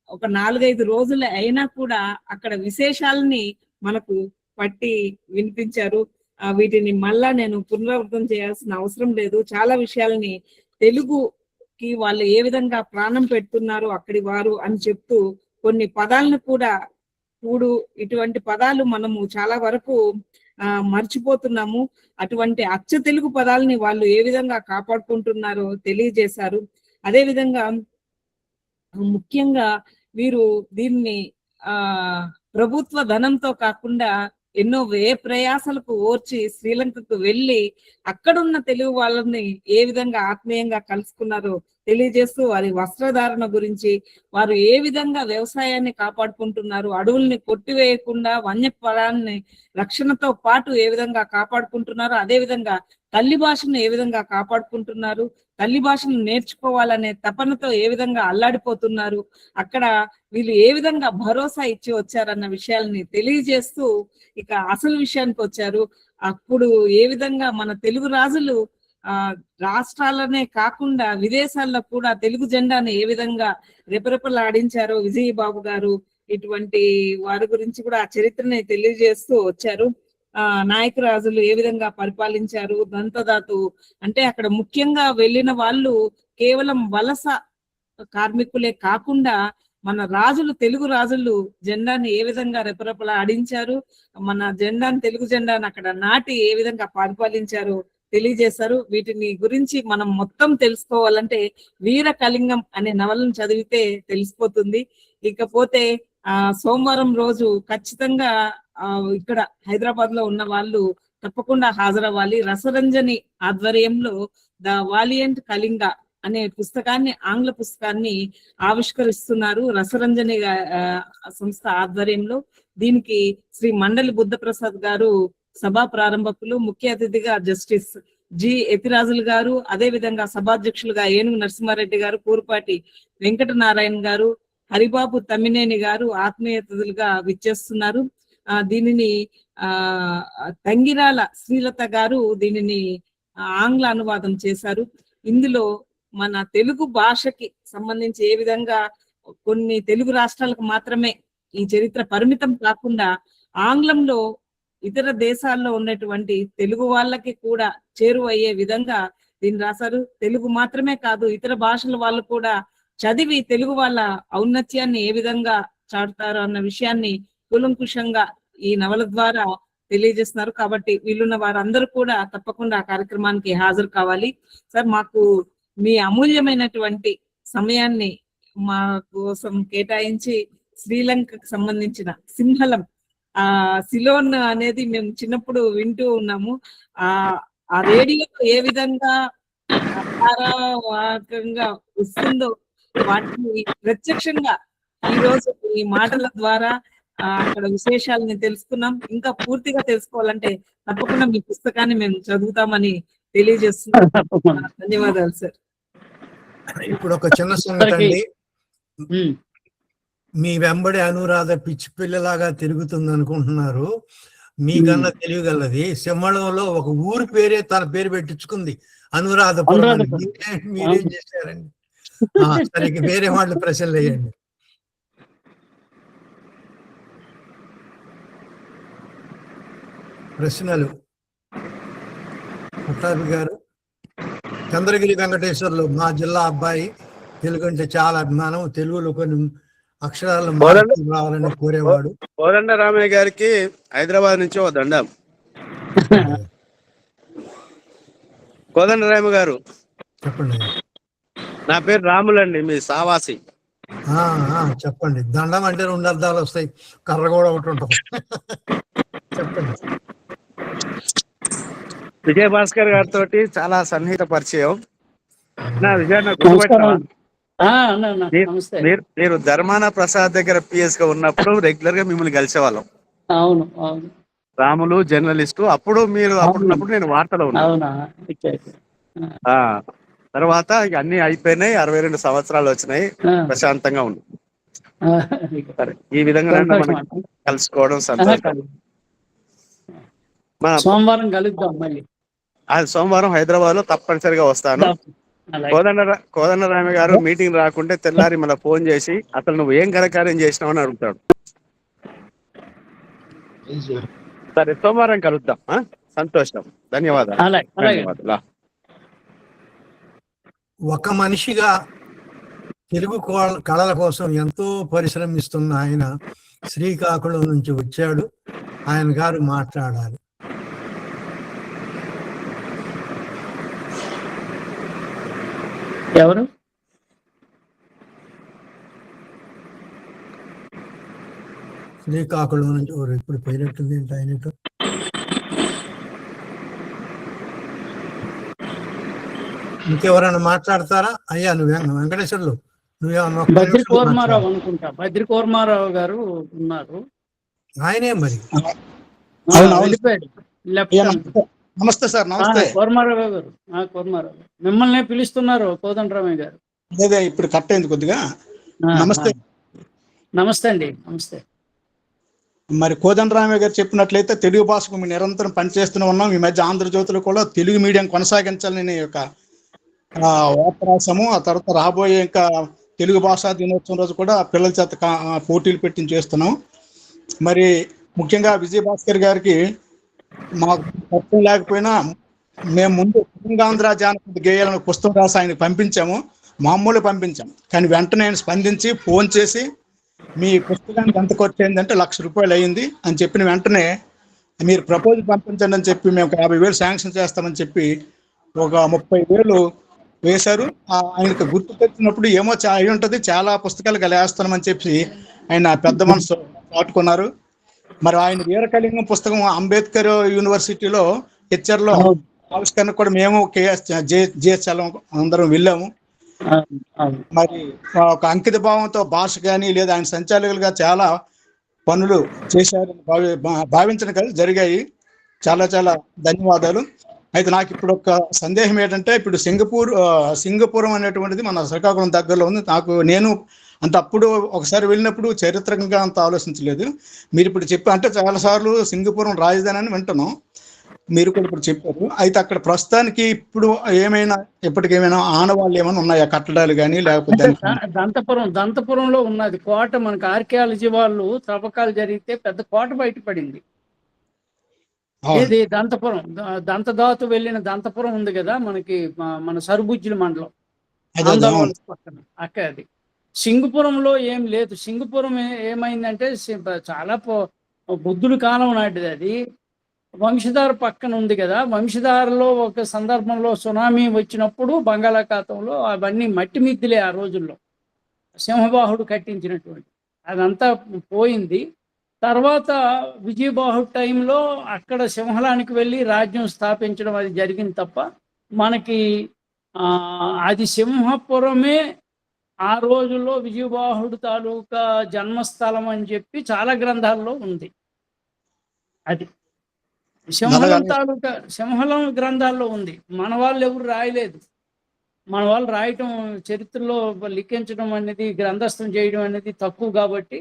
ఒక 4-5 రోజులు అయినా కూడా అక్కడ విశేషాలని మనకు పట్టి వినిపించారు. వీటిని మళ్ళా నేను పునరావృతం చేయాల్సిన అవసరం లేదు. చాలా విషయాలని తెలుగుకి వాళ్ళు ఏ విధంగా ప్రాణం పెడుతున్నారు అక్కడి వారు అని చెప్తూ కొన్ని పదాలను కూడా ఇటువంటి పదాలు మనము చాలా వరకు మర్చిపోతున్నాము. అటువంటి అచ్చ తెలుగు పదాలని వాళ్ళు ఏ విధంగా కాపాడుకుంటున్నారో తెలియజేశారు. అదే విధంగా ముఖ్యంగా వీరు దీన్ని ప్రభుత్వ ధనంతో కాకుండా ఎన్నో ప్రయాసలకు ఓర్చి శ్రీలంకకు వెళ్ళి అక్కడున్న తెలుగు వాళ్ళని ఏ విధంగా ఆత్మీయంగా కలుసుకున్నారో తెలియజేస్తూ వారి వస్త్రధారణ గురించి, వారు ఏ విధంగా వ్యవసాయాన్ని కాపాడుకుంటున్నారు, అడవుల్ని కొట్టివేయకుండా వన్యప్రాణాన్ని రక్షణతో పాటు ఏ విధంగా కాపాడుకుంటున్నారు, అదే విధంగా తల్లి భాషను ఏ విధంగా కాపాడుకుంటున్నారు, తల్లి భాషను నేర్చుకోవాలనే తపనతో ఏ విధంగా అల్లాడిపోతున్నారు, అక్కడ వీళ్ళు ఏ విధంగా భరోసా ఇచ్చి వచ్చారన్న విషయాల్ని తెలియజేస్తూ ఇక అసలు విషయానికి వచ్చారు. అప్పుడు ఏ విధంగా మన తెలుగు రాజులు రాష్ట్రాలనే కాకుండా విదేశాల్లో కూడా తెలుగు జెండాను ఏ విధంగా రెపరెపలాడించారో విజయబాబు గారు ఇటువంటి వారి గురించి కూడా ఆ చరిత్రని తెలియజేస్తూ వచ్చారు. నాయకరాజులు ఏ విధంగా పరిపాలించారు, దంతదాతు అంటే అక్కడ ముఖ్యంగా వెళ్ళిన వాళ్ళు కేవలం వలస కార్మికులే కాకుండా మన రాజులు, తెలుగు రాజులు జెండాని ఏ విధంగా రెపరెపలా ఆడించారు, మన జెండాను, తెలుగు జెండాను అక్కడ నాటి ఏ విధంగా పరిపాలించారు తెలియజేశారు. వీటిని గురించి మనం మొత్తం తెలుసుకోవాలంటే వీర కళింగం అనే నవలను చదివితే తెలిసిపోతుంది. ఇకపోతే సోమవారం రోజు ఖచ్చితంగా ఇక్కడ హైదరాబాద్ లో ఉన్న వాళ్ళు తప్పకుండా హాజరవ్వాలి. రసరంజని ఆధ్వర్యంలో ద వాలియంట్ కళింగ అనే పుస్తకాన్ని, ఆంగ్ల పుస్తకాన్ని ఆవిష్కరిస్తున్నారు రసరంజని సంస్థ ఆధ్వర్యంలో. దీనికి శ్రీ మండలి బుద్ధప్రసాద్ గారు సభా ప్రారంభకులు, ముఖ్య అతిథిగా జస్టిస్ జి ఎతిరాజులు గారు, అదే విధంగా సభాధ్యక్షులుగా ఏనుగు నరసింహారెడ్డి గారు, కూరుపాటి వెంకటనారాయణ గారు, హరిబాబు తమ్మినేని గారు ఆత్మీయ అతిథులుగా విచ్చేస్తున్నారు. దీనిని తంగిరాల శ్రీలత గారు దీనిని ఆంగ్ల అనువాదం చేశారు. ఇందులో మన తెలుగు భాషకి సంబంధించి ఏ విధంగా కొన్ని తెలుగు రాష్ట్రాలకు మాత్రమే ఈ చరిత్ర పరిమితం కాకుండా ఆంగ్లంలో ఇతర దేశాల్లో ఉన్నటువంటి తెలుగు వాళ్ళకి కూడా చేరువయ్యే విధంగా దీన్ని రాశారు. తెలుగు మాత్రమే కాదు, ఇతర భాషల వాళ్ళు కూడా చదివి తెలుగు వాళ్ళ ఔన్నత్యాన్ని ఏ విధంగా చాటుతారు అన్న విషయాన్ని కూలంకుషంగా ఈ నవల ద్వారా తెలియజేస్తున్నారు. కాబట్టి వీళ్ళున్న వారందరూ కూడా తప్పకుండా ఆ కార్యక్రమానికి హాజరు కావాలి. సార్, మాకు మీ అమూల్యమైనటువంటి సమయాన్ని మా కోసం కేటాయించి శ్రీలంకకు సంబంధించిన సింహళం సిలోన్ అనేది మేము చిన్నప్పుడు వింటూ ఉన్నాము. ఆ రేడియో ఏ విధంగా ధారావాహికంగా వస్తుందో వాటిని ప్రత్యక్షంగా ఈ రోజు ఈ మాటల ద్వారా అక్కడ విశేషాలని తెలుసుకున్నాం. ఇంకా పూర్తిగా తెలుసుకోవాలంటే తప్పకుండా మీ పుస్తకాన్ని మేము చదువుతామని తెలియజేస్తున్నాం. ధన్యవాదాలు సార్. ఇప్పుడు ఒక చిన్న సంగతి అండి, మీ వెంబడి అనురాధ పిచ్చి పిల్లలాగా తిరుగుతుంది అనుకుంటున్నారు. మీకన్నా తెలియగలది. సింహళంలో ఒక ఊరి పేరే తన పేరు పెట్టించుకుంది, అనురాధపురం. మీరేం చేశారండి? సరిగ్గా వేరే వాళ్ళు ప్రశ్నలు వేయండి. ప్రశ్నలు పట్టాభి గారు. చంద్రగిరి వెంకటేశ్వర్లు మా జిల్లా అబ్బాయి, తెలుగు అంటే చాలా అభిమానం, తెలుగులో కొన్ని అక్షరాలు రావాలని కోరేవాడు. కోదండ రామయ్య గారికి హైదరాబాద్ నుంచి ఓ దండం. కోదండ రామయ్య గారు చెప్పండి. నా పేరు రాములండి, మీ సావాసి. చెప్పండి. దండం అంటే 2 అర్థాలు వస్తాయి, కర్ర కూడా ఒకటి ఉంటుంది. చెప్పండి. విజయ భాస్కర్ గారితో చాలా సన్నిహిత పరిచయం. మీరు ధర్మాన ప్రసాద్ దగ్గర పిఎస్ గా ఉన్నప్పుడు రెగ్యులర్ గా మిమ్మల్ని కలిసేవాళ్ళం. అవును అవును. రాములు జర్నలిస్టు, అప్పుడు మీరు అప్పుడున్నప్పుడు నేను వార్తలో ఉన్నా. తర్వాత అన్ని అయిపోయినాయి, 62 సంవత్సరాలు వచ్చినాయి, ప్రశాంతంగా ఉంది. ఈ విధంగా కలుసుకోవడం సంతోషం. సోమవారం కలుద్దాం మళ్ళీ. సోమవారం హైదరాబాద్ లో తప్పనిసరిగా వస్తాను. కోదండ రామయ్య గారు మీటింగ్ రాకుంటే తెల్లారి మళ్ళీ ఫోన్ చేసి అసలు నువ్వు ఏం ఘనకార్యం చేసినావు అని అడుగుతాడు. సరే, సోమవారం కలుద్దాం. సంతోషం. ధన్యవాదాలు. ఒక మనిషిగా తెలుగు కళల కోసం ఎంతో పరిశ్రమిస్తున్న ఆయన శ్రీకాకుళం నుంచి వచ్చాడు. ఆయన గారు మాట్లాడాలి. ఎవరు? శ్రీకాకుళం నుంచి ఇప్పుడు పోయినట్టుంది ఏంటి ఆయనతో. ఇంకెవరైనా మాట్లాడతారా? అయ్యా వెంకటేశ్వర్లు, నువ్వేమన్నా? బద్రి కోర్మారావు అనుకుంటా. బద్రి కోర్మారావు గారు ఉన్నారు. ఆయనే మరి. నమస్తే సార్. నమస్తే కోర్మారావు గారు. కోర్మారావు మిమ్మల్ని పిలుస్తున్నారు కోదండరామయ్య గారు. అదే ఇప్పుడు కట్ అయింది కొద్దిగా. నమస్తే. నమస్తే అండి. నమస్తే. మరి కోదండరామయ్య గారు చెప్పినట్లయితే తెలుగు భాషకు మేము నిరంతరం పనిచేస్తూనే ఉన్నాం. ఈ మధ్య ఆంధ్రజ్యోతిలో కూడా తెలుగు మీడియం కొనసాగించాలని ఒక వార్త రాసాము. ఆ తర్వాత రాబోయే ఇంకా తెలుగు భాషా దినోత్సవం రోజు కూడా పిల్లల చేత పోటీలు పెట్టి చేస్తున్నాం. మరి ముఖ్యంగా విజయ భాస్కర్ గారికి మాకు తప్పం లేకపోయినా మేము ముందు తెలంగాంధ్ర జానపద గేయాలను పుస్తకం రాసి ఆయనకు పంపించాము. మామూలు పంపించాము, కానీ వెంటనే ఆయన స్పందించి ఫోన్ చేసి మీ పుస్తకానికి ఎంత ఖర్చు అయిందంటే ₹1,00,000 అయ్యింది అని చెప్పిన వెంటనే మీరు ప్రపోజల్ పంపించండి అని చెప్పి మేము 50,000 శాంక్షన్ చేస్తామని చెప్పి ఒక 30,000 వేశారు. ఆయనకు గుర్తు తెచ్చినప్పుడు ఏమో అయి ఉంటుంది, చాలా పుస్తకాలు వేస్తామని చెప్పి ఆయన పెద్ద మనసు చాటుకున్నారు. మరి ఆయన వీరకళింగం పుస్తకం అంబేద్కర్ యూనివర్సిటీలో హెచ్ఆర్లో ఆవిష్కరణ కూడా మేము జిహెచ్ఎల్ అందరం వెళ్ళాము. మరి ఒక అంకిత భావంతో భాష కానీ లేదా ఆయన సంచాలకులుగా చాలా పనులు చేశారని భావించడం కాదు, జరిగాయి. చాలా చాలా ధన్యవాదాలు. అయితే నాకు ఇప్పుడు ఒక సందేహం ఏంటంటే, ఇప్పుడు సింగపూరం అనేటువంటిది మన శ్రీకాకుళం దగ్గరలో ఉంది. నేను అంత అప్పుడు ఒకసారి వెళ్ళినప్పుడు చారిత్రకంగా అంత ఆలోచించలేదు. మీరు ఇప్పుడు అంటే చాలాసార్లు సింగపూరం రాజధాని అని వింటున్నాం, మీరు కూడా ఇప్పుడు చెప్పారు. అయితే అక్కడ ప్రస్తుతానికి ఇప్పుడు ఇప్పటికేమైనా ఆనవాళ్ళు ఏమైనా ఉన్నాయా, కట్టడాలు కానీ లేకపోతే? దంతపురంలో ఉన్నది కోట. మనకు ఆర్కియాలజీ వాళ్ళు తవ్వకాలు జరిగితే పెద్ద కోట బయటపడింది. ఇది దంతధాతు వెళ్ళిన దంతపురం ఉంది కదా మనకి, మన సరుబుజ్జిల మండలం పక్కన అక్కడ. అది సింగపురంలో ఏం లేదు. సింగపురం ఏమైందంటే చాలా బుద్ధుడి కాలం నాటిది. అది వంశధార పక్కన ఉంది కదా, వంశధారలో ఒక సందర్భంలో సునామీ వచ్చినప్పుడు బంగాళాఖాతంలో అవన్నీ మట్టి మిద్దులే ఆ రోజుల్లో, సింహబాహుడు కట్టించినటువంటి అదంతా పోయింది. తర్వాత విజయబాహుడు టైంలో అక్కడ సింహలానికి వెళ్ళి రాజ్యం స్థాపించడం అది జరిగింది తప్ప మనకి అది సింహపురమే ఆ రోజుల్లో విజయబాహుడు తాలూకా జన్మస్థలం అని చెప్పి చాలా గ్రంథాల్లో ఉంది. అది సింహలం గ్రంథాల్లో ఉంది. మన వాళ్ళు ఎవరు రాయలేదు. మన వాళ్ళు రాయటం, చరిత్రలో లిఖించడం అనేది, గ్రంథస్థం చేయడం అనేది తక్కువ కాబట్టి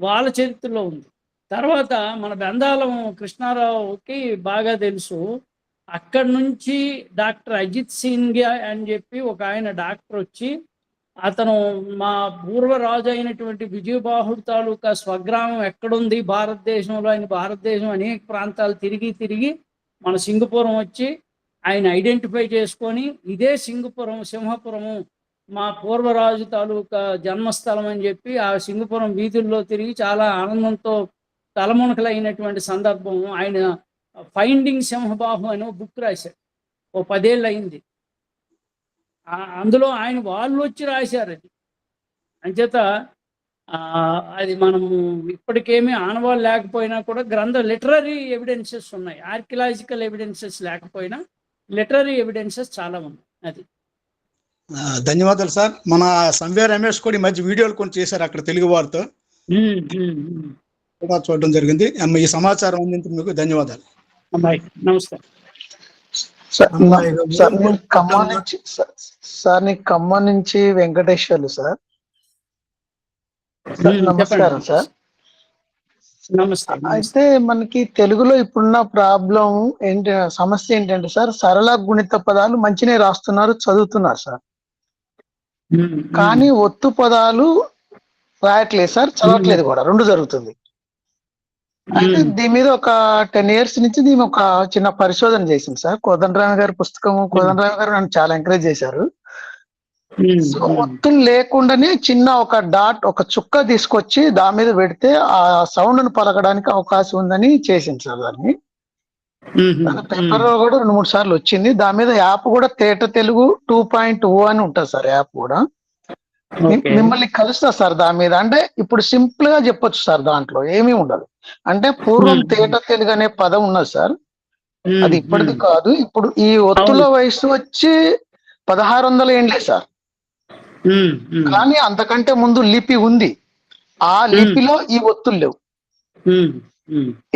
వాళ్ళ చరిత్రలో ఉంది. తర్వాత మన బెందాలం కృష్ణారావుకి బాగా తెలుసు. అక్కడి నుంచి డాక్టర్ అజిత్ సింఘ్యా అని చెప్పి ఒక ఆయన డాక్టర్ వచ్చి, అతను మా పూర్వరాజు అయినటువంటి విజయబాహుడు తాలూకా స్వగ్రామం ఎక్కడుంది భారతదేశంలో, ఆయన భారతదేశం అనేక ప్రాంతాలు తిరిగి మన సింగపురం వచ్చి ఆయన ఐడెంటిఫై చేసుకొని, ఇదే సింహపురము మా పూర్వరాజు తాలూకా జన్మస్థలం అని చెప్పి ఆ సింగపురం వీధుల్లో తిరిగి చాలా ఆనందంతో తలమునకలైనటువంటి సందర్భం. ఆయన ఫైండింగ్ సింహబాహు అని ఒక బుక్ రాశారు, 10 ఏళ్ళు అయింది. అందులో ఆయన వాళ్ళు వచ్చి రాశారు. అది అంచేత అది మనము ఇప్పటికేమీ ఆనవాళ్ళు లేకపోయినా కూడా లిటరరీ ఎవిడెన్సెస్ ఉన్నాయి. ఆర్కియలాజికల్ ఎవిడెన్సెస్ లేకపోయినా లిటరరీ ఎవిడెన్సెస్ చాలా ఉన్నాయి. అది ధన్యవాదాలు సార్. మన సంవ్య రమేష్ కూడా ఈ మధ్య వీడియోలు కొన్ని చేశారు అక్కడ తెలుగు వారితో కూడా చూడడం జరిగింది. ఈ సమాచారం అందించినందుకు మీకు ధన్యవాదాలు. నమస్తే సార్. నీకు ఖమ్మం నుంచి వెంకటేశ్వర్లు సార్. నమస్కారం సార్. నమస్తే. అయితే మనకి తెలుగులో ఇప్పుడున్న ప్రాబ్లం సమస్య ఏంటంటే సార్, సరళ గుణిత పదాలు మంచినే రాస్తున్నారు, చదువుతున్నారు సార్, కానీ ఒత్తు పదాలు రాయట్లేదు సార్, చదవట్లేదు కూడా, రెండు జరుగుతుంది. అయితే దీని మీద ఒక 10 years నుంచి దీని ఒక చిన్న పరిశోధన చేసింది సార్. కోదండరామి గారి పుస్తకం, కోదండరామి గారు నన్ను చాలా ఎంకరేజ్ చేశారు. ఒత్తులు లేకుండానే చిన్న ఒక డాట్, ఒక చుక్క తీసుకొచ్చి దాని మీద పెడితే ఆ సౌండ్ ను పలకడానికి అవకాశం ఉందని చేసింది సార్. దాన్ని పేపర్ లో కూడా 2-3 సార్లు వచ్చింది. దాని మీద యాప్ కూడా తేట తెలుగు 2.0 అని ఉంటుంది సార్. యాప్ కూడా మిమ్మల్ని కలుస్తా సార్ దాని మీద. అంటే ఇప్పుడు సింపుల్ గా చెప్పొచ్చు సార్, దాంట్లో ఏమీ ఉండదు. అంటే పూర్వం తేట తెలుగు అనే పదం ఉన్నది సార్, అది ఇప్పటిది కాదు. ఇప్పుడు ఈ ఒత్తుల వయసు వచ్చి 1600 ఏండ్లే సార్, కానీ అంతకంటే ముందు లిపి ఉంది. ఆ లిపిలో ఈ ఒత్తులు లేవు.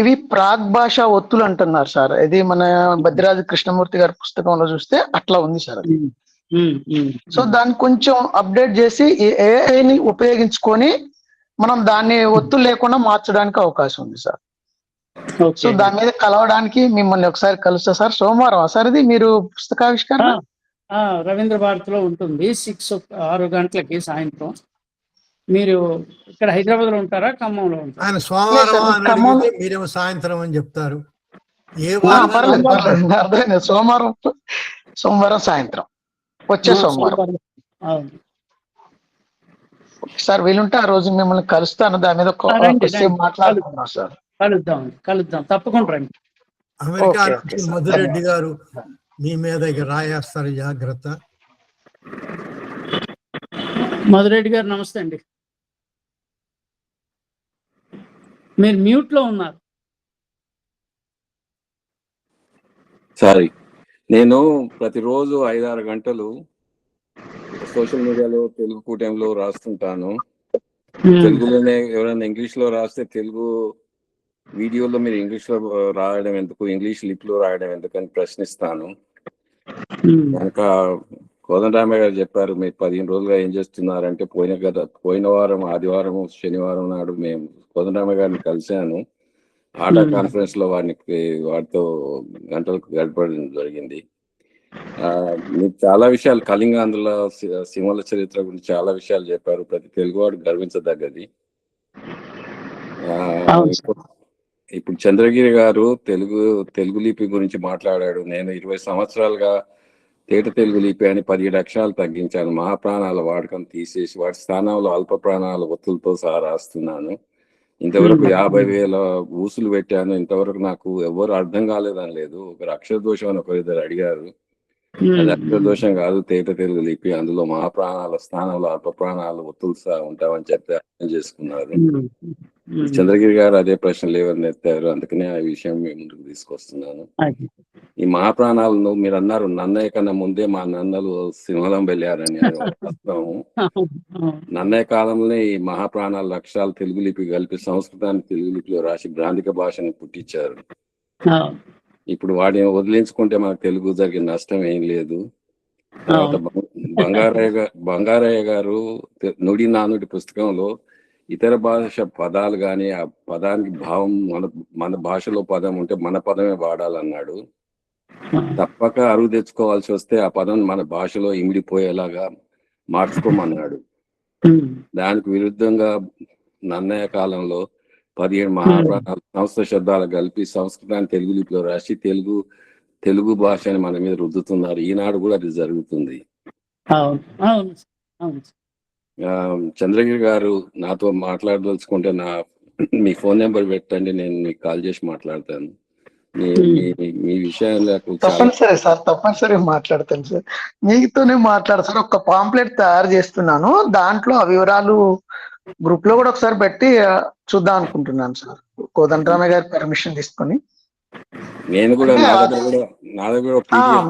ఇవి ప్రాగ్ భాష ఒత్తులు అంటున్నారు సార్. ఇది మన భద్రాద్రి కృష్ణమూర్తి గారి పుస్తకంలో చూస్తే అట్లా ఉంది సార్. సో దాన్ని కొంచెం అప్డేట్ చేసి ఏఐని ఉపయోగించుకొని మనం దాన్ని ఒత్తులు లేకుండా మార్చడానికి అవకాశం ఉంది సార్. సో దాని మీద కలవడానికి మిమ్మల్ని ఒకసారి కలుస్తా సార్. సోమవారం సార్ ఇది మీరు పుస్తకావిష్కరణ? రవీంద్ర భారతిలో ఉంటుంది 6 గంటలకి సాయంత్రం. మీరు ఇక్కడ హైదరాబాద్ లో ఉంటారా, ఖమ్మంలో ఉంటారా? ఆయన సోమవారం మీరేమో సాయంత్రం అని చెప్తారు. అర్థమైంది. సోమవారం సాయంత్రం, వచ్చే సోమవారం సార్ వీలుంటే ఆ రోజు మిమ్మల్ని కలుస్తాను. దాని మీద మాట్లాడుకుంటున్నాం సార్. కలుద్దాం తప్పకుండా రండి. అమెరికా మధురెడ్డి గారు మీ మీద రాయేస్తారు, జాగ్రత్త. మధురెడ్డి గారు నమస్తే అండి, మీరు మ్యూట్ లో ఉన్నారు. సారీ, నేను ప్రతిరోజు 5-6 గంటలు సోషల్ మీడియాలో తెలుగు కూటమిలో రాస్తుంటాను. తెలుగులోనే ఎవరైనా ఇంగ్లీష్ లో రాస్తే తెలుగు వీడియోలో మీరు ఇంగ్లీష్ లో రాయడం ఎందుకు, ఇంగ్లీష్ లిప్ లో రాయడం ఎందుకు అని ప్రశ్నిస్తాను. కనుక కోదండరామయ్య గారు చెప్పారు మీరు 15 రోజులుగా ఏం చేస్తున్నారంటే, పోయిన వారం ఆదివారం శనివారం నాడు మేము కోదండరామయ్య గారిని కలిశాను. ఆటా కాన్ఫరెన్స్ లో వారితో గంటలు గడపడం జరిగింది. మీరు చాలా విషయాలు కళింగాంధ్రుల సింహల చరిత్ర గురించి చాలా విషయాలు చెప్పారు. ప్రతి తెలుగువాడు గర్వించదగ్గది. ఇప్పుడు చంద్రగిరి గారు తెలుగు లిపి గురించి మాట్లాడాడు. నేను 20 సంవత్సరాలుగా తేట తెలుగు లిపి అని 17 అక్షరాలు తగ్గించాను. మహాప్రాణాల వాడకం తీసేసి వాటి స్థానంలో అల్ప ప్రాణాల ఒత్తులతో సహా రాస్తున్నాను. ఇంతవరకు 50,000 ఊసులు పెట్టాను. ఇంతవరకు నాకు ఎవరు అర్థం కాలేదని లేదు. ఒకరు అక్షర దోషం అని ఒకరిద్దరు అడిగారు. అది అక్షర దోషం కాదు, తేట తెలుగు లిపి. అందులో మహాప్రాణాల స్థానంలో అల్ప ప్రాణాలు ఒత్తులు సహా ఉంటామని చెప్పి అర్థం చేసుకున్నారు. చంద్రగిరి గారు అదే ప్రశ్నలు ఎవరిని ఎత్తారు, అందుకనే ఆ విషయం మీ ముందుకు తీసుకొస్తున్నాను. ఈ మహాప్రాణాలను మీరు అన్నారు, నన్నయ్య కన్నా ముందే మా నన్నలు సింహలం వెళ్ళారని. అది వాస్తవము. నన్నయ్య కాలంలో ఈ మహాప్రాణాల అక్షరాలు తెలుగు లిపి కలిపి సంస్కృతాన్ని తెలుగు లిపిలో రాసి గ్రాంధిక భాషను పుట్టించారు. ఇప్పుడు వాటిని వదిలించుకుంటే మనకు తెలుగు జరిగిన నష్టం ఏం లేదు. తర్వాత బంగారయ్య గారు నుడి నానుడి పుస్తకంలో ఇతర భాష పదాలు కానీ ఆ పదానికి భావం మన భాషలో పదం ఉంటే మన పదమే వాడాలన్నాడు. తప్పక అరువు తెచ్చుకోవాల్సి వస్తే ఆ పదం మన భాషలో ఇమిడిపోయేలాగా మార్చుకోమన్నాడు. దానికి విరుద్ధంగా నన్నయ్య కాలంలో 17 మహాప్రాణాలు సంస్కృత శబ్దాలు కలిపి సంస్కృతాన్ని తెలుగు లిపిలో రాసి తెలుగు భాషని మన మీద రుద్దుతున్నారు. ఈనాడు కూడా అది జరుగుతుంది. చంద్రగిరి గారు నాతో మాట్లాడదలుచుకుంటే మీ ఫోన్ నెంబర్ పెట్టండి, నేను మీకు కాల్ చేసి మాట్లాడతాను. మీ విషయంలో తప్పనిసరి సార్, తప్పనిసరిగా మాట్లాడతాను సార్. మీతోనే మాట్లాడతారు. ఒక పాంప్లెట్ తయారు చేస్తున్నాను, దాంట్లో ఆ వివరాలు గ్రూప్ లో కూడా ఒకసారి పెట్టి చూద్దాం అనుకుంటున్నాను సార్, కోదండరామయ్య గారి పర్మిషన్ తీసుకొని. నేను కూడా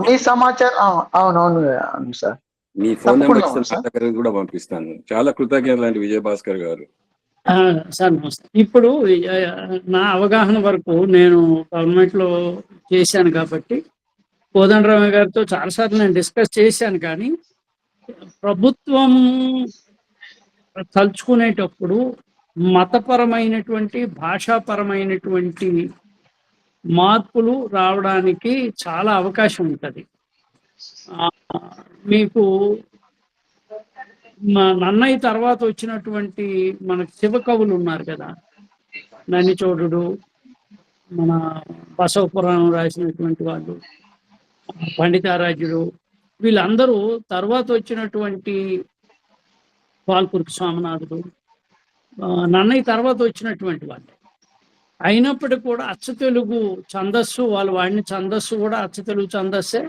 మీ సమాచారం అవునవును సార్, మీ ఫోన్ నెంబర్ కూడా పంపిస్తాను. చాలా కృతజ్ఞతలు అండి విజయభాస్కర్ గారు. సార్ నమస్తే. ఇప్పుడు నా అవగాహన వరకు నేను గవర్నమెంట్ లో చేశాను కాబట్టి కోదండరామయ్య గారితో చాలాసార్లు నేను డిస్కస్ చేశాను. కానీ ప్రభుత్వం తలుచుకునేటప్పుడు మతపరమైనటువంటి భాషాపరమైనటువంటి మార్పులు రావడానికి చాలా అవకాశం ఉంటుంది. మీకు నన్నయ్య తర్వాత వచ్చినటువంటి మన శివ కవులు ఉన్నారు కదా, నన్నిచోడుడు, మన బసవపురాణం రాసినటువంటి వాళ్ళు, పండితారాజ్యుడు, వీళ్ళందరూ తర్వాత వచ్చినటువంటి పాల్కురికి స్వామినాథుడు, నన్నయ్య తర్వాత వచ్చినటువంటి వాళ్ళు. అయినప్పటికీ కూడా అచ్చ తెలుగు ఛందస్సు, వాళ్ళు వాడిన ఛందస్సు కూడా అచ్చ తెలుగు ఛందస్సే,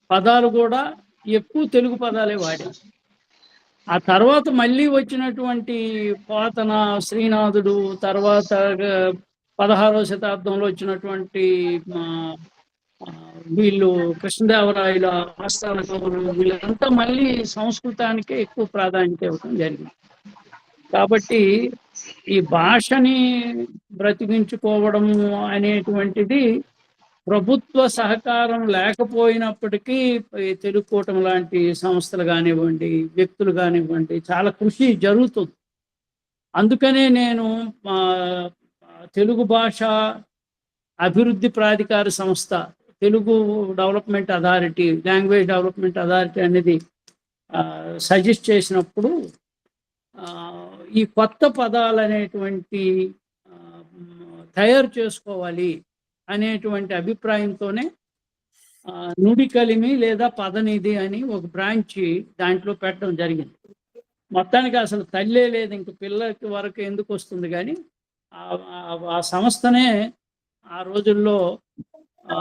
పదాలు కూడా ఎక్కువ తెలుగు పదాలే వాడారు. ఆ తర్వాత మళ్ళీ వచ్చినటువంటి పోతన, శ్రీనాథుడు, తర్వాత 16వ శతాబ్దంలో వచ్చినటువంటి వీళ్ళు కృష్ణదేవరాయల ఆస్థాన కవులు, వీళ్ళంతా మళ్ళీ సంస్కృతానికే ఎక్కువ ప్రాధాన్యత ఇవ్వడం జరిగింది. కాబట్టి ఈ భాషని బ్రతికించుకోవడం అనేటువంటిది ప్రభుత్వ సహకారం లేకపోయినప్పటికీ తెలుగు కూటమి లాంటి సంస్థలు కానివ్వండి, వ్యక్తులు కానివ్వండి, చాలా కృషి జరుగుతుంది. అందుకనే నేను తెలుగు భాష అభివృద్ధి ప్రాధికార సంస్థ, Telugu development authority, language development authority అనేది సజెస్ట్ చేసినప్పుడు ఈ కొత్త పదాలు అనేటువంటి తయారు చేసుకోవాలి అనేటువంటి అభిప్రాయంతోనే నుడి కలిమి లేదా పదనిధి అని ఒక బ్రాంచ్ దాంట్లో పెట్టడం జరిగింది. మొత్తానికి అసలు తల్లే లేదు, ఇంక పిల్లకి వరకు ఎందుకు వస్తుంది, కానీ ఆ సంస్థనే ఆ రోజుల్లో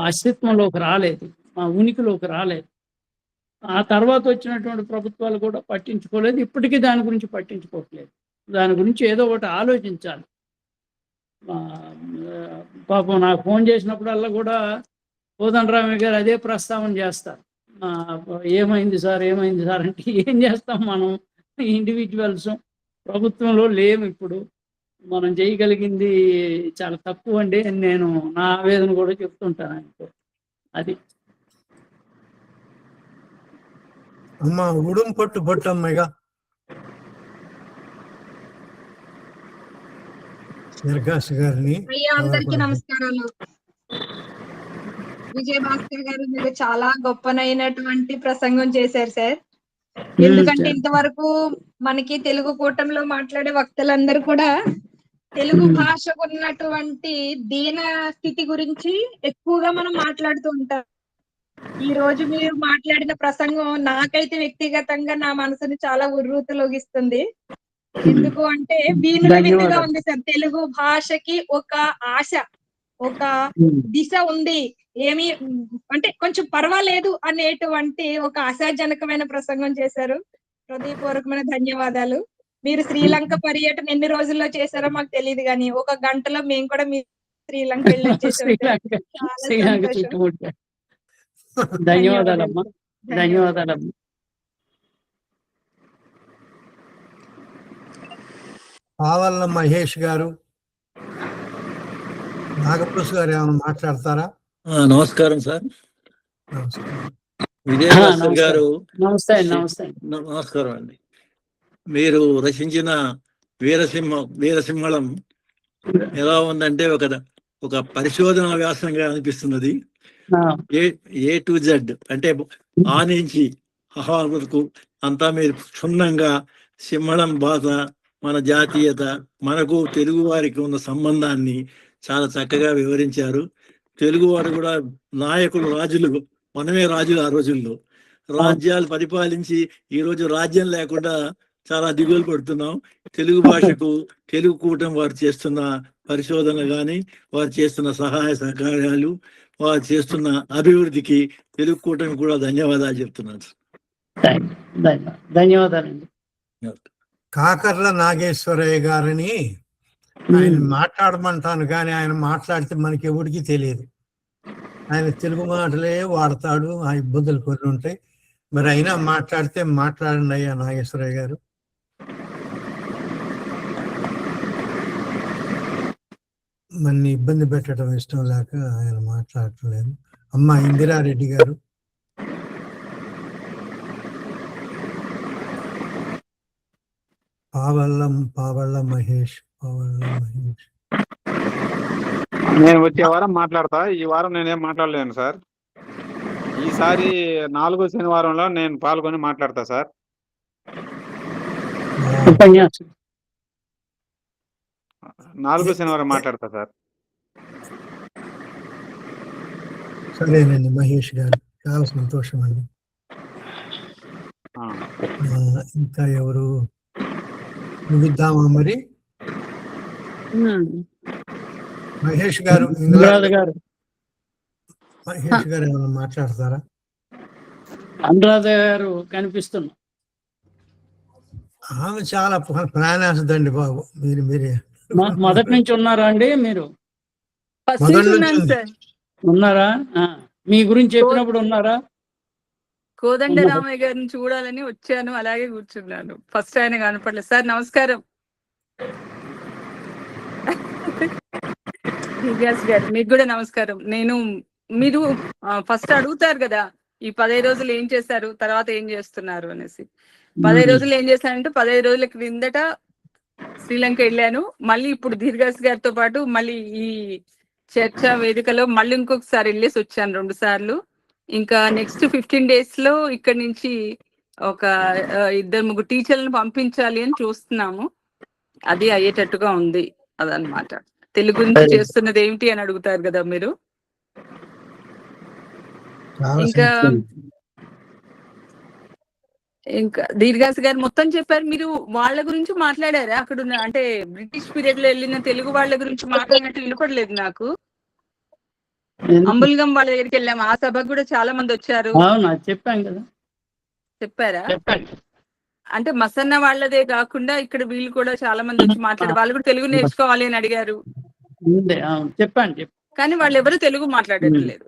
అస్తిత్వంలోకి రాలేదు, ఉనికిలోకి రాలేదు. ఆ తర్వాత వచ్చినటువంటి ప్రభుత్వాలు కూడా పట్టించుకోలేదు, ఇప్పటికీ దాని గురించి పట్టించుకోవట్లేదు. దాని గురించి ఏదో ఒకటి ఆలోచించాలి. పాపం నాకు ఫోన్ చేసినప్పుడల్లా కూడా కోదండరామయ్య గారు అదే ప్రస్తావన చేస్తారు. ఏమైంది సార్ అంటే ఏం చేస్తాం, మనం ఇండివిజువల్స్ ప్రభుత్వంలో లేము ఇప్పుడు. మనం చేయగలిగింది చాలా తక్కువ అండి. నేను నా ఆవేదన కూడా చెప్తుంటాను ఆయనతో. అది అమ్మ ఉడుం పట్టు పట్టమ్మగా నిర్కాష్ గారిని అయ్యా, అందరికీ నమస్కారాలు. విజయ భాస్కర్ గారు, మీరు చాలా గొప్పనైనటువంటి ప్రసంగం చేశారు సార్. ఎందుకంటే ఇంతవరకు మనకి తెలుగు కూటమిలో మాట్లాడే వక్తలందరూ కూడా తెలుగు భాషకు ఉన్నటువంటి దీన స్థితి గురించి ఎక్కువగా మనం మాట్లాడుతూ ఉంటాం. ఈ రోజు మీరు మాట్లాడిన ప్రసంగం నాకైతే వ్యక్తిగతంగా నా మనసుని చాలా ఉర్రూతలోగిస్తుంది. ఎందుకు అంటే విందుగా ఉంది సార్. తెలుగు భాషకి ఒక ఆశ, ఒక దిశ ఉంది. ఏమి అంటే కొంచెం పర్వాలేదు అనేటువంటి ఒక ఆశాజనకమైన ప్రసంగం చేశారు. హృదయపూర్వకమైన ధన్యవాదాలు. మీరు శ్రీలంక పర్యటన ఎన్ని రోజుల్లో చేశారో మాకు తెలియదు, కానీ ఒక గంటలో మేము కూడా మీ శ్రీలంక ధన్యవాదాలమ్మా. ధన్యవాదాలమ్మా. పావల్ల మహేష్ గారు, నాగప్రస్ గారు ఏమైనా మాట్లాడతారా? నమస్కారం సార్. నమస్కారం. విజయభాస్కర్ గారు, నమస్కారం అండి. మీరు రచించిన వీరసింహళం ఎలా ఉందంటే ఒక పరిశోధన వ్యాసంగా అనిపిస్తున్నది. ఏ టు జెడ్ అంటే ఆ నుంచి హా వరకు అంతా మీరు క్షుణ్ణంగా సింహళం భాష, మన జాతీయత, మనకు తెలుగు వారికి ఉన్న సంబంధాన్ని చాలా చక్కగా వివరించారు. తెలుగు వారు కూడా నాయకులు, రాజులు, మనమే రాజులు. ఆ రోజుల్లో రాజ్యాలు పరిపాలించి ఈరోజు రాజ్యం లేకుండా చాలా దిగులు పడుతున్నాం. తెలుగు భాషకు తెలుగు కూటమి వారు చేస్తున్న పరిశోధన కానీ, వారు చేస్తున్న సహాయ సహకారాలు, వారు చేస్తున్న అభివృద్ధికి తెలుగు కూటమి కూడా ధన్యవాదాలు చెప్తున్నాను. ధన్యవాదాలండి. కాకర్ల నాగేశ్వరయ్య గారిని ఆయన మాట్లాడమంటాను, కానీ ఆయన మాట్లాడితే మనకి ఎవరికి తెలియదు. ఆయన తెలుగు మాటలే వాడతాడు, ఆ ఇబ్బందులు కొన్ని ఉంటాయి. మరి అయినా మాట్లాడితే మాట్లాడండి అయ్యా నాగేశ్వరయ్య గారు. మన ఇబ్బంది పెట్టడం ఇష్టం లేక ఆయన మాట్లాడట్లేదు. అమ్మ ఇందిరారెడ్డి గారు. పావళ్ళ మహేష్. నేను వచ్చే వారం మాట్లాడతా. ఈ వారం నేనేం మాట్లాడలేను సార్. ఈసారి 4వ శనివారంలో నేను పాల్గొని మాట్లాడతా సార్. 4వ శనివారం మాట్లాడతా సార్. సరేనండి మహేష్ గారు, చాలా సంతోషం అండి. ఇంకా ఎవరు ముగిద్దామా మరి? మహేష్ గారు ఏమైనా మాట్లాడతారా? అనురాధ గారు కనిపిస్తున్నా. ఆమె చాలా ప్లాన్ వేస్తుందండి బాబు. మీరే మొదటి నుంచి ఉన్నారా అండి? మీరు ఉన్నారా? మీ గురించి చెప్పినప్పుడు ఉన్నారా? కోదండరామయ్య గారిని చూడాలని వచ్చాను, అలాగే కూర్చున్నాను. ఫస్ట్ ఆయన కనపడలేదు. సార్ నమస్కారం. గారు మీకు కూడా నమస్కారం. మీరు ఫస్ట్ అడుగుతారు కదా, ఈ 15 రోజులు ఏం చేశారు, తర్వాత ఏం చేస్తున్నారు అనేసి. 15 రోజులు ఏం చేశానంటే 15 రోజుల క్రిందట శ్రీలంక వెళ్ళాను. మళ్ళీ ఇప్పుడు దీర్ఘాస్ గారితో పాటు మళ్ళీ ఈ చర్చా వేదికలో మళ్ళీ ఇంకొకసారి వెళ్ళేసి వచ్చాను 2 సార్లు. ఇంకా నెక్స్ట్ 15 days లో ఇక్కడ నుంచి ఒక 2-3 టీచర్లను పంపించాలి అని చూస్తున్నాము. అది అయ్యేటట్టుగా ఉంది. అదనమాట. తెలుగు గురించి చేస్తున్నది ఏమిటి అని అడుగుతారు కదా మీరు. ఇంకా దీర్ఘాస్ గారు మొత్తం చెప్పారు. మీరు వాళ్ళ గురించి మాట్లాడారా? అక్కడ అంటే బ్రిటిష్ పీరియడ్ లో వెళ్ళిన తెలుగు వాళ్ళ గురించి మాట్లాడినట్టు వినపడలేదు నాకు. అంబుల్గం వాళ్ళ దగ్గరికి వెళ్ళాము. ఆ సభకు కూడా చాలా మంది వచ్చారు. చెప్పాను కదా. చెప్పారా? అంటే మసన్న వాళ్ళదే కాకుండా ఇక్కడ వీళ్ళు కూడా చాలా మంది వచ్చి మాట్లాడారు. వాళ్ళు కూడా తెలుగు నేర్చుకోవాలి అని అడిగారు. చెప్పండి. కానీ వాళ్ళు ఎవరు తెలుగు మాట్లాడడం లేదు.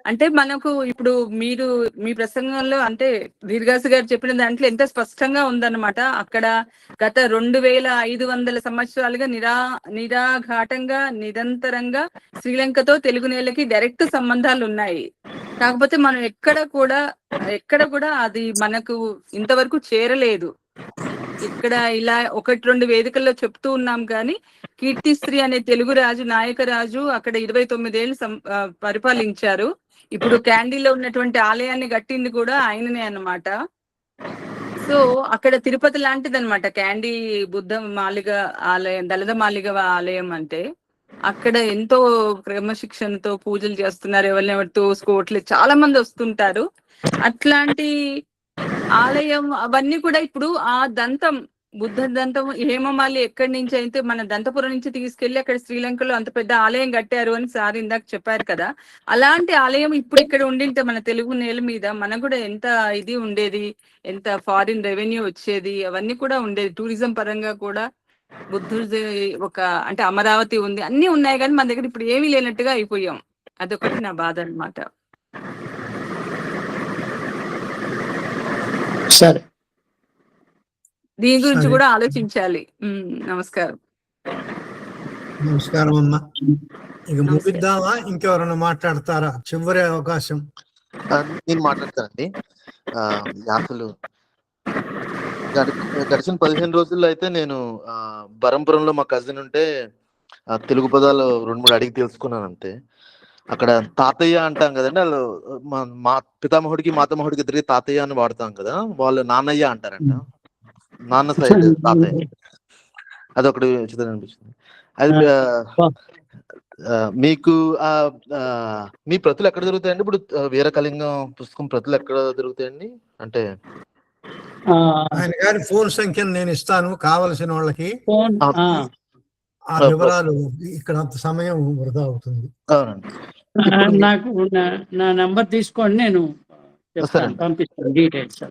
అంటే మనకు ఇప్పుడు మీరు మీ ప్రసంగంలో అంటే దీర్ఘాసు గారు చెప్పిన దాంట్లో ఎంత స్పష్టంగా ఉందన్నమాట. అక్కడ గత 2500 సంవత్సరాలుగా నిరాఘాటంగా నిరంతరంగా శ్రీలంకతో తెలుగు నేలకి డైరెక్ట్ సంబంధాలు ఉన్నాయి. కాకపోతే మనం ఎక్కడ కూడా అది మనకు ఇంతవరకు చేరలేదు. ఇక్కడ ఇలా 1-2 వేదికల్లో చెప్తూ ఉన్నాం కానీ కీర్తిశ్రీ అనే తెలుగు రాజు నాయకరాజు అక్కడ 29 ఏళ్ళు పరిపాలించారు. ఇప్పుడు క్యాండీలో ఉన్నటువంటి ఆలయాన్ని కట్టింది కూడా ఆయననే అన్నమాట. సో అక్కడ తిరుపతి లాంటిది అనమాట క్యాండీ బుద్ధ మాలిగ ఆలయం, దళిత మాలిగ ఆలయం అంటే. అక్కడ ఎంతో క్రమశిక్షణతో పూజలు చేస్తున్నారు, ఎవరినెవరు తోసుకోవట్లేదు, చాలా మంది వస్తుంటారు. అట్లాంటి ఆలయం అవన్నీ కూడా ఇప్పుడు ఆ దంతం బుద్ధ దంతం హేమమాలి ఎక్కడి నుంచి అయితే మన దంతపురం నుంచి తీసుకెళ్లి అక్కడ శ్రీలంకలో అంత పెద్ద ఆలయం కట్టారు అని సార్ ఇందాక చెప్పారు కదా. అలాంటి ఆలయం ఇప్పుడు ఇక్కడ ఉండింటే మన తెలుగు నేల మీద మనకు కూడా ఎంత ఇది ఉండేది, ఎంత ఫారిన్ రెవెన్యూ వచ్చేది, అవన్నీ కూడా ఉండేది. టూరిజం పరంగా కూడా బుద్ధుడి ఒక అంటే అమరావతి ఉంది, అన్ని ఉన్నాయి కానీ మన దగ్గర ఇప్పుడు ఏమీ లేనట్టుగా అయిపోయాం. అదొకటి నా బాధ అన్నమాట. సరే, దీని గురించి కూడా ఆలోచించాలి. నమస్కారం. నమస్కారం అమ్మా. ఇక ముగిద్దామా, ఇంకెవరైనా మాట్లాడతారా? చివరి అవకాశం. నేను మాట్లాడతానండి. అసలు గడిచిన 15 రోజుల్లో అయితే నేను బరంపురంలో మా కజిన్ ఉంటే తెలుగు పదాలు 2-3 అడిగి తెలుసుకున్నాను అంతే. అక్కడ తాతయ్య అంటాం కదండి, వాళ్ళు మా పితామహుడికి మాతామహుడికి ఇద్దరికి తాతయ్య అని వాడతాం కదా, వాళ్ళు నాన్నయ్య అంటారంట. నాన్న సైడ్ తాతయ్య. అదొకటి విచిత్రం అనిపించింది. అది మీకు మీ ప్రతులు ఎక్కడ దొరుకుతాయండి? ఇప్పుడు వీరకళింగం పుస్తకం ప్రతులు ఎక్కడ దొరుకుతాయండి? అంటే ఆయన గారి ఫోన్ సంఖ్యను నేను ఇస్తాను కావలసిన వాళ్ళకి. ఆ వివరాలు ఇక్కడ అంత సమయం వృధా అవుతుంది. నాకు నా నంబర్ తీసుకోండి, నేను పంపిస్తాను డీటెయిల్స్.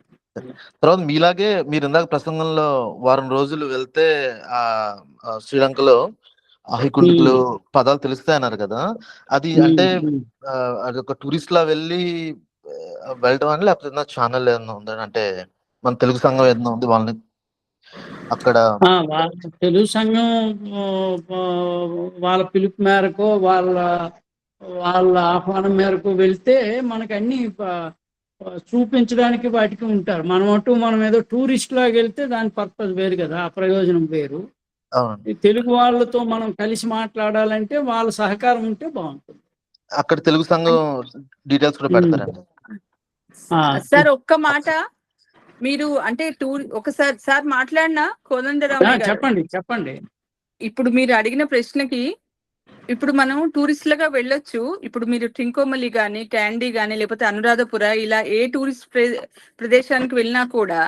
తర్వాత మీలాగే మీరు ఇందాక ప్రసంగంలో వారం రోజులు వెళ్తే ఆ శ్రీలంకలో అహికుండికులు పదాలు తెలుస్తాయి అన్నారు కదా, అది అంటే అది ఒక టూరిస్ట్ లా వెళ్ళటం అని, లేకపోతే ఛానల్ ఏదైనా ఉందని, అంటే మన తెలుగు సంఘం ఏదైనా ఉంది వాళ్ళని అక్కడ తెలుగు సంఘం వాళ్ళ పిలుపు మేరకు వాళ్ళ ఆహ్వానం మేరకు వెళ్తే మనకు అన్ని చూపించడానికి వాటికి ఉంటారు. మనం ఏదో టూరిస్ట్ లాగా వెళ్తే దాని పర్పస్ వేరు కదా, ఆ ప్రయోజనం వేరు. తెలుగు వాళ్ళతో మనం కలిసి మాట్లాడాలంటే వాళ్ళ సహకారం ఉంటే బాగుంటుంది. అక్కడ తెలుగు సంఘం డీటెయిల్స్ కూడా పెడతారండి. సార్ ఒక్క మాట, మీరు అంటే ఒకసారి సార్ మాట్లాడినా కోదండరామ్ చెప్పండి. ఇప్పుడు మీరు అడిగిన ప్రశ్నకి ఇప్పుడు మనం టూరిస్టులుగా వెళ్ళొచ్చు. ఇప్పుడు మీరు ట్రింకోమలి గాని, క్యాండీ గాని, లేకపోతే అనురాధపుర, ఇలా ఏ టూరిస్ట్ ప్రదేశానికి వెళ్ళినా కూడా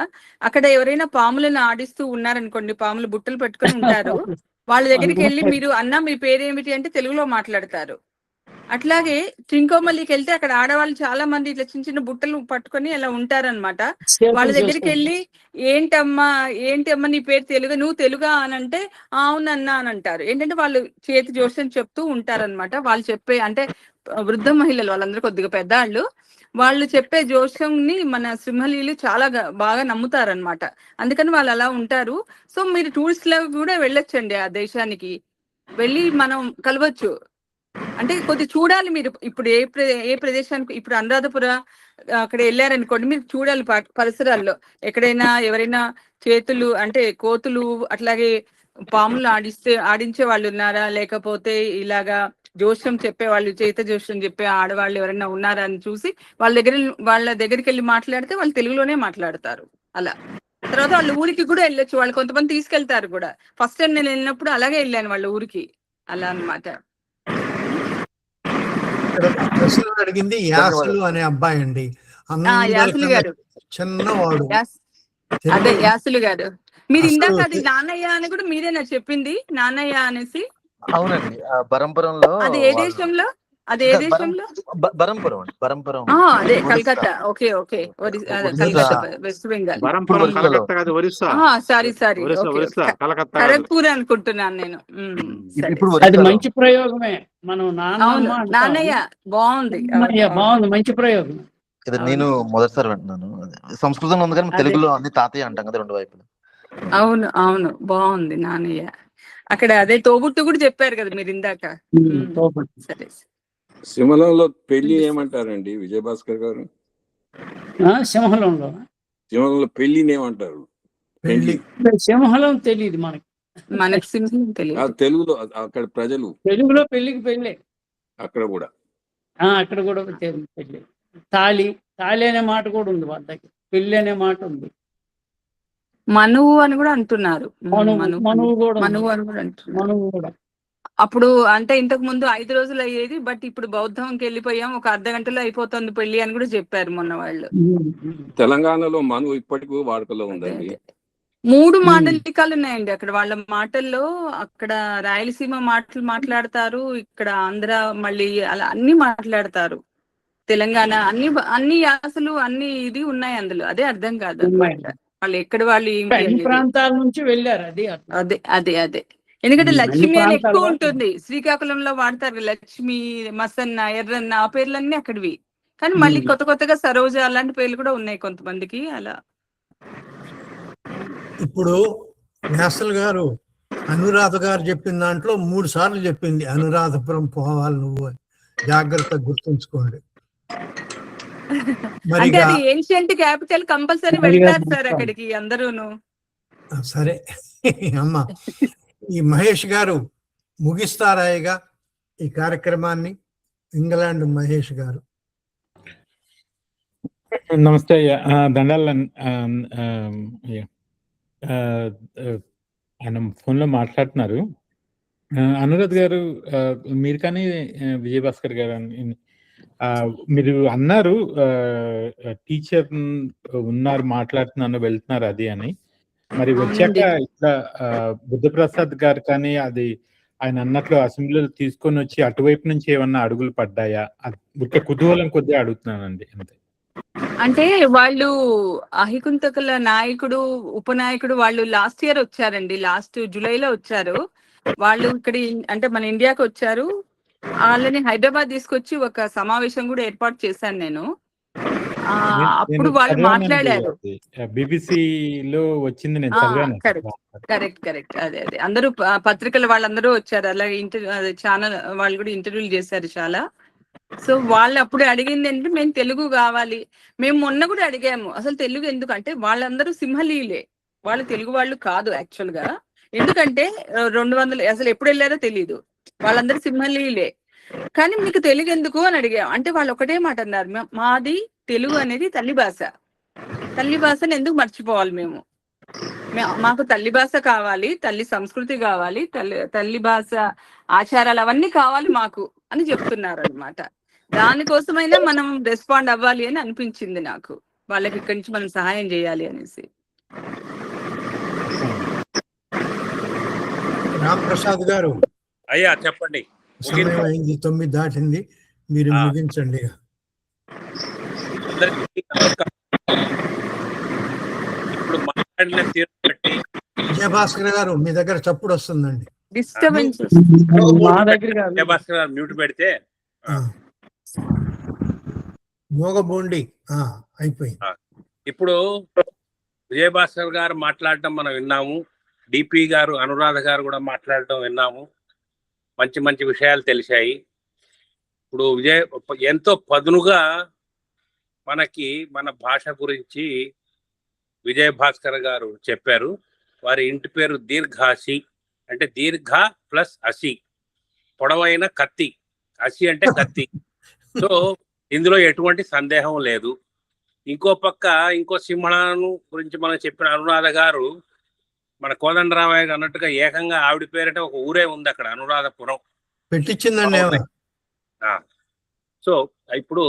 అక్కడ ఎవరైనా పాములను ఆడిస్తూ ఉన్నారనుకోండి, పాములు బుట్టలు పెట్టుకొని ఉంటారు, వాళ్ళ దగ్గరికి వెళ్ళి మీరు అన్న మీ పేరేమిటి అంటే తెలుగులో మాట్లాడతారు. అట్లాగే ట్రింకోమల్లికి వెళ్తే అక్కడ ఆడవాళ్ళు చాలా మంది ఇట్లా చిన్న చిన్న బుట్టలు పట్టుకొని అలా ఉంటారనమాట. వాళ్ళ దగ్గరికి వెళ్ళి ఏంటమ్మా నీ పేరు తెలుగు, నువ్వు తెలుగా అని అంటే అవునన్నా అని అంటారు. ఏంటంటే వాళ్ళు చేతి జోస్యం చెప్తూ ఉంటారనమాట. వాళ్ళు చెప్పే అంటే వృద్ధ మహిళలు, వాళ్ళందరూ కొద్దిగా పెద్దవాళ్ళు, వాళ్ళు చెప్పే జోస్యంని మన సింహలీలు చాలా బాగా నమ్ముతారనమాట. అందుకని వాళ్ళు అలా ఉంటారు. సో మీరు టూరిస్ట్ లాగా కూడా వెళ్ళొచ్చండి, ఆ దేశానికి వెళ్ళి మనం కలవచ్చు. అంటే కొద్ది చూడాలి మీరు. ఇప్పుడు ఏ ప్రదేశానికి, ఇప్పుడు అనురాధపుర అక్కడ వెళ్ళారనుకోండి, మీరు చూడాలి పరిసరాల్లో ఎక్కడైనా ఎవరైనా చేతులు అంటే కోతులు అట్లాగే పాములు ఆడించే వాళ్ళు ఉన్నారా, లేకపోతే ఇలాగా జోస్యం చెప్పే వాళ్ళు, చేత జోస్యం చెప్పే ఆడవాళ్ళు ఎవరైనా ఉన్నారా అని చూసి వాళ్ళ దగ్గరికి వెళ్ళి మాట్లాడితే వాళ్ళు తెలుగులోనే మాట్లాడతారు. అలా తర్వాత వాళ్ళ ఊరికి కూడా వెళ్ళొచ్చు. వాళ్ళు కొంతమంది తీసుకెళ్తారు కూడా. ఫస్ట్ టైం నేను వెళ్ళినప్పుడు అలాగే వెళ్ళాను వాళ్ళ ఊరికి, అలా అన్నమాట. అడిగింది యాసలు అనే అబ్బాయి అండి, యాసులు గారు, చిన్నవాడు. అదే యాసులు గారు. మీరు ఇందాక అది నాన్నయ్య అని కూడా మీరేనా చెప్పింది? నాన్నయ్య అనేసి. అవునండి, బరంపురంలో. అది ఏ దేశంలో? అదే దేశంలో? బరంపురం అండి, బరంపురం. అదే Calcutta. Okay okay, Calcutta, west Bengal. Sorry Kharagpur అనుకుంటున్నాను నేను. అది మంచి ప్రయోగమే. మనం నాన్నయ్య బాగుంది, బాగుంది, మంచి ప్రయోగం. నేను మొదటిసారి వింటున్నాను. సంస్కృతంలో ఉంది కానీ తెలుగులో అన్ని తాతయ్య అంటాం కదా రెండు వైపులు. అవును అవును, బాగుంది నాన్నయ్య. అక్కడ అదే తోబుట్టు కూడా చెప్పారు కదా మీరు ఇందాక. సరే, సింహలంలో పెళ్లి ఏమంటారండి విజయభాస్కర్ గారు? సింహలంలో పెళ్లిని ఏమంటారు? సింహలం తెలియదు మనకి సింహం తెలియదు. తెలుగులో అక్కడ ప్రజలు తెలుగులో పెళ్లికి పెళ్ళే అక్కడ కూడా పెళ్ళి. తాళి అనే మాట కూడా ఉంది వాళ్ళ దగ్గర. పెళ్లి అనే మాట ఉంది. మనువు అని కూడా అంటున్నారు. మనువు కూడా అంటున్నారు. అప్పుడు అంటే ఇంతకు ముందు 5 రోజులు అయ్యేది, బట్ ఇప్పుడు బౌద్ధంకి వెళ్ళిపోయాం, ఒక అర్ధ గంటలో అయిపోతుంది పెళ్లి అని కూడా చెప్పారు మొన్న వాళ్ళు. తెలంగాణలో మనువు ఇప్పటికీ వాడుకలో ఉందండి. 3 మాండలికాలు ఉన్నాయండి అక్కడ వాళ్ళ మాటల్లో. అక్కడ రాయలసీమ మాటలు మాట్లాడతారు, ఇక్కడ ఆంధ్ర మళ్ళీ అలా అన్ని మాట్లాడతారు. తెలంగాణ అన్ని యాసలు అన్ని ఇది ఉన్నాయి అందులో. అదే అర్థం కాదు అన్నమాట వాళ్ళు ఎక్కడ వాళ్ళు ఏంటి ప్రాంతాల నుంచి వెళ్ళారు. అదే అదే అదే ఎందుకంటే లక్ష్మి అని ఎక్కువ ఉంటుంది. శ్రీకాకుళంలో వాడతారు లక్ష్మి, మసన్న, ఎర్రన్న, ఆ పేర్లన్నీ అక్కడివి. కానీ మళ్ళీ కొత్తగా సరోజ అలాంటి పేర్లు కూడా ఉన్నాయి కొంతమందికి అలా. ఇప్పుడు నేషనల్ గారు అనురాధ గారు చెప్పిన దాంట్లో 3 సార్లు చెప్పింది అనురాధపురం పోవాలి నువ్వు, జాగ్రత్తగా గుర్తుంచుకోండి. అంటే అది ఏన్షియంట్ క్యాపిటల్, కంపల్సరీ వెళ్తారు సార్ అక్కడికి అందరూను. సరే అమ్మా, ఈ మహేష్ గారు ముగిస్తారాయిగా ఈ కార్యక్రమాన్ని. ఇంగ్లాండ్ మహేష్ గారు. నమస్తే అయ్యా, దండాల. ఆయన ఫోన్లో మాట్లాడుతున్నారు. అనురాధ్ గారు మీరు కానీ విజయభాస్కర్ గారు మీరు అన్నారు టీచర్ ఉన్నారు మాట్లాడుతున్నాను వెళ్తున్నారు అది అని. మరి వచ్చాక ఇట్లా బుద్ధప్రసాద్ గారు కానీ అది ఆయన అన్నట్లు అసెంబ్లీలో తీసుకొని వచ్చి అటువైపు నుంచి ఏమన్నా అడుగులు పడ్డాయా? కుతూహలం కొద్దిగా అడుగుతున్నానండి అంతే. అంటే వాళ్ళు అహికుంతకుల నాయకుడు, ఉపనాయకుడు వాళ్ళు లాస్ట్ ఇయర్ వచ్చారండి. లాస్ట్ జూలైలో వచ్చారు వాళ్ళు. ఇక్కడ అంటే మన ఇండియాకి వచ్చారు. వాళ్ళని హైదరాబాద్ తీసుకొచ్చి ఒక సమావేశం కూడా ఏర్పాటు చేశాను నేను. అప్పుడు వాళ్ళు మాట్లాడారు. బీబీసీలో వచ్చింది నేను చదివాను. కరెక్ట్ అదే అందరూ పత్రికల వాళ్ళందరూ వచ్చారు. అలాగే ఛానల్ వాళ్ళు కూడా ఇంటర్వ్యూలు చేశారు చాలా. సో వాళ్ళు అప్పుడు అడిగింది ఏంటంటే మేము తెలుగు కావాలి. మేము మొన్న కూడా అడిగాము అసలు తెలుగు ఎందుకు అంటే వాళ్ళందరూ సింహలీలే, వాళ్ళు తెలుగు వాళ్ళు కాదు యాక్చువల్ గా. ఎందుకంటే 200 అసలు ఎప్పుడు వెళ్ళారో తెలియదు. వాళ్ళందరూ సింహలీలే, కానీ మీకు తెలుగు ఎందుకు అని అడిగాం. అంటే వాళ్ళు ఒకటే మాట అన్నారు, మాది తెలుగు అనేది తల్లి భాష, తల్లి భాషను ఎందుకు మర్చిపోవాలి మేము, మాకు తల్లి భాష కావాలి, తల్లి సంస్కృతి కావాలి, తల్లి భాష ఆచారాలు అవన్నీ కావాలి మాకు అని చెప్తున్నారు అనమాట. దానికోసమైనా మనం రెస్పాండ్ అవ్వాలి అని అనిపించింది నాకు, వాళ్ళకి ఇక్కడి నుంచి మనం సహాయం చేయాలి అనేసి. రామప్రసాద్ గారు అయ్యా చెప్పండి. సమయం అయింది, 9 దాటింది, మీరు ముగించండి. ఇప్పుడు మాట్లాడిన తీరు బట్టి విజయభాస్కర్ గారు మీ దగ్గర చప్పుడు వస్తుందండి. డిస్టర్బెన్స్ విజయభాస్కర్ గారు మ్యూట్ పెడితే మోగబోండి అయిపోయింది. ఇప్పుడు విజయభాస్కర్ గారు మాట్లాడటం మనం విన్నాము, డిపి గారు అనురాధ గారు కూడా మాట్లాడటం విన్నాము. మంచి మంచి విషయాలు తెలిసాయి. ఇప్పుడు ఎంతో పదునుగా మనకి మన భాష గురించి విజయభాస్కర్ గారు చెప్పారు. వారి ఇంటి పేరు దీర్ఘాసి, అంటే దీర్ఘ ప్లస్ అసి, పొడవైన కత్తి. అసి అంటే కత్తి. సో ఇందులో ఎటువంటి సందేహం లేదు. ఇంకో పక్క ఇంకో సింహళాను గురించి మనం చెప్పిన అనురాధ గారు, మన కోదండరామయ్య అన్నట్టుగా ఏకంగా ఆవిడ పేరంటే ఒక ఊరే ఉంది అక్కడ, అనురాధపురం పెట్టించిందండి. సో ఇప్పుడు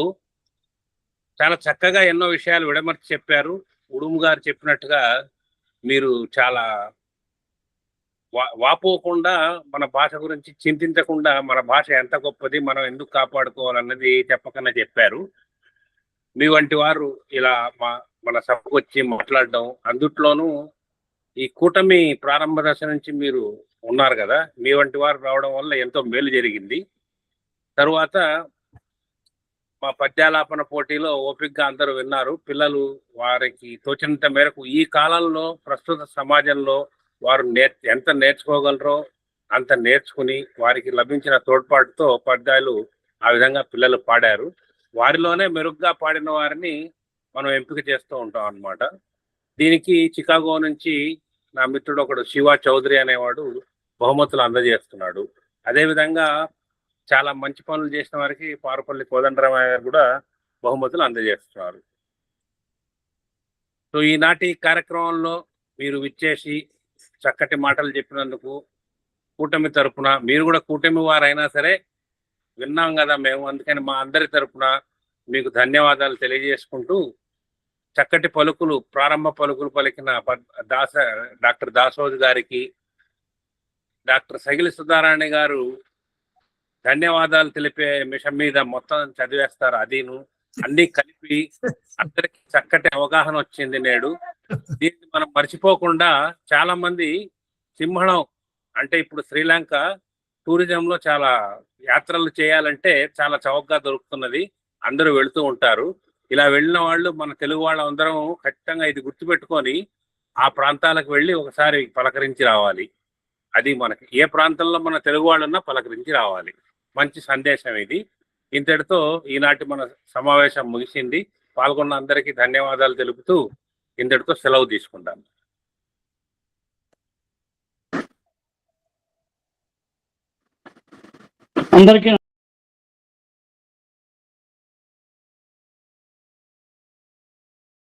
చాలా చక్కగా ఎన్నో విషయాలు విడమర్చి చెప్పారు. ఉడుము గారు చెప్పినట్టుగా మీరు చాలా వాపోకుండా మన భాష గురించి చింతించకుండా మన భాష ఎంత గొప్పది, మనం ఎందుకు కాపాడుకోవాలన్నది చెప్పకనే చెప్పారు. మీ వంటి వారు ఇలా మన సభకు వచ్చి మాట్లాడడం, అందుట్లోనూ ఈ కూటమి ప్రారంభ దశ నుంచి మీరు ఉన్నారు కదా, మీ వంటి వారు రావడం వల్ల ఎంతో మేలు జరిగింది. తరువాత మా పద్యాలాపన పోటీలో ఓపికగా అందరూ విన్నారు. పిల్లలు వారికి తోచినంత మేరకు ఈ కాలంలో ప్రస్తుత సమాజంలో వారు ఎంత నేర్చుకోగలరో అంత నేర్చుకుని వారికి లభించిన తోడ్పాటుతో పద్యాలు ఆ విధంగా పిల్లలు పాడారు. వారిలోనే మెరుగ్గా పాడిన వారిని మనం ఎంపిక చేస్తూ ఉంటాం అన్నమాట. దీనికి చికాగో నుంచి నా మిత్రుడు ఒకడు శివ చౌదరి అనేవాడు బహుమతులు అందజేస్తున్నాడు. అదేవిధంగా చాలా మంచి పనులు చేసిన వారికి పారుపల్లి కోదండరామయ్య గారు కూడా బహుమతులు అందజేస్తున్నారు. సో ఈనాటి కార్యక్రమంలో మీరు విచ్చేసి చక్కటి మాటలు చెప్పినందుకు కూటమి తరపున, మీరు కూడా కూటమి వారైనా సరే విన్నాం కదా మేము, అందుకని మా అందరి తరపున మీకు ధన్యవాదాలు తెలియజేసుకుంటూ, చక్కటి పలుకులు, ప్రారంభ పలుకులు పలికిన డాక్టర్ దాసోజు గారికి, డాక్టర్ సగిలి సుధారాణి గారు ధన్యవాదాలు తెలిపే మిషన్ మీద మొత్తం చదివేస్తారు. అదీను అన్ని కలిపి అందరికి చక్కటి అవగాహన వచ్చింది నేడు. దీన్ని మనం మర్చిపోకుండా చాలా మంది సింహళం అంటే ఇప్పుడు శ్రీలంక టూరిజంలో చాలా యాత్రలు చేయాలంటే చాలా చౌకగా దొరుకుతున్నది, అందరూ వెళుతూ ఉంటారు. ఇలా వెళ్ళిన వాళ్ళు మన తెలుగు వాళ్ళందరం ఖచ్చితంగా ఇది గుర్తుపెట్టుకొని ఆ ప్రాంతాలకు వెళ్ళి ఒకసారి పలకరించి రావాలి. అది మనకి ఏ ప్రాంతంలో మన తెలుగు వాళ్ళున్నా పలకరించి రావాలి. మంచి సందేశం ఇది. ఇంతటితో ఈనాటి మన సమావేశం ముగిసింది. పాల్గొన్న అందరికీ ధన్యవాదాలు తెలుపుతూ ఇంతటితో సెలవు తీసుకుంటాను. అందరికీ